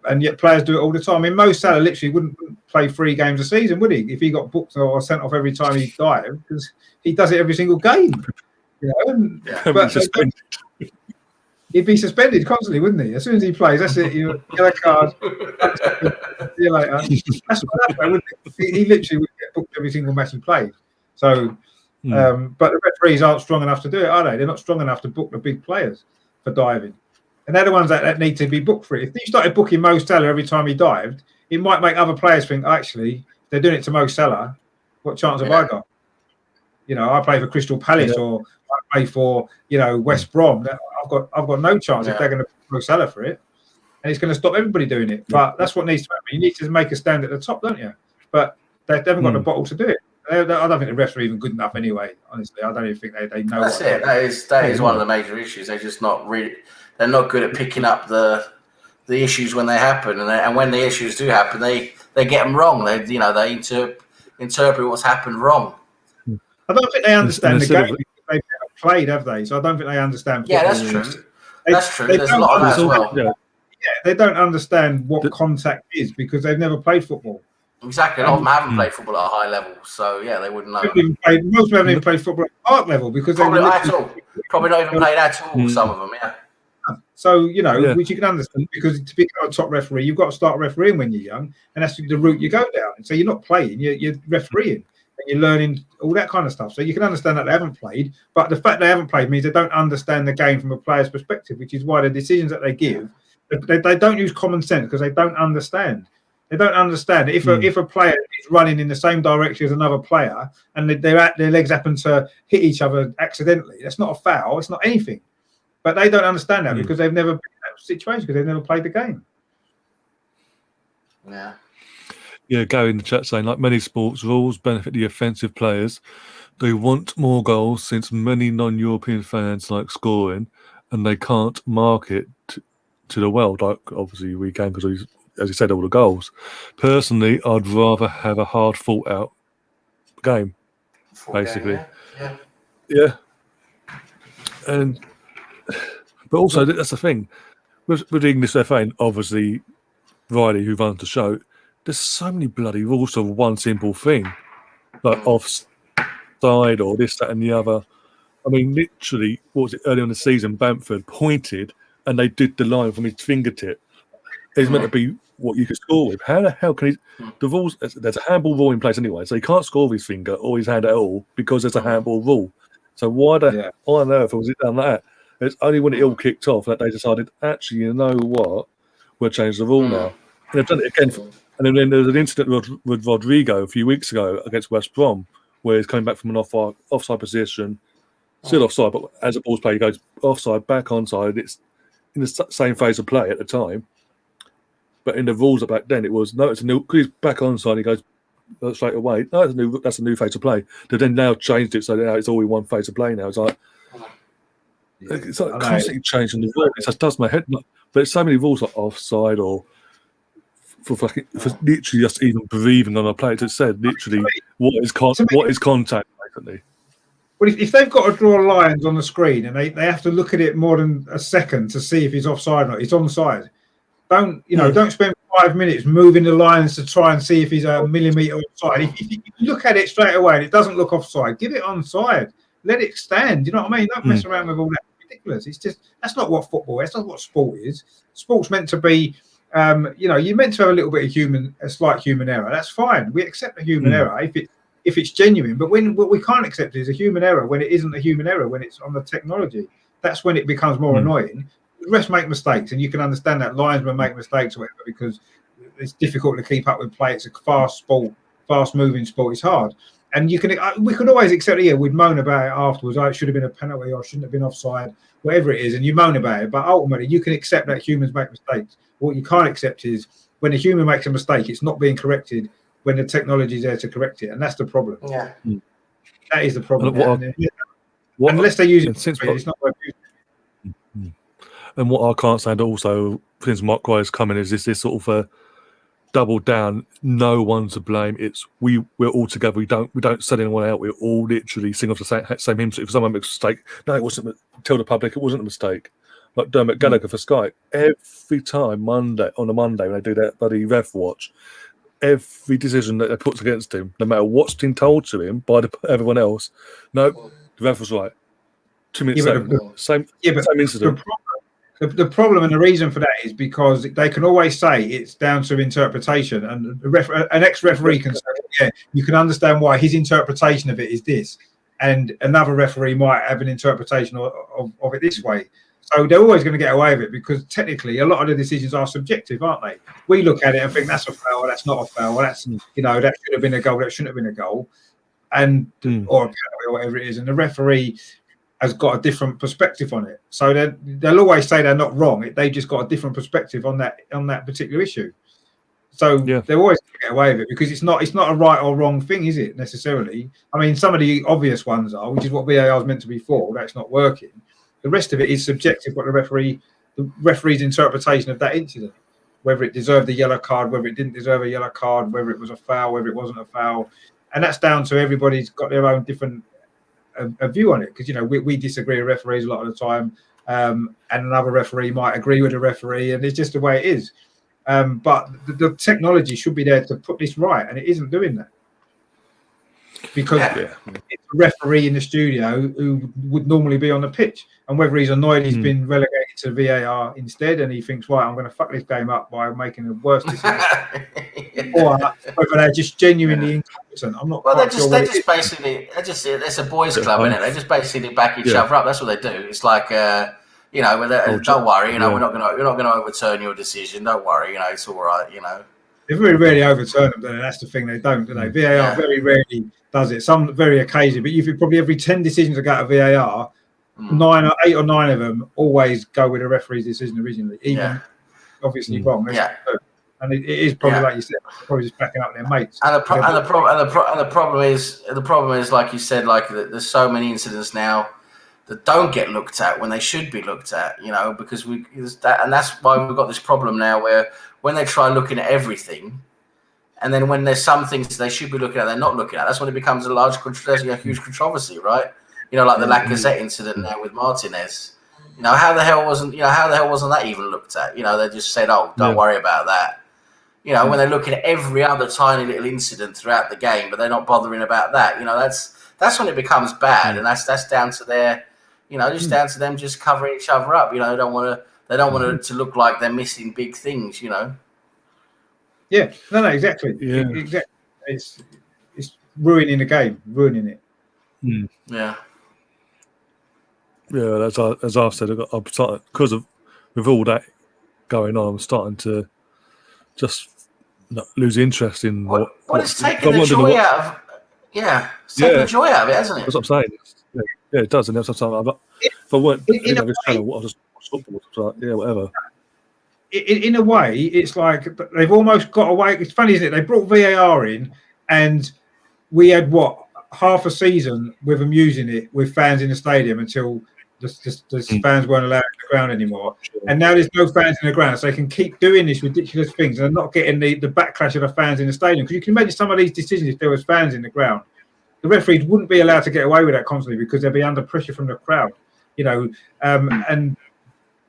And yet players do it all the time. I mean, Mo Salah literally wouldn't play 3 games a season, would he? If he got booked or sent off every time he dived, because he does it every single game. But he'd be suspended constantly, wouldn't he? As soon as he plays, that's it. Yellow card. See you later. That's what happened, wouldn't it? He literally would get booked every single match he played. So, but the referees aren't strong enough to do it, are they? They're not strong enough to book the big players for diving. And they're the ones that need to be booked for it. If you started booking Mo Salah every time he dived, it might make other players think, actually, if they're doing it to Mo Salah, what chance have I got? I play for Crystal Palace or I play for, West Brom. I've got no chance if they're going to book Mo Salah for it. And it's going to stop everybody doing it. But that's what needs to happen. You need to make a stand at the top, don't you? But they haven't got the bottle to do it. I don't think the refs are even good enough anyway, honestly. I don't even think they know. That's it. That is one of the major issues. They're just not really... They're not good at picking up the issues when they happen, and when the issues do happen, they get them wrong. They interpret what's happened wrong. I don't think they understand the game. They've never played, have they? So I don't think they understand Yeah, football. that's really. true. That's true. There's a lot of that as well. Yeah, they don't understand what contact is because they've never played football. Exactly. A lot of them haven't played football at a high level, so yeah, they wouldn't know. Most of them haven't even played football at art level because Probably they not at all. Probably not even played at all. Some of them, yeah. So, which you can understand because to become a top referee, you've got to start refereeing when you're young, and that's the route you go down. So you're not playing, you're refereeing, and you're learning all that kind of stuff. So you can understand that they haven't played, but the fact they haven't played means they don't understand the game from a player's perspective, which is why the decisions that they give, they don't use common sense because they don't understand. They don't understand if a player is running in the same direction as another player and their legs happen to hit each other accidentally, that's not a foul, it's not anything. But they don't understand that because they've never been in that situation because they've never played the game. Yeah. Yeah, Gary in the chat saying, like many sports, rules benefit the offensive players. They want more goals since many non-European fans like scoring and they can't market to the world. Like, obviously, we can because, as you said, all the goals. Personally, I'd rather have a hard fought-out game, basically. Yeah. But also, that's the thing. With the English FA, obviously, Riley, who runs the show, there's so many bloody rules for one simple thing. Like offside or this, that and the other. I mean, literally, what was it, early on the season, Bamford pointed and they did the line from his fingertip. It's meant to be what you could score with. How the hell can he... The rules... There's a handball rule in place anyway, so he can't score with his finger or his hand at all because there's a handball rule. So why on earth was it done like that? It's only when it all kicked off that they decided, actually, you know what? We'll change the rule now. And they've done it again. And then there was an incident with Rodrigo a few weeks ago against West Brom where he's coming back from an offside position, still offside, but as a ball's played, he goes offside, back onside. It's in the same phase of play at the time. But in the rules back then, it was, no, it's a new, because he's back onside, he goes straight away. No, that's a new phase of play. They've then now changed it so now it's all in one phase of play now. It's like, it's like constantly changing the rules. It just does my head. But there's so many rules like offside or for literally just even breathing on a plate. It said literally what is contact, basically. Well, if they've got to draw lines on the screen and they have to look at it more than a second to see if he's offside or not, he's onside. Don't spend 5 minutes moving the lines to try and see if he's a millimetre offside. If you look at it straight away and it doesn't look offside, give it onside. Let it stand. You know what I mean? Don't mess around with all that. Ridiculous. It's just that's not what football is. That's not what sport is. Sport's meant to be. You're meant to have a little bit of a slight human error. That's fine. We accept a human error if it's genuine. But what we can't accept is a human error when it isn't a human error. When it's on the technology, that's when it becomes more annoying. The rest make mistakes, and you can understand that linesmen make mistakes or whatever because it's difficult to keep up with play. It's a fast sport, fast-moving sport. It's hard. And we could always accept it. Yeah, we'd moan about it afterwards. Oh, it should have been a penalty or shouldn't have been offside, whatever it is. And you moan about it. But ultimately, you can accept that humans make mistakes. What you can't accept is when a human makes a mistake, it's not being corrected when the technology is there to correct it. And that's the problem. Yeah. That is the problem. Unless they use it, it's not worth using. And what I can't stand also, since Mark Gwyer's coming, is this sort of a double down. No one to blame. It's we're all together. We don't set anyone out. We're all literally sing off the same hymn. So if someone makes a mistake, no, it wasn't. Tell the public it wasn't a mistake. Like Dermot Gallagher for Sky. Every time on a Monday when they do that bloody ref watch, every decision that they put against him, no matter what's been told to him by everyone else, no, the ref was right. 2 minutes later, same incident. The problem and the reason for that is because they can always say it's down to interpretation, and an ex-referee can say, yeah, you can understand why his interpretation of it is this, and another referee might have an interpretation of it this way. So they're always going to get away with it because technically a lot of the decisions are subjective, aren't they? We look at it and think that's a foul, that's not a foul, that's that should have been a goal, that shouldn't have been a goal, and or a penalty or whatever it is, and the referee has got a different perspective on it. So they'll always say they're not wrong. They just got a different perspective on that particular issue. So they're always going to get away with it because it's not a right or wrong thing, is it, necessarily? I mean, some of the obvious ones are, which is what VAR is meant to be for, that's not working. The rest of it is subjective, what the referee's interpretation of that incident, whether it deserved a yellow card, whether it didn't deserve a yellow card, whether it was a foul, whether it wasn't a foul. And that's down to everybody's got their own different a view on it because we disagree with referees a lot of the time, and another referee might agree with the referee, and it's just the way it is. But the technology should be there to put this right, and it isn't doing that because it's a referee in the studio who would normally be on the pitch, and whether he's annoyed he's been relegated to VAR instead, and he thinks, right, I'm going to fuck this game up by making the worst decision, or whether they're just genuinely incompetent. I'm not. Well, quite sure it's a boys' club, isn't it? They just basically back each other up. That's what they do. It's like, don't worry, we're not going to overturn your decision. Don't worry, it's all right, They very rarely overturn them, and that's the thing, they don't, do they? VAR very rarely does it. Some very occasionally, but you've probably every 10 decisions that go to VAR, 8 or 9 of them always go with the referee's decision originally, even obviously wrong. And it is probably like you said, probably just backing up their mates. And the problem is, like you said, like there's so many incidents now that don't get looked at when they should be looked at, because and that's why we've got this problem now where when they try looking at everything, and then when there's some things they should be looking at, they're not looking at. That's when it becomes a huge controversy, right? Like the Lacazette incident now with Martinez. How the hell wasn't that even looked at? They just said, "Oh, don't worry about that." When they're looking at every other tiny little incident throughout the game, but they're not bothering about that. That's when it becomes bad, and that's down to their, just down to them just covering each other up. They don't want it to look like they're missing big things. Yeah, no, exactly. Yeah. Exactly. It's ruining the game, ruining it. Yeah. Yeah, as I've said, I'm starting with all that going on. I'm starting to just lose interest in what it's taking the joy out of. Yeah, it's taking the joy out of it, hasn't it? That's what I'm saying. Yeah, it does, and that's what I'm saying. If I weren't this channel, I'll just watch football. So, yeah, whatever. In a way, it's like they've almost got away. It's funny, isn't it? They brought VAR in, and we had half a season with them using it with fans in the stadium until the fans weren't allowed in the ground anymore. And now there's no fans in the ground, so they can keep doing these ridiculous things and not getting the backlash of the fans in the stadium. Because you can imagine some of these decisions if there was fans in the ground. The referees wouldn't be allowed to get away with that constantly because they'd be under pressure from the crowd, and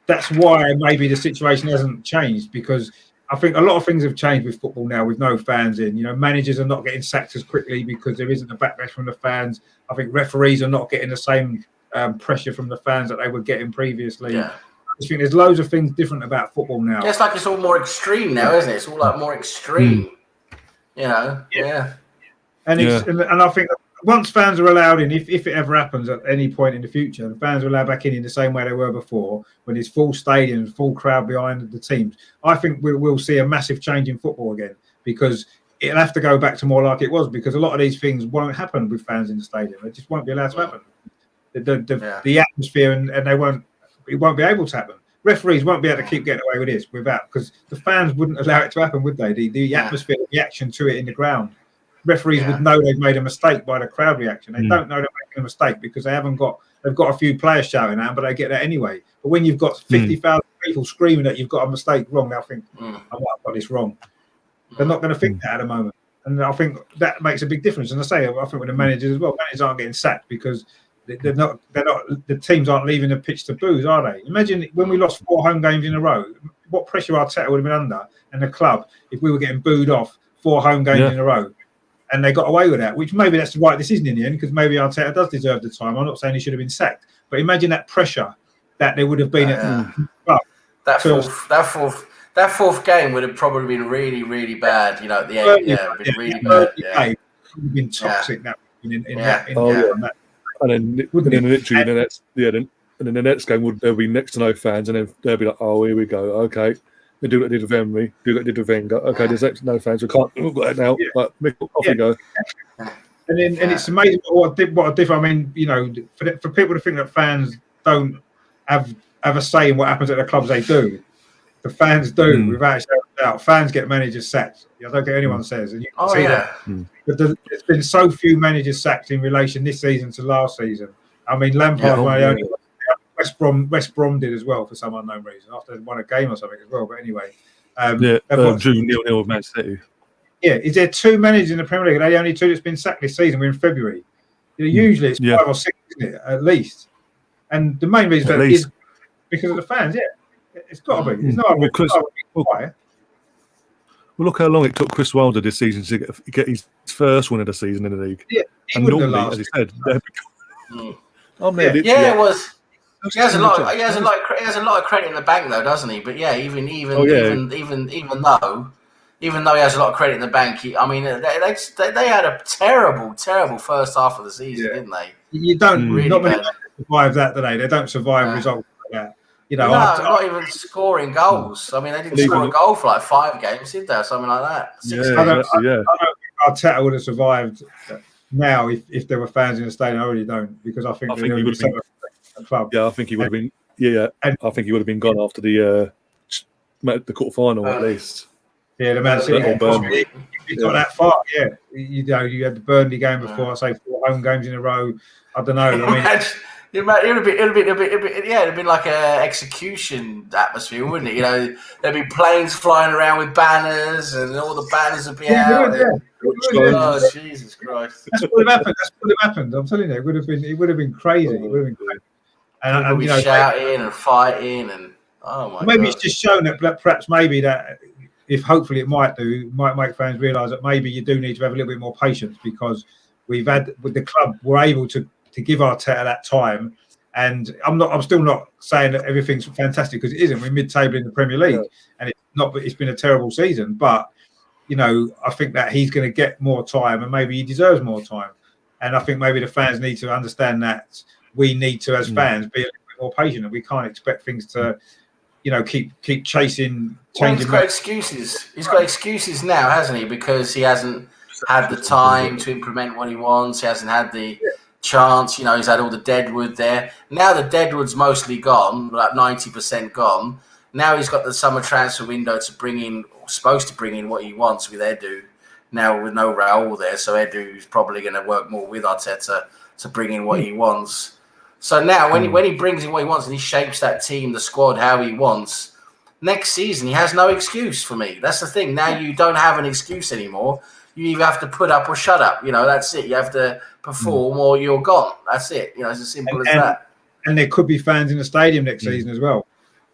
that's why maybe the situation hasn't changed, because I think a lot of things have changed with football now with no fans in. Managers are not getting sacked as quickly because there isn't a backlash from the fans. I think referees are not getting the same pressure from the fans that they were getting previously. Yeah. I think there's loads of things different about football now. Yeah, it's like it's all more extreme now, isn't it? It's all like more extreme, Yeah. And and I think once fans are allowed in, if it ever happens at any point in the future, the fans are allowed back in the same way they were before, when it's full stadium, full crowd behind the teams, I think we'll see a massive change in football again, because it'll have to go back to more like it was, because a lot of these things won't happen with fans in the stadium. They just won't be allowed to happen. The atmosphere and it won't be able to happen. Referees won't be able to keep getting away with this because the fans wouldn't allow it to happen, would they? The atmosphere, the reaction to it in the ground. Referees would know they've made a mistake by the crowd reaction. They don't know they're making a mistake because they've got a few players shouting at them, but they get that anyway. But when you've got 50,000 people screaming that you've got a mistake wrong, they'll think, I might have got this wrong. They're not going to think that at the moment. And I think that makes a big difference. And I think with the managers as well, managers aren't getting sacked because they're not the teams aren't leaving the pitch to booze, are they? Imagine when we lost 4 home games in a row, what pressure Arteta would have been under and the club if we were getting booed off 4 home games in a row. And they got away with that, which maybe that's the right decision in the end, because maybe Arteta does deserve the time. I'm not saying he should have been sacked, but imagine that pressure that there would have been at the club. That fourth game would have probably been really, really bad. At the end, been really bad. It would have been toxic. That and then literally the next game there'll be next to no fans, and then they'll be like, oh, here we go, okay. They do what they did with Emery, do what they did with Wenger. Okay, there's no fans. We've got that now. But off you go. And it's amazing what a difference. I mean, for people to think that fans don't have a say in what happens at the clubs, they do. The fans do, without a doubt. Fans get managers sacked. I don't care anyone says, and you can see that. But there's been so few managers sacked in relation this season to last season. I mean, Lampard was only. West Brom did as well for some unknown reason after they won a game or something as well. But anyway, drew 0-0 with Man City. Yeah, is there 2 managers in the Premier League? Are they only 2 that's been sacked this season? We're in February. Usually it's 5 or 6, isn't it, at least? And the main reason is because of the fans. Yeah, it's got to be. It's not. Well, look how long it took Chris Wilder this season to get his first win of the season in the league. Yeah, he and wouldn't normally, have as he said, it was. He has a lot of credit in the bank, though, doesn't he? But yeah, even though he has a lot of credit in the bank, they had a terrible first half of the season, didn't they? You don't really not many survive that, do they? They don't survive results like that. Not even scoring goals. I mean, they didn't score a goal for like 5 games, did they, or something like that? I don't think Arteta would have survived now if there were fans in the stadium. I really don't, because I think he would have been a club. Yeah, I think he would have been. Yeah, I think he would have been gone after the quarter final at least. Yeah, the Man City. If you got that far, you had the Burnley game before. I say 4 home games in a row. I don't know. I mean. It'd have been like a execution atmosphere, wouldn't it? There'd be planes flying around with banners, and all the banners would be out. Oh, Jesus Christ! That's what would have happened. I'm telling you, it would have been crazy. It would have been crazy. And people shouting and fighting, and maybe it's just shown that perhaps maybe that if hopefully it might make fans realise that maybe you do need to have a little bit more patience, because we've had with the club, we're able to give Arteta that time, and I'm still not saying that everything's fantastic, because it isn't. We're mid-table in the Premier League, and it's been a terrible season. But I think that he's going to get more time, and maybe he deserves more time. And I think maybe the fans need to understand that we need to, as fans, be a little bit more patient, and we can't expect things to, keep chasing. He's got excuses. He's got excuses now, hasn't he? Because he hasn't had the time to implement what he wants. He hasn't had the chance. He's had all the deadwood there. Now the deadwood's mostly gone, like 90% gone. Now he's got the summer transfer window supposed to bring in what he wants with Edu. Now with no Raul there, so Edu's probably going to work more with Arteta to bring in what he wants. So now when he brings in what he wants and he shapes that team, the squad, how he wants, next season he has no excuse for me. That's the thing. Now you don't have an excuse anymore. You either have to put up or shut up. That's it. You have to perform or you're gone. That's it. It's as simple as that. And there could be fans in the stadium next season as well.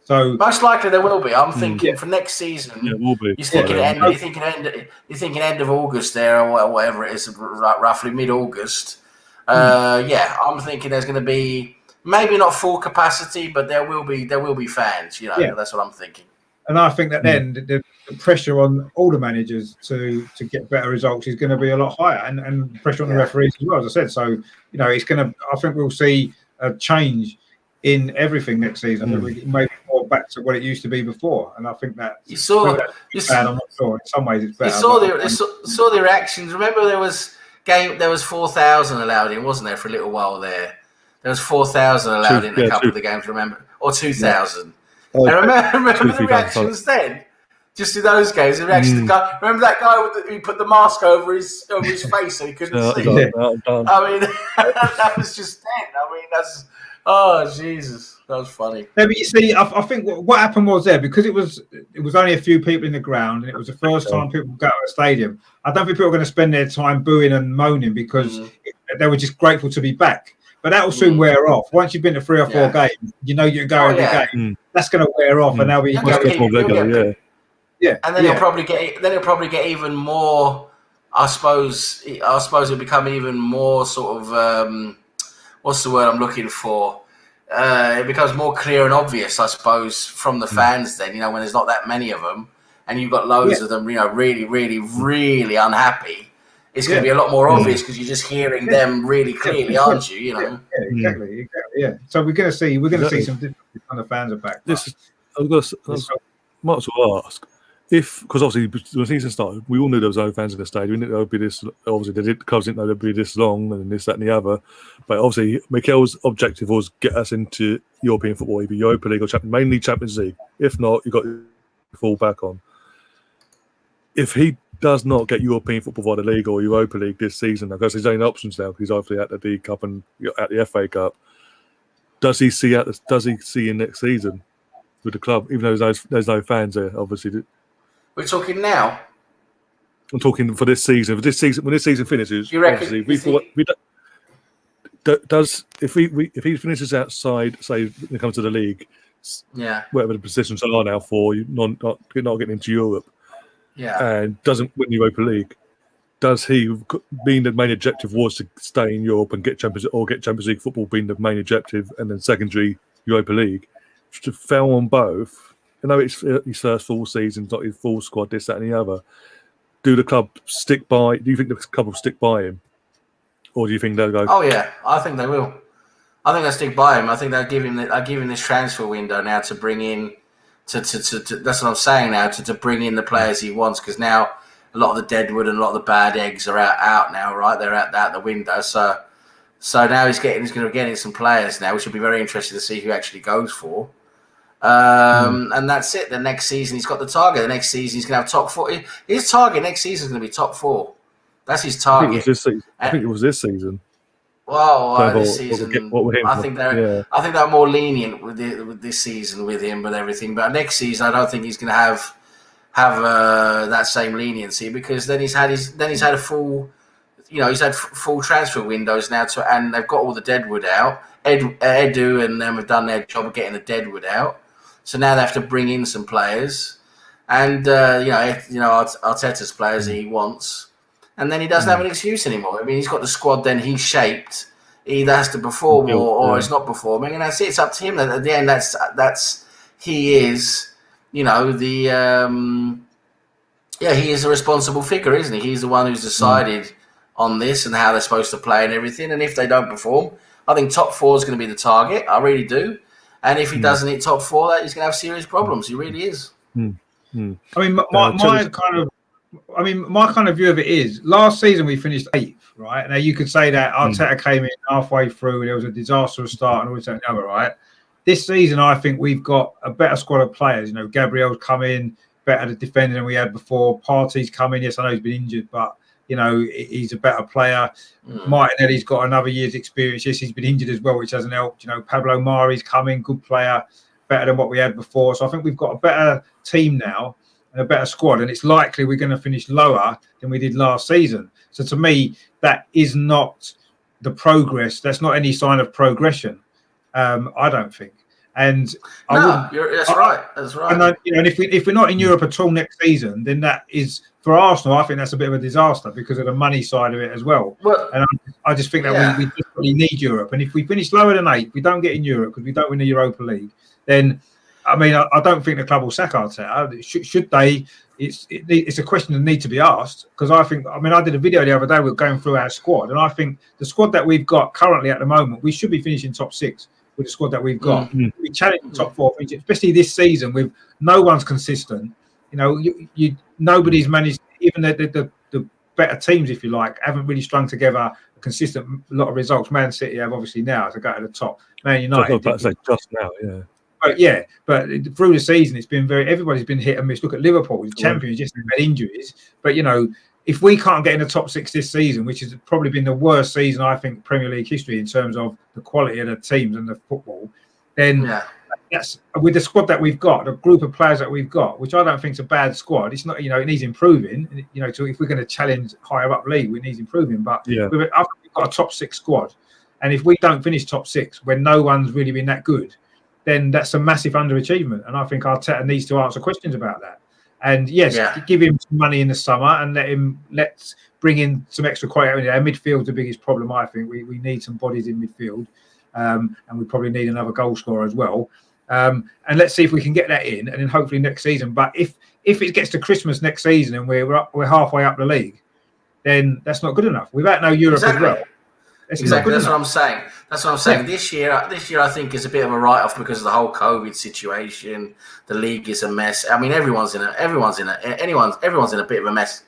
So most likely there will be. I'm thinking for next season. Yeah, it will be. You're thinking end of August there, or whatever it is, roughly mid-August. I'm thinking there's going to be maybe not full capacity, but there will be fans. That's what I'm thinking. And I think that then the pressure on all the managers to get better results is going to be a lot higher, and pressure on the referees as well, as I said. So, it's going to. I think we'll see a change in everything next season. Maybe more back to what it used to be before. And I think that I'm not sure. In some ways, it's better. You saw the reactions. Remember, there was 4,000 allowed in, wasn't there, for a little while there? There was 4,000 allowed in a couple of the games. Remember, or 2,000. Yeah. And remember the reactions then? Just in those games, the reaction to the guy. Remember that guy who put the mask over his face so he couldn't see? I mean, that was just then. I mean, that's Jesus, that was funny. Yeah, but you see, I think what happened was there, because it was only a few people in the ground, and it was the first time people got to a stadium. I don't think people are going to spend their time booing and moaning because they were just grateful to be back. But that will soon wear off. Once you've been to 3 or 4 games, you can go every game. That's going to wear off, and now we and then he'll probably get even more. I suppose it'll become even more sort of what's the word I'm looking for? It becomes more clear and obvious, I suppose, from the fans. Then when there's not that many of them, and you've got loads of them, really, really, really unhappy. It's going to be a lot more obvious because you're just hearing them really clearly, aren't you? Yeah, exactly. Yeah. So we're going to see some different kind of fans are back. I might as well ask because obviously when the season started, we all knew there was no fans in the stadium. We didn't know it would be this. Obviously, the clubs didn't know it'd be this long and this, that, and the other. But obviously, Mikel's objective was get us into European football, either Europa League or mainly Champions League. If not, you got to fall back on. If he does not get European football via the league or Europa League this season, because there's only options now, because he's obviously at the League Cup and at the FA Cup. Does he see in next season with the club, even though there's no fans there? Obviously, we're talking now. I'm talking for this season. When this season finishes, you reckon? does if he finishes outside, say when it comes to the league, whatever the positions are now for you, not getting into Europe, and doesn't win the Europa League, does he, being the main objective was to stay in Europe and get Champions League football being the main objective, and then secondary Europa League, to fail on both? I know it's his first full season, not his full squad, this, that, and the other. Do the club stick by? Do you think the club will stick by him, or do you think they'll go? Oh yeah, I think they will. I think they'll stick by him. I think they'll give him this transfer window now to bring in. To that's what I'm saying now. To bring in the players he wants, because now a lot of the deadwood and a lot of the bad eggs are out now, right? They're out the window. So now he's going to be getting some players now, which will be very interesting to see who actually goes for. And that's it. The next season he's got the target. The next season he's going to have top 4. His target next season is going to be top 4. That's his target. I think it was this season. Well, this season, I think they're more lenient with this season with him, with everything. But next season, I don't think he's going to have that same leniency, because then he's had a full, he's had full transfer windows now, and they've got all the deadwood out. Edu and them have done their job of getting the deadwood out. So now they have to bring in some players, and Arteta's players that he wants, and then he doesn't have an excuse anymore. I mean, he's got the squad then he's shaped. He either has to perform or it's not performing, and that's it. It's up to him. At the end, he is, he is a responsible figure, isn't he? He's the one who's decided on this and how they're supposed to play and everything. And if they don't perform, I think top 4 is going to be the target. I really do. And if he doesn't hit top 4, he's going to have serious problems. He really is. I mean, my kind of view of it is, last season we finished 8th, right? Now you could say that Arteta came in halfway through, there was a disastrous start and all this and the other, right? This season, I think we've got a better squad of players. Gabriel's come in, better at defending than we had before. Partey's come in. Yes, I know he's been injured, but he's a better player. Martinelli's got another year's experience. Yes, he's been injured as well, which hasn't helped. Pablo Mari's coming, good player, better than what we had before. So I think we've got a better team now and a better squad, and it's likely we're going to finish lower than we did last season. So to me, that is not the progress. That's not any sign of progression, I don't think. And that's right. And if we're not in Europe at all next season, then that is, for Arsenal, I think that's a bit of a disaster because of the money side of it as well. And I just think that we desperately need Europe. And if we finish lower than 8, we don't get in Europe because we don't win the Europa League, then I don't think the club will sack Arteta. Should they? It's a question that needs to be asked, because I did a video the other day. We're going through our squad, and I think the squad that we've got currently at the moment, we should be finishing top 6 with the squad that we've got. We challenge the top 4, especially this season with no one's consistent. Nobody's managed, even the better teams, if you like, haven't really strung together a consistent lot of results. Man City have obviously now to go to the top. Man United. I was about to say just now, yeah. But through the season, it's been everybody's been hit and miss. Look at Liverpool, the champions, just had injuries. But if we can't get in the top 6 this season, which has probably been the worst season I think Premier League history in terms of the quality of the teams and the football, then that's with the squad that we've got, the group of players that we've got, which I don't think is a bad squad. It's not, it needs improving. So if we're going to challenge higher up league, it needs improving. But I think we've got a top 6 squad, and if we don't finish top 6 when no one's really been that good, then that's a massive underachievement. And I think Arteta needs to answer questions about that. And give him some money in the summer and let's bring in some extra quality. Our midfield's the biggest problem, I think. We need some bodies in midfield, and we probably need another goal scorer as well. And let's see if we can get that in, and then hopefully next season. But if it gets to Christmas next season and we're halfway up the league, then that's not good enough. Without no Europe as well. Exactly. That's what I'm saying. This year, I think is a bit of a write-off because of the whole COVID situation. The league is a mess. I mean, everyone's in a bit of a mess,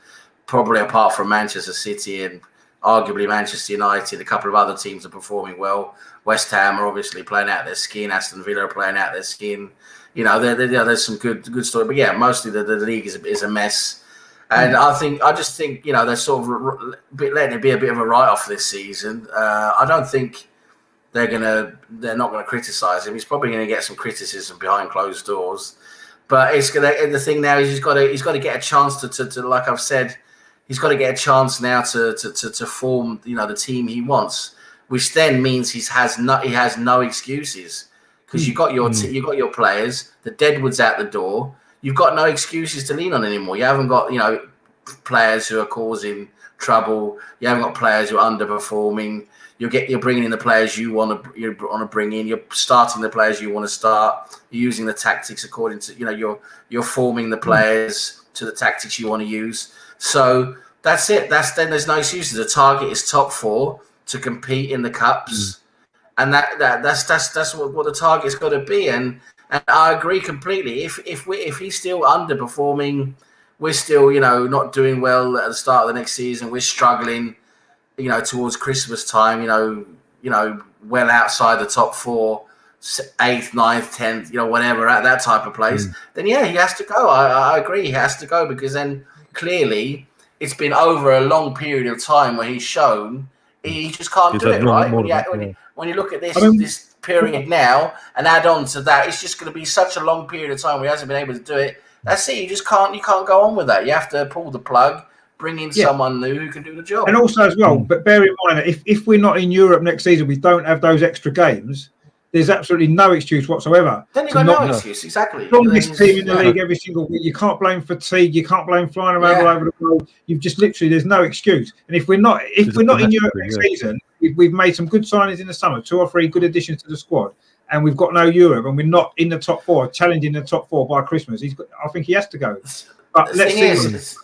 probably apart from Manchester City and arguably Manchester United. A couple of other teams are performing well. West Ham are obviously playing out their skin. Aston Villa are playing out their skin. There's some good story. But mostly the league is a mess. And I just think they're sort of letting it be a bit of a write-off this season. I don't think they're not gonna criticize him. He's probably gonna get some criticism behind closed doors. But the thing now is he's got to get a chance to like I've said, he's got to get a chance now to form the team he wants. which then means he has no excuses because you got your players. The Deadwood's out the door. You've got no excuses to lean on anymore. You haven't got players who are causing trouble. You haven't got players who are underperforming. You're bringing in the players you want to bring in. You're starting the players you want to start. You're using the tactics according to you're forming the players to the tactics you want to use. So that's it. Then there's no excuses. The target is top 4 to compete in the cups, and that's what the target's got to be. And I agree completely. If he's still underperforming, we're still not doing well at the start of the next season. We're struggling. Towards Christmas time, well outside the top 4, 8th, 9th, 10th, whatever, at that type of place, then he has to go. I agree, he has to go, because then clearly it's been over a long period of time where he's shown he just can't do it, right? When you look at this period now and add on to that, it's just going to be such a long period of time where he hasn't been able to do it. That's it. You can't go on with that. You have to pull the plug. Bring in someone new who can do the job. And also as well, but bear in mind that if we're not in Europe next season, we don't have those extra games, there's absolutely no excuse whatsoever. Then you've got no excuse, exactly. Strongest team in the league every single week. You can't blame fatigue. You can't blame flying around all over the world. You've just literally, there's no excuse. And if we're not in Europe next season, we've made some good signings in the summer, 2 or 3 good additions to the squad, and we've got no Europe, and we're not in the top 4, challenging the top 4 by Christmas. I think he has to go. But the thing is,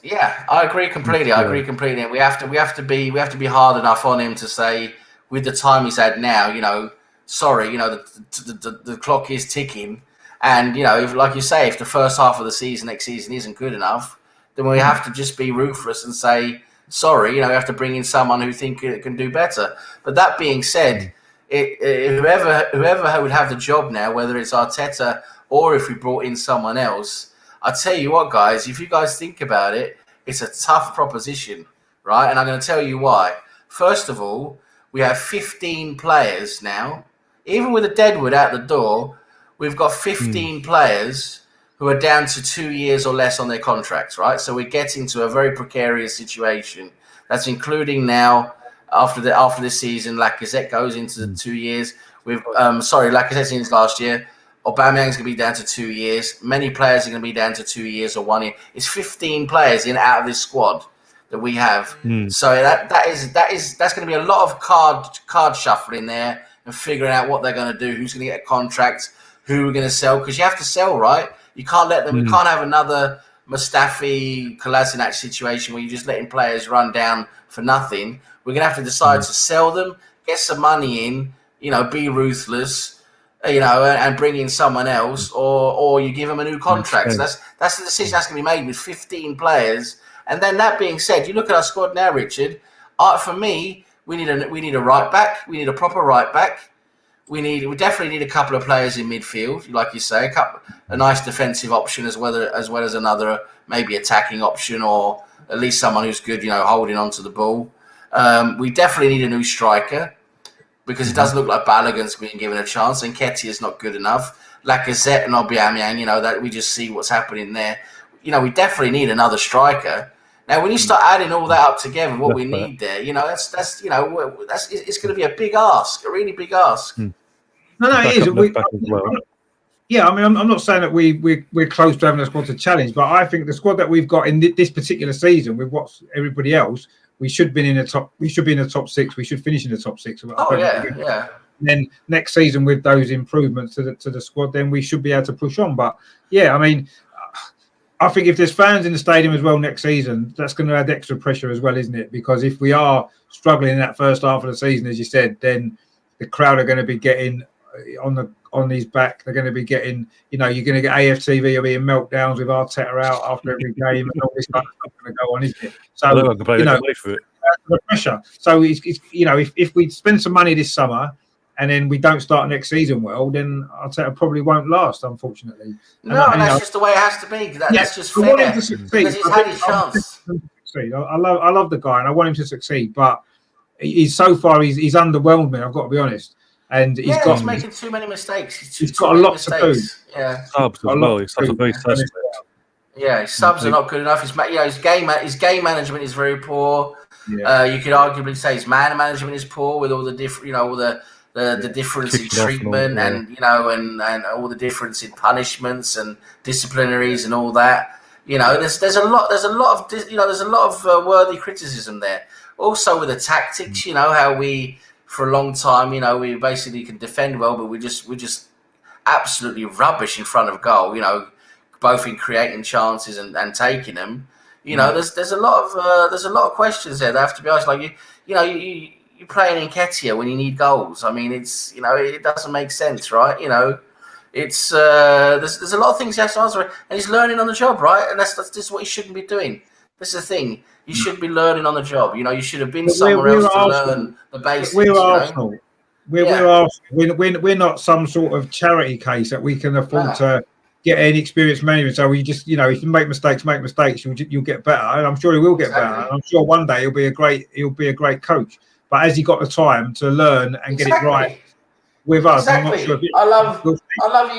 I agree completely. I agree completely. And we have to be hard enough on him to say, with the time he's had now, sorry, the clock is ticking, and if, like you say, if the first half of the season next season isn't good enough, then we have to just be ruthless and say, sorry, we have to bring in someone who think it can do better. But that being said, whoever would have the job now, whether it's Arteta or if we brought in someone else, I tell you what, guys, if you guys think about it, it's a tough proposition, right? And I'm going to tell you why. First of all, we have 15 players now. Even with the Deadwood out the door, we've got 15 players who are down to 2 years or less on their contracts, right? So we're getting to a very precarious situation. That's including now, after this season, Lacazette goes into the 2 years. Lacazette's in last year. Aubameyang's going to be down to 2 years. Many players are going to be down to 2 years or 1 year. It's 15 players out of this squad that we have. So that's going to be a lot of card shuffling there and figuring out what they're going to do, who's going to get a contract, who we're going to sell, because you have to sell, right? You can't let them. We can't have another Mustafi, Kolasinac situation where you're just letting players run down for nothing. We're going to have to decide to sell them, get some money in, be ruthless. And bring in someone else, or you give them a new contract. So that's the decision that's going to be made with 15 players. And then that being said, you look at our squad now, Richard. For me, we need a right back. We need a proper right back. We definitely need a couple of players in midfield, like you say, a nice defensive option as well as another maybe attacking option, or at least someone who's good, holding on to the ball. We definitely need a new striker, because it doesn't look like Balogun's being given a chance, and Nketiah's not good enough. Lacazette and Aubameyang, that we just see what's happening there. We definitely need another striker. Now, when you start adding all that up together, what we need there, it's going to be a big ask, a really big ask. No, it is. Yeah, I mean, I'm not saying that we're close to having a squad to challenge, but I think the squad that we've got in this particular season, with what's everybody else, we should be in the top. We should be in the top 6. We should finish in the top 6. Yeah. And then next season, with those improvements to the squad, then we should be able to push on. But yeah, I mean, I think if there's fans in the stadium as well next season, that's going to add extra pressure as well, isn't it? Because if we are struggling in that first half of the season, as you said, then the crowd are going to be getting on his back. They're going to be getting, you're going to get AFTV or being meltdowns with Arteta out after every game, and all this kind of stuff going to go on, isn't it? So the pressure. So it's if we spend some money this summer and then we don't start next season well, then Arteta probably won't last, unfortunately. That's just the way it has to be. That's just fair. I want him to succeed. Because he's had his chance. I love the guy, and I want him to succeed, but he's underwhelmed me. I've got to be honest. And he's making too many mistakes. He's got a lot to do. Yeah, subs as well. He's such a very Yeah, his subs are not good enough. His game management is very poor. You could arguably say his man management is poor with all the different, all the difference in treatment and all the difference in punishments and disciplinaries and all that. There's a lot of worthy criticism there. Also with the tactics, how we for a long time, we basically can defend well, but we just absolutely rubbish in front of goal. Both in creating chances and taking them. There's a lot of questions there that have to be asked. Like you're playing in Nketiah when you need goals. I mean, it's it doesn't make sense, right? It's there's a lot of things he has to answer, and he's learning on the job, right? And that's just what he shouldn't be doing. This is the thing. You should be learning on the job. You should have been somewhere else to learn the basics. We're Arsenal. We're Arsenal. We're not some sort of charity case that we can afford to get any experienced management. So we just, if you make mistakes, you'll get better. And I'm sure he will get better. And I'm sure one day he'll be a great coach. But has he got the time to learn and get it right with us? Exactly. I'm not sure I love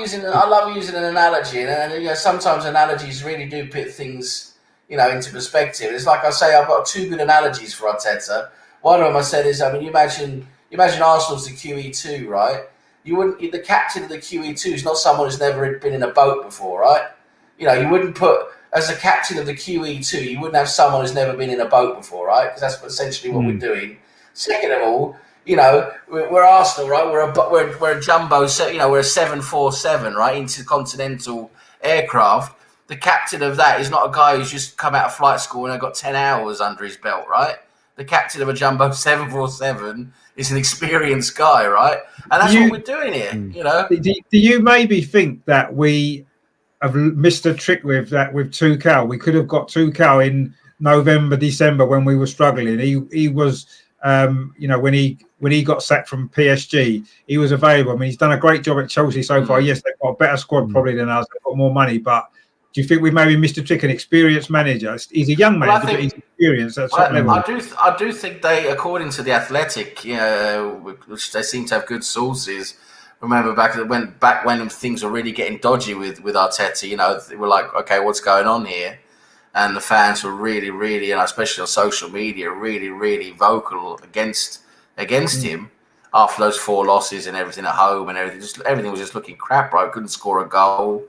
using an analogy, and sometimes analogies really do put things into perspective. It's like I say, I've got two good analogies for Arteta. One of them I said is, you imagine Arsenal's the QE2, right? The captain of the QE2 is not someone who's never been in a boat before, right? You wouldn't put, as a captain of the QE2, you wouldn't have someone who's never been in a boat before, right? Because that's essentially what we're doing. Second of all, we're Arsenal, right? We're a jumbo, we're a 747, right? Intercontinental aircraft. The captain of that is not a guy who's just come out of flight school and got 10 hours under his belt, right? The captain of a jumbo 747 is an experienced guy, right? And that's what we're doing here, Do you maybe think that we have missed a trick with Tuchel? We could have got Tuchel in November, December when we were struggling. He was, when he got sacked from PSG, he was available. I mean, he's done a great job at Chelsea so far. Yes, they've got a better squad probably than us. They've got more money, but do you think we maybe missed a trick? An experienced manager. He's a young manager, but he's experienced at top level. I do think they, according to the Athletic, which they seem to have good sources. Remember back when things were really getting dodgy with Arteta. They were like, okay, what's going on here? And the fans were really, really, and especially on social media, really, really vocal against him. After those 4 losses and everything at home and everything was just looking crap, right? Couldn't score a goal,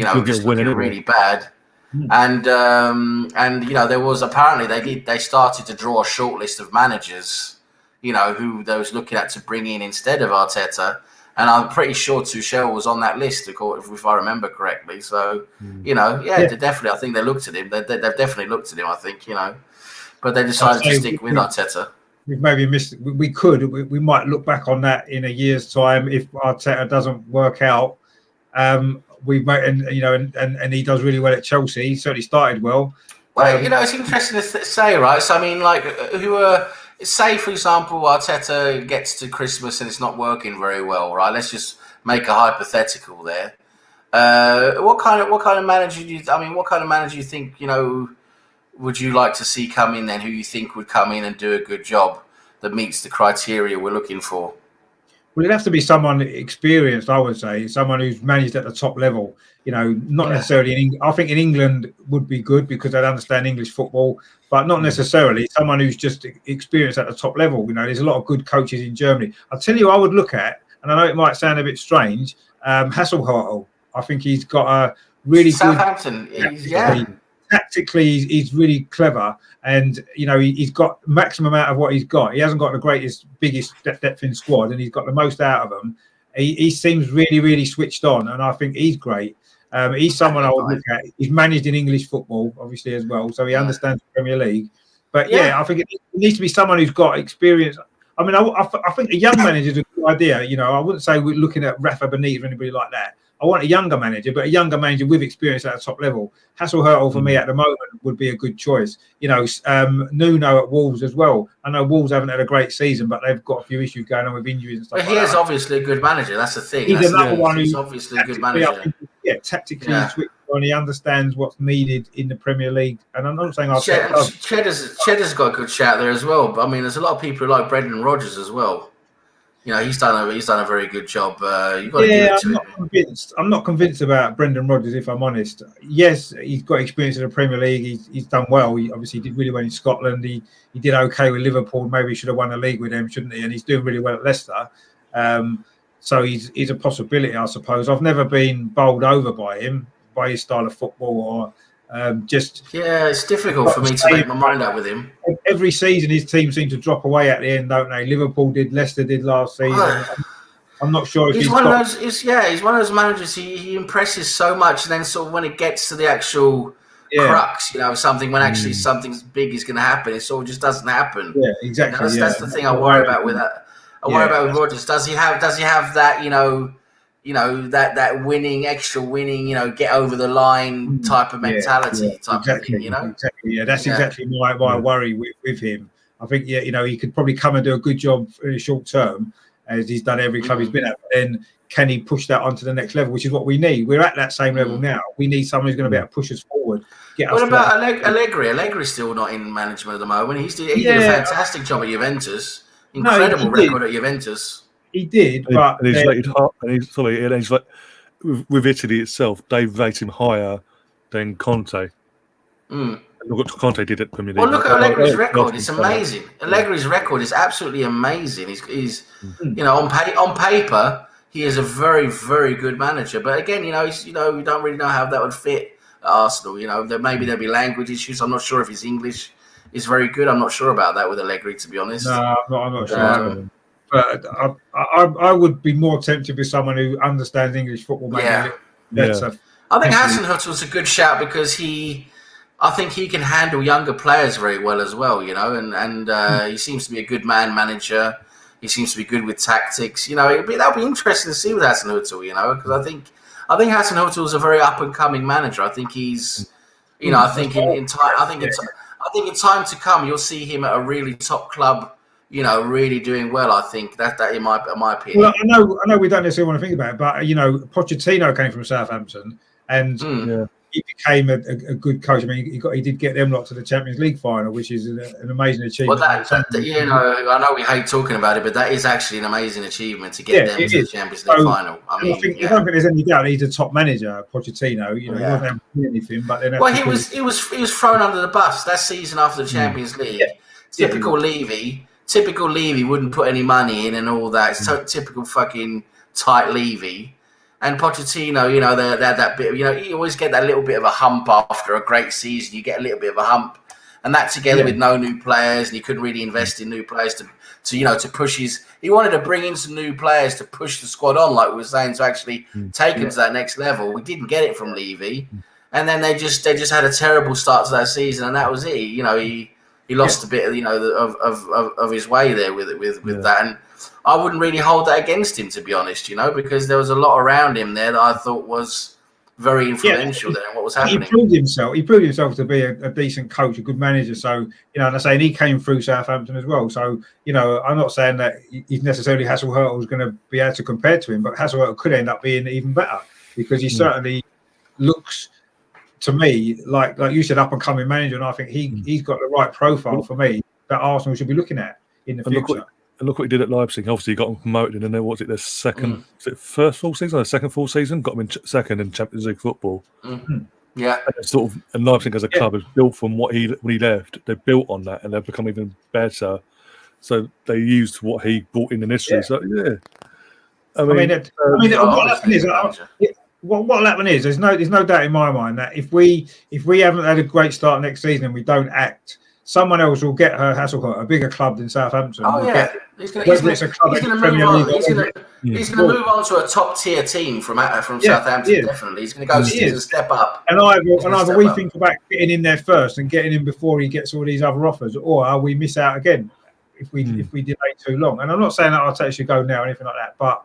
just looking really bad. And there was apparently they started to draw a short list of managers, who they was looking at to bring in instead of Arteta. And I'm pretty sure Tuchel was on that list, if I remember correctly. So, definitely, I think they looked at him. They've definitely looked at him, I think, but they decided to stick with Arteta. We've maybe missed. We might look back on that in a year's time if Arteta doesn't work out. We might, and he does really well at Chelsea. He certainly started well. Well, it's interesting to say, right? So I mean, say for example, Arteta gets to Christmas and it's not working very well, right? Let's just make a hypothetical there. What kind of manager do you think would you like to see come in then? Who you think would come in and do a good job that meets the criteria we're looking for? Well, it'd have to be someone experienced, I would say, someone who's managed at the top level. Not necessarily I think in England would be good because they'd understand English football, but not necessarily someone who's just experienced at the top level. There's a lot of good coaches in Germany. I'll tell you, I would look at, and I know it might sound a bit strange, Hasselhoff. I think he's got a really Southampton. good. Tactically, he's really clever, and he's got maximum out of what he's got. He hasn't got the biggest depth in squad, and he's got the most out of them. He seems really, really switched on, and I think he's great. He's someone I would look at. He's managed in English football, obviously, as well, so he understands the Premier League. But I think it needs to be someone who's got experience. I mean, I think a young manager is a good idea. I wouldn't say we're looking at Rafa Benitez or anybody like that. I want a younger manager, but a younger manager with experience at the top level. Hasselhoff for me at the moment would be a good choice. Nuno at Wolves as well. I know Wolves haven't had a great season, but they've got a few issues going on with injuries and stuff. But he is obviously a good manager. That's the thing. He's another one who's obviously a good manager. Tactically switched on. He understands what's needed in the Premier League. And I'm not saying Cheddar's got a good shout there as well. But I mean, there's a lot of people who like Brendan Rodgers as well. he's done a very good job. You've got to give it to him. I'm not convinced about Brendan Rodgers, if I'm honest. Yes, he's got experience in the Premier League. He's done well. He obviously did really well in Scotland. He did okay with Liverpool. Maybe he should have won a league with them, shouldn't he? And he's doing really well at Leicester. So he's a possibility, I suppose. I've never been bowled over by him, by his style of football, or it's difficult for me to make my mind up with him. Every season, his team seem to drop away at the end, don't they? Liverpool did, Leicester did last season. I'm not sure if he's one of those managers. He impresses so much, and then sort of when it gets to the actual crux, something when actually something big is going to happen, it sort of just doesn't happen. Yeah, exactly. That's the thing I worry about with that. I worry about with Rodgers. Does he have that that winning, extra winning, get over the line type of mentality type of thing, Exactly. Yeah, that's exactly my worry with him. I think he could probably come and do a good job in the short term, as he's done every club he's been at. But then can he push that onto the next level, which is what we need? We're at that same level now. We need someone who's going to be able to push us forward. What about Allegri? Allegri's still not in management at the moment. He did a fantastic job at Juventus. Incredible record at Juventus. He did, but and he's like with Italy itself, they rate him higher than Conte. Look what Conte did at Premier League. Well, look at Allegri's record; it's amazing. Allegri's record is absolutely amazing. He's on paper, he is a very, very good manager. But again, we don't really know how that would fit at Arsenal. Maybe there'll be language issues. I'm not sure if his English is very good. I'm not sure about that with Allegri, to be honest. No, I'm not sure. But I would be more tempted with someone who understands English football. I think Hasenhüttl's a good shout because I think he can handle younger players very well as well, and he seems to be a good manager. He seems to be good with tactics. That'll be interesting to see with Hasenhüttl, because I think Hasenhüttl is a very up and coming manager. I think he's, I think in time to come you'll see him at a really top club. Really doing well. I think that in my opinion. Well, I know we don't necessarily want to think about it, but Pochettino came from Southampton, and he became a good coach. I mean, he did get them lot to the Champions League final, which is an amazing achievement. Well, I know we hate talking about it, but that is actually an amazing achievement to get them to the Champions League final. I don't think there's any doubt he's a top manager, Pochettino. He wasn't able to do anything, but then he was thrown under the bus that season after the Champions League. Typical Levy. Typical Levy wouldn't put any money in and all that. It's typical fucking tight Levy. And Pochettino, that bit, you always get that little bit of a hump after a great season. You get a little bit of a hump. And that together with no new players, and he couldn't really invest in new players to push he wanted to bring in some new players to push the squad on, like we were saying, to actually take him to that next level. We didn't get it from Levy. And then they just had a terrible start to that season, and that was it. He lost a bit of his way there with that, and I wouldn't really hold that against him, to be honest. Because there was a lot around him there that I thought was very influential there in what was happening. He proved himself to be a decent coach, a good manager. So and I'm saying he came through Southampton as well. So I'm not saying that he's necessarily Hasenhüttl is going to be able to compare to him, but Hasenhüttl could end up being even better because he certainly looks, to me, like you said, up and coming manager, and I think he's got the right profile for me that Arsenal should be looking at in the future. Look what he did at Leipzig. Obviously, he got them promoted, and then their second, first full season or second full season, got them in second in Champions League football. Yeah, and Leipzig as a club is built from when he left. They built on that, and they've become even better. So they used what he brought in initially. Yeah. So what will happen is there's no doubt in my mind that if we haven't had a great start next season and we don't act, someone else will get Hasenhüttl, a bigger club than Southampton. He's going to move on to a top tier team from Southampton. Definitely, he's going to go a step up. And either we think about getting in there first and getting in before he gets all these other offers, or we miss out again if we delay too long. And I'm not saying that Arteta should go now or anything like that, but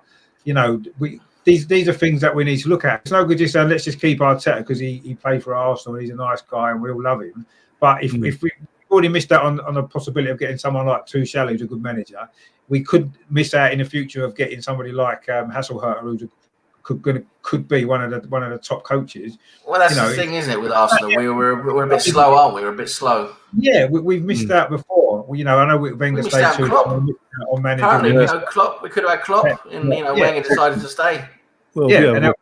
These are things that we need to look at. It's no good just saying, let's just keep Arteta because he played for Arsenal and he's a nice guy and we all love him. But if we already missed out on the possibility of getting someone like Tuchel, who's a good manager, we could miss out in the future of getting somebody like Hasenhüttl, who could be one of the top coaches. Well, that's the thing, isn't it, with Arsenal? We're a bit slow, aren't we? We're a bit slow. Yeah, we've missed out before. you know, I know Wenger We stayed missed out too Klopp. long on manager. Apparently, Yeah. you know, Klopp. We could have had Klopp, and you know, Wenger decided to stay. Well, Yeah, and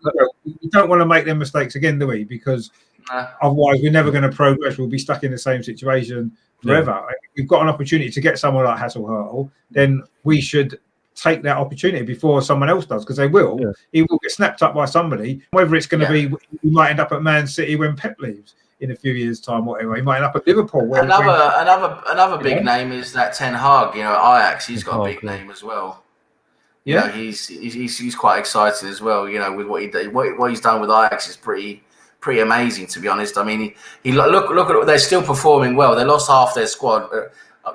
we don't want to make them mistakes again, do we? Because otherwise, we're never going to progress. We'll be stuck in the same situation forever. If we've got an opportunity to get someone like Hasselhurl, then we should take that opportunity before someone else does, because they will. Yeah. He will get snapped up by somebody. Whether it's going to be, he might end up at Man City when Pep leaves in a few years' time, whatever. He might end up at Liverpool. Another big name is that Ten Hag. You know, Ajax. He's got a big name as well. Yeah, you know, he's quite excited as well. You know, with what he did, what he's done with Ajax is pretty amazing, to be honest. I mean, he look at, they're still performing well. They lost half their squad.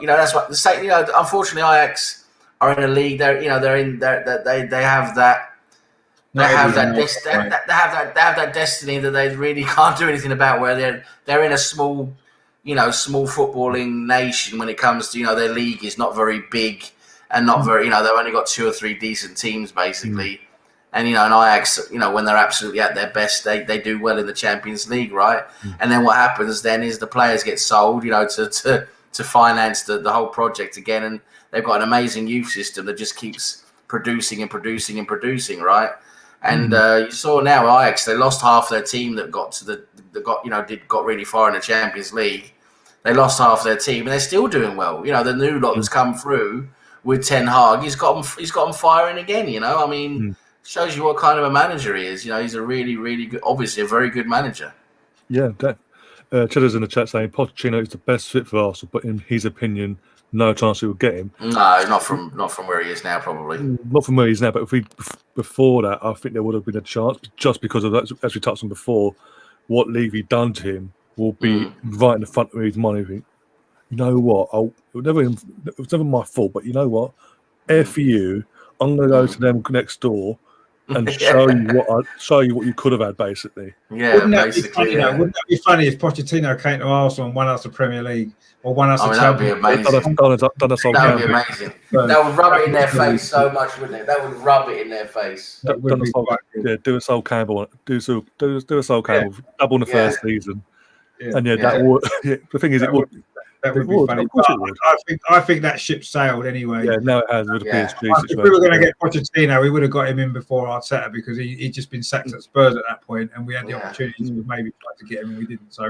You know, that's what the same. You know, unfortunately, Ajax are in a league. They have that. They have that destiny that they really can't do anything about. Where they're in a small footballing nation when it comes to, you know, their league is not very big and not very, you know, they've only got 2 or 3 decent teams basically. And, you know, and Ajax, you know, when they're absolutely at their best, they do well in the Champions League, right? And then what happens then is the players get sold, you know, to finance the whole project again, and they've got an amazing youth system that just keeps producing and producing and producing, right? And you saw now Ajax, they lost half their team that got really far in the Champions League. They lost half their team, and they're still doing well. You know, the new lot that's come through with Ten Hag, he's got them firing again. You know, I mean, shows you what kind of a manager he is. You know, he's a really, really good, obviously a very good manager. Yeah, Cheddar's in the chat saying Pochettino is the best fit for Arsenal, but in his opinion, no chance we will get him. No, not from where he is now, probably. Not from where he is now, but before that, I think there would have been a chance, just because of that, as we touched on before, what Levy done to him will be right in the front of his mind. You think, you know what? It was never my fault, but you know what? F you, I'm going to go to them next door and show you what you could have had, basically. Yeah, wouldn't that basically. Wouldn't that be funny if Pochettino came to Arsenal and won us the Premier League or won us the That would be amazing. That would be amazing. That would rub it in their face so much, wouldn't it? That would rub it in their face. Do a Sol Campbell. Do a Sol Campbell. Double in the first season. Yeah. And that would. The thing is, it would. That would be funny. I think that ship sailed anyway. Yeah, now it has with the PSG situation. If we were going to get Pochettino, we would have got him in before Arteta, because he'd just been sacked at Spurs at that point, and we had the opportunity to maybe try to get him, and we didn't. So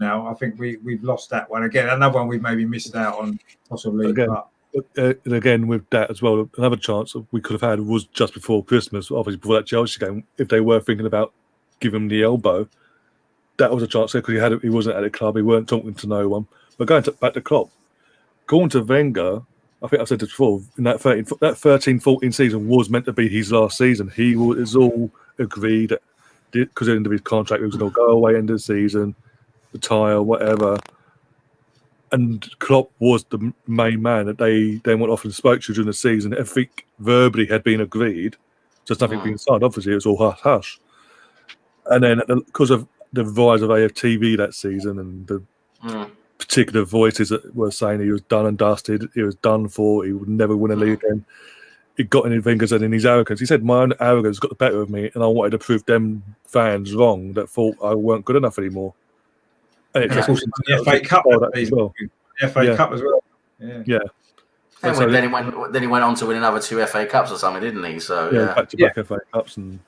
now, I think we've lost that one again. Another one we've maybe missed out on, possibly. Again, with that as well, another chance we could have had was just before Christmas, obviously before that Chelsea game. If they were thinking about giving him the elbow, that was a chance there, because he wasn't at the club, he weren't talking to no one. But back to Klopp, going to Wenger, I think I said this before, in that 13-14 season was meant to be his last season. He was all agreed that because of the end of his contract, he was going to go away end of the season, retire, whatever. And Klopp was the main man that they then went off and spoke to during the season. Everything verbally had been agreed, just nothing being signed. Obviously, it was all hush-hush. And then because of the rise of AFTV that season and the particular voices that were saying he was done and dusted, he was done for, he would never win a league again, it got in Wenger's head, in his arrogance. He said, my own arrogance got the better of me, and I wanted to prove them fans wrong that thought I weren't good enough anymore. And it just the FA Cup as well. The FA Cup as well. Yeah. And then he went on to win another 2 FA Cups or something, didn't he? So back-to-back FA Cups and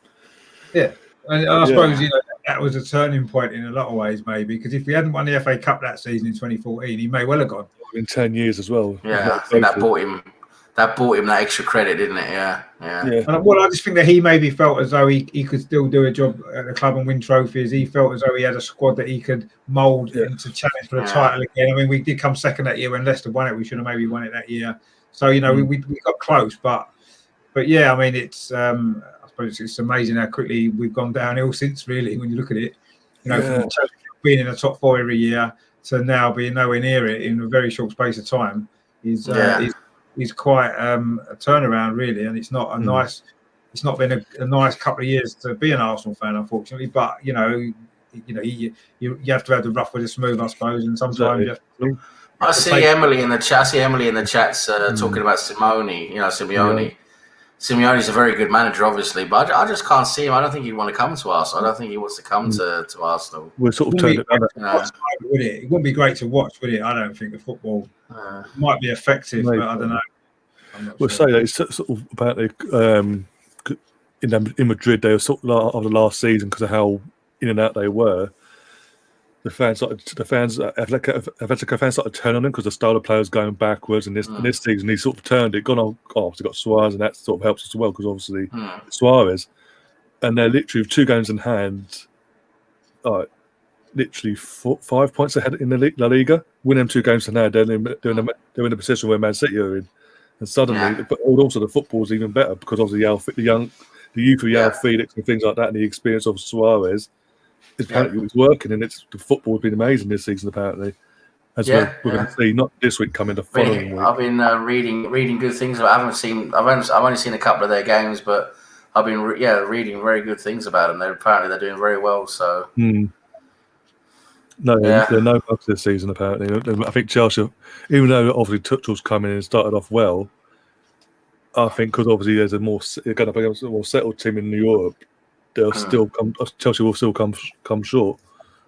and I suppose that was a turning point in a lot of ways, maybe, because if we hadn't won the FA Cup that season in 2014, he may well have gone in 10 years as well. Yeah, I think that bought him that extra credit, didn't it? Yeah. And I just think that he maybe felt as though he could still do a job at the club and win trophies. He felt as though he had a squad that he could mould into challenge for the title again. I mean, we did come second that year when Leicester won it. We should have maybe won it that year. So we got close, but yeah, I mean, it's I suppose it's amazing how quickly we've gone downhill since, really, when you look at it. From being in the top 4 every year to now being nowhere near it in a very short space of time is quite a turnaround, really. And it's not a nice. It's not been a nice couple of years to be an Arsenal fan, unfortunately. But you have to have the rough with the smooth, I suppose. And sometimes you have to. I see Emily in the chat. Emily in the chat's talking about Simeone. Simeone's a very good manager, obviously, but I just can't see him. I don't think he'd want to come to Arsenal. I don't think he wants to come to Arsenal. We're sort of turned it down. Would it? It wouldn't be great to watch, would it? I don't think the football might be effective, maybe. but I don't know. We'll say that it's sort of apparently in Madrid they were sort of after last season because of how in and out they were. Atletico fans started turning on him because the style of players going backwards. And this season he sort of turned it. Gone on. Obviously got Suarez, and that sort of helps as well because obviously Suarez. And they're literally with 2 games in hand. Literally 5 points ahead in the La Liga. Win them 2 games in hand, they're in a position where Man City are in. And suddenly, but also the football's even better because obviously the youth of João Felix and things like that, and the experience of Suarez. Apparently it's working, and the football has been amazing this season. Apparently, as we're going to see, not this week, coming the following week. I've been reading good things. I've only seen a couple of their games, but I've been reading very good things about them. They're doing very well. So no bugs this season. Apparently, I think Chelsea, even though obviously Tuchel's come in and started off well, I think because obviously there's going up against a more settled team in Europe. Chelsea will still come short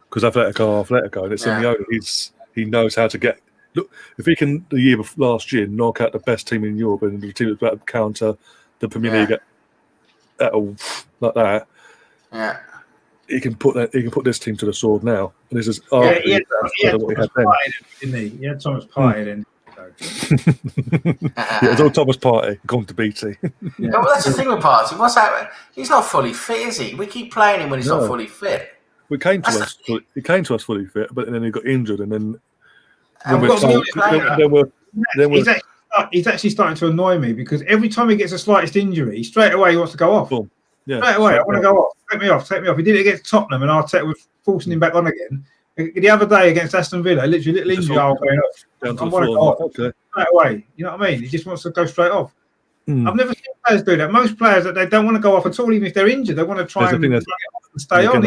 because Atletico, and it's Simeone. He knows how to get. Look, if he can the year before last year knock out the best team in Europe and the team that's about to counter the Premier League like that, he can put this team to the sword now. And this is what he had then. He had Thomas Partey then. It's all Thomas Partey gone to BT. Well, that's the thing with Partey. What's that? He's not fully fit, is he? We keep playing him when he's not fully fit. He came to us fully fit, but then he got injured, and then he's actually starting to annoy me because every time he gets the slightest injury, straight away he wants to go off. Yeah, straight away, I want to go off. Take me off. He did it against Tottenham, and Arteta was forcing him back on again. The other day against Aston Villa, literally little injury going off. I want to go off straight away. You know what I mean? He just wants to go straight off. I've never seen players do that. Most players that they don't want to go off at all, even if they're injured, they want to try and stay on.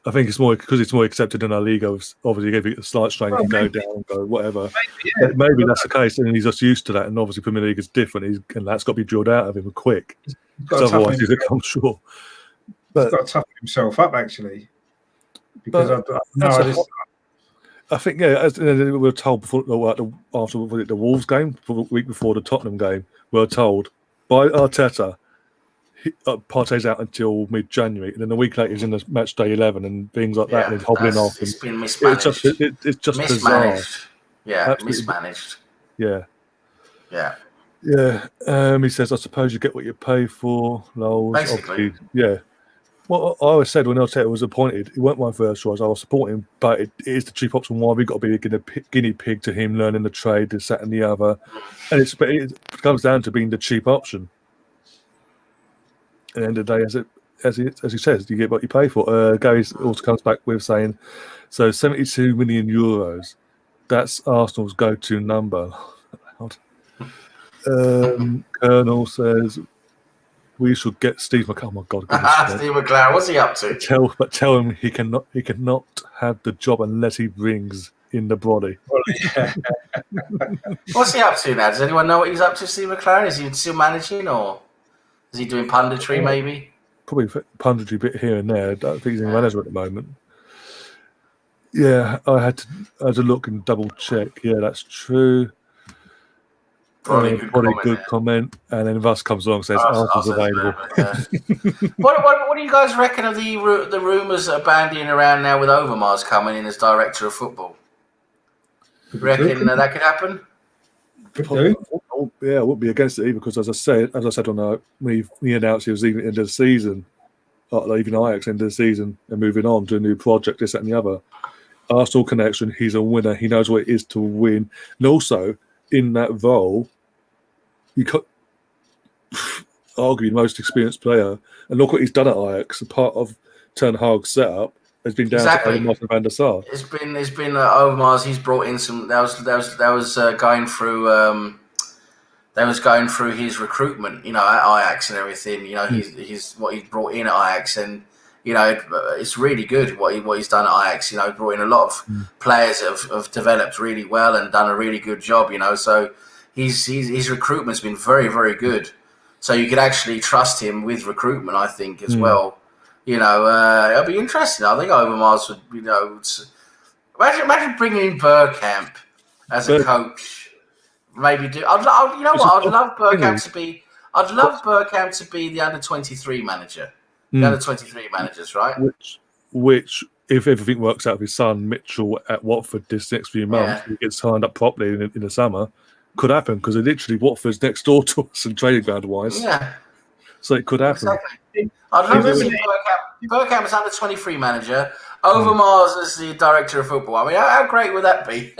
I think it's more because it's more accepted in our league. Obviously, you give it a slight strain, you go down and go whatever. Maybe that's the case, and he's just used to that. And obviously, Premier League is different. And that's got to be drilled out of him quick. Otherwise, he's going to come short. But he's got to toughen himself up actually. Because I think as we were told before after the Wolves game, the week before the Tottenham game, we were told by Arteta Partey's out until mid-January, and then a week later he's in the match day 11 and things like that, and he's hobbling off. It's been mismanaged. It's just bizarre. Yeah, absolutely mismanaged. Yeah. He says, "I suppose you get what you pay for." Basically, yeah. Well, I always said when Arteta was appointed, he weren't my first choice. I was supporting him, but it is the cheap option. Why we got to be a guinea pig to him learning the trade, this, that, and the other, and it comes down to being the cheap option. At the end of the day, as he says, you get what you pay for. Gary also comes back with saying, so 72 million euros. That's Arsenal's go-to number. Colonel says we should get Steve McClaren. Oh my God, Steve McClaren, what's he up to? Tell him he cannot have the job unless he brings in the body. What's he up to now? Does anyone know what he's up to, Steve McClaren? Is he still managing, or is he doing punditry? Maybe probably punditry bit here and there. I don't think he's in management at the moment. Yeah, I had to look and double check. Yeah, that's true. Probably good comment. And then Russ comes along and says, Arsenal's available. What do you guys reckon of the rumours that are bandying around now with Overmars coming in as director of football? Reckon that could happen? Yeah, I wouldn't be against it either because, as I said on when he announced he was leaving at the end of the season, leaving Ajax end of the season and moving on to a new project, this, that, and the other. Arsenal connection. He's a winner. He knows what it is to win, and also in that role, you could argue the most experienced player. And look what he's done at Ajax. Part of Ten Hag's setup has been down to Overmars and Van der Sar. It's been Overmars. He's brought in some. That was going through. They was going through his recruitment, at Ajax and everything. He's what he's brought in at Ajax, and it's really good what he's done at Ajax. Brought in a lot of players that have developed really well and done a really good job. So his recruitment's been very, very good. so you could actually trust him with recruitment. I think as well. You know, it'll be interesting. I think Overmars would, you know, imagine bringing in Bergkamp as a coach. Maybe do. You know what? I'd love Bergkamp to be. I'd love Bergkamp to be the under-23 manager. The under-23 managers, right? Which, if everything works out with his son Mitchell at Watford this next few months, he gets signed up properly in the summer, could happen because literally Watford's next door to us and training ground wise. Yeah. So it could happen. Exactly. I'd love to see Bergkamp as under-23 manager, Overmars as the director of football. I mean, how great would that be?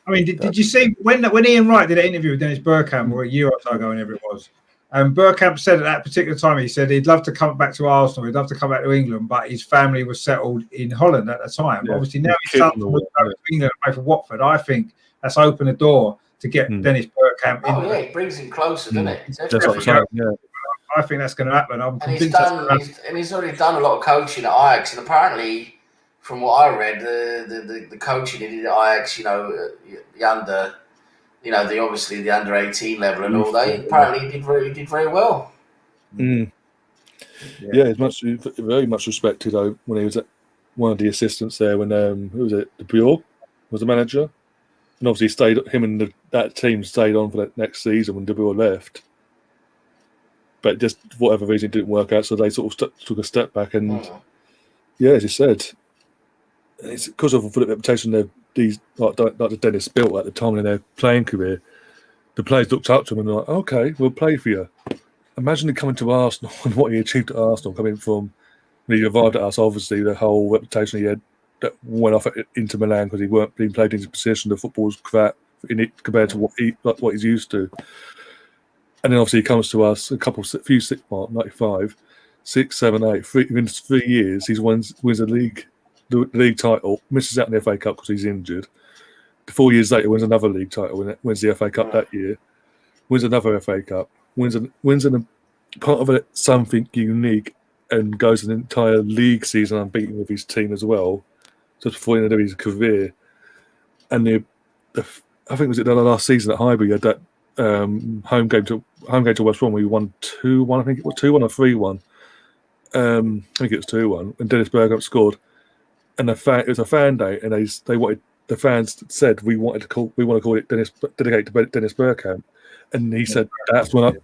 I mean, did you see when Ian Wright did an interview with Dennis Bergkamp or a year or so ago, whenever it was? Bergkamp said at that particular time, he said he'd love to come back to Arsenal, he'd love to come back to England, but his family was settled in Holland at the time. Yeah. Obviously, now he's moved over to England and play for Watford. I think that's opened the door to get Dennis Bergkamp in. Oh, yeah, it brings him closer, doesn't it? That's what I'm saying, yeah. I think that's going to happen. He's already done a lot of coaching at Ajax, and apparently, from what I read, the coaching he did at Ajax, you know, the under, you know, the under 18 level and all that. Apparently, he did very well. Yeah, he's very much respected though when he was at one of the assistants there when who was it? De Boer was the manager, and obviously him and that team stayed on for that next season when De Boer left. But just for whatever reason, it didn't work out, so they sort of took a step back. And as you said, it's because of the reputation these like the Dennis built at the time in their playing career. The players looked up to him and were like, "Okay, we'll play for you." Imagine him coming to Arsenal and what he achieved at Arsenal, coming from when he arrived at us. Obviously, the whole reputation he had that went off into Milan because he weren't being played in his position. The football was crap compared to what he's used to. And then obviously he comes to us 95, 6, 7, 8. Within 3 years, he wins the league title, misses out in the FA Cup because he's injured. 4 years later, wins another league title, wins the FA Cup that year, wins another FA Cup, wins a part of it something unique, and goes an entire league season unbeaten with his team as well, just before the end of his career. And I think it was the last season at Highbury, he had that home game to West Brom, we won 2-1. I think it was 2-1 or 3-1. I think it was 2-1, and Dennis Bergkamp scored. And it was a fan day, and the fans said we want to call it dedicate to Dennis Bergkamp, and he said that's when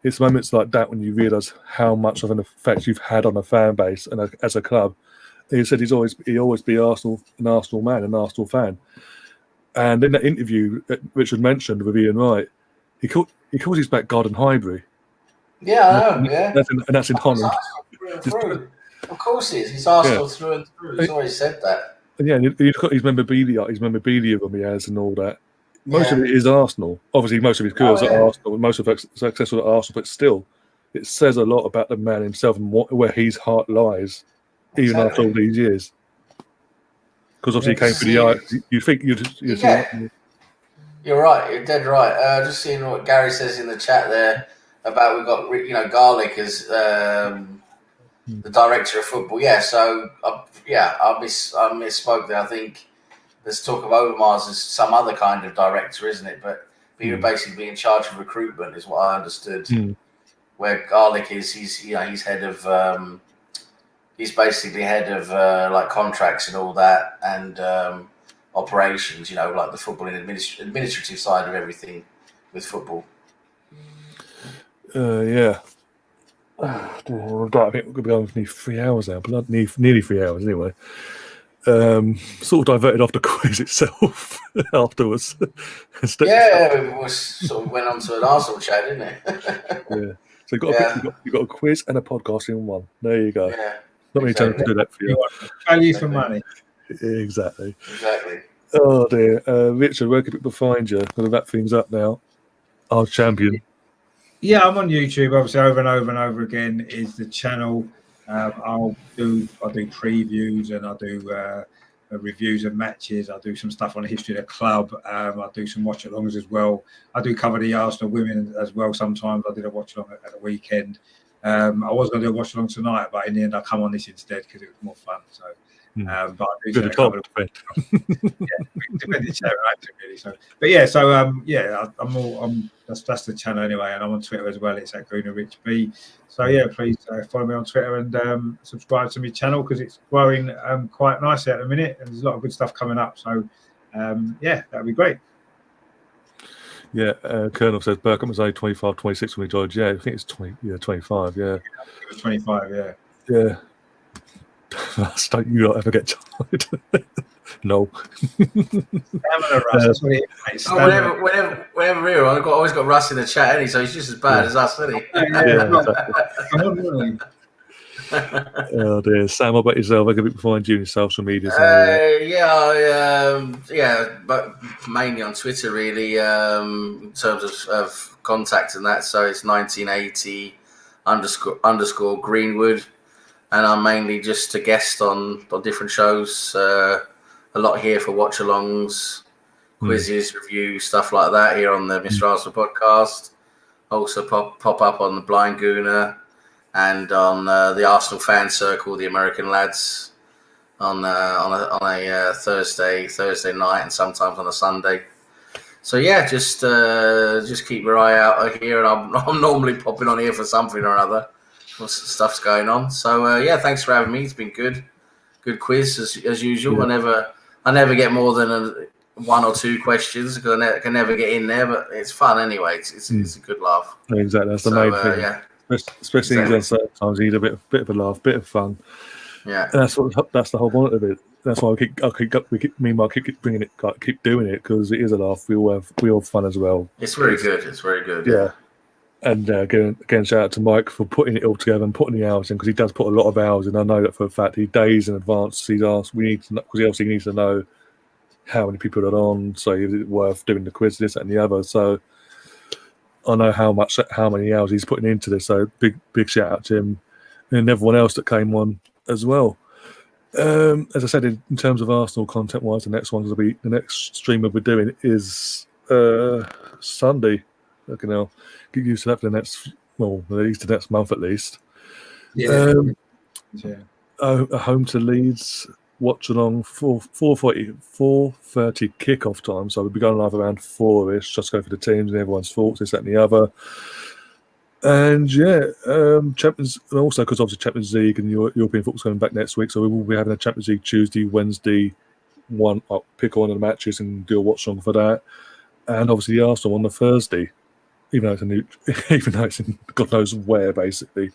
it's moments like that when you realise how much of an effect you've had on a fan base and as a club. And he said he always be an Arsenal man, an Arsenal fan. And in that interview that Richard mentioned with Ian Wright, he calls his back Garden Highbury. Yeah, I know. Yeah, that's in Holland. Of course, he is. He's Arsenal through and through. He's always said that. And yeah, you've got his memorabilia he has, and all that. Most of it is Arsenal. Obviously, most of his career was at Arsenal, most of it successful at Arsenal. But still, it says a lot about the man himself and where his heart lies, even after all these years. Because obviously, he came for the Ajax. You think you'd You're right. You're dead right. Just seeing what Gary says in the chat there about we've got Garlic as the director of football. Yeah. So I misspoke there. I think there's talk of Overmars as some other kind of director, isn't it? But he would basically be in charge of recruitment, is what I understood. Where Garlic is, he's head of. He's basically head of like contracts and all that, and operations, like the football and administrative side of everything with football. Yeah. I think we're going to be going for nearly 3 hours now, but nearly 3 hours anyway. Sort of diverted off the quiz itself afterwards. Yeah, we sort of went on to an Arsenal chat, didn't it? Yeah. So you've got a quiz and a podcast in one. There you go. Yeah. Not many times to do that for you. Value for money. Exactly. Exactly. Oh dear. Richard, where can people find you? Going to wrap things up now. Our champion. Yeah, I'm on YouTube. Obviously, over and over and over again is the channel. I do previews, and I do reviews of matches. I do some stuff on the history of the club. I do some watch-alongs as well. I do cover the Arsenal women as well. Sometimes I did a watch-along at the weekend. I was going to do a watch-along tonight, but in the end, I come on this instead because it was more fun. So, but I do say depending really. So, but yeah, I'm that's the channel anyway, and I'm on Twitter as well. It's at GreenerRichB. So yeah, please follow me on Twitter and subscribe to my channel because it's growing quite nicely at the minute, and there's a lot of good stuff coming up. So yeah, that'd be great. Yeah, Colonel says Burkham was only 25, 26 when we joined. Yeah, I think it's 25. Yeah, It was 25. Yeah. yeah. Don't you not ever get tired? No. Stamina, Russ, that's what it is, mate. Stamina. Whenever we're on, I've always got Russ in the chat, so he's just as bad as us, isn't he? Yeah, exactly. Oh dear, Sam, what about yourself? I could be behind you in social media. Yeah, but mainly on Twitter, really, in terms of contact and that. So it's 1980 _ Greenwood, and I'm mainly just a guest on different shows. A lot here for watch-alongs, quizzes, reviews, stuff like that here on the Mr. Arsenal podcast. Also pop up on the Blind Gooner and on the Arsenal Fan Circle, the American Lads, on a Thursday night and sometimes on a Sunday. So yeah, just keep your eye out here, and I'm normally popping on here for something or other. Stuff's going on. So yeah, thanks for having me. It's been good quiz as usual. Yeah. I never get more than one or two questions because I can never get in there, but it's fun anyway. It's a good laugh. Exactly, that's the main thing. Yeah. Especially in certain times, you need a bit of a laugh, bit of fun. Yeah, and that's the whole point of it. That's why I keep bringing it, keep doing it because it is a laugh. We all have fun as well. It's very good. It's very good. Yeah. And again, shout out to Mike for putting it all together and putting the hours in because he does put a lot of hours in. I know that for a fact. He days in advance. He's asked. We need to know because he obviously needs to know how many people are on. So is it worth doing the quiz, this, that, and the other? So I know how many hours he's putting into this. So big shout out to him and everyone else that came on as well. As I said, in terms of Arsenal content-wise, the next stream we'll be doing is Sunday. Okay, now get used to that for the next, at least the next month at least. Yeah. A home to Leeds watch along 4:30 kickoff time. So we'll be going live around 4ish. Just go for the teams and everyone's thoughts, this, that, and the other. And Champions, and also because obviously Champions League and European football's coming back next week, so we will be having a Champions League Tuesday, Wednesday. I'll pick one of the matches and do a watch along for that, and obviously the Arsenal on the Thursday. Even though it's in God knows where, basically.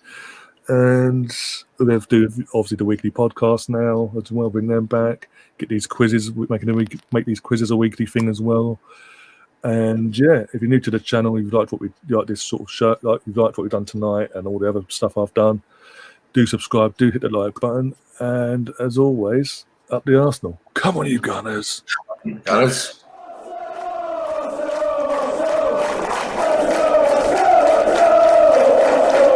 And we'll have to do obviously the weekly podcast now as well. Bring them back. Get these quizzes. Make these quizzes a weekly thing as well. And yeah, if you're new to the channel, you've liked this sort of show, you've liked what we've done tonight and all the other stuff I've done, do subscribe, do hit the like button, and as always, up the Arsenal. Come on, you Gunners! Gunners.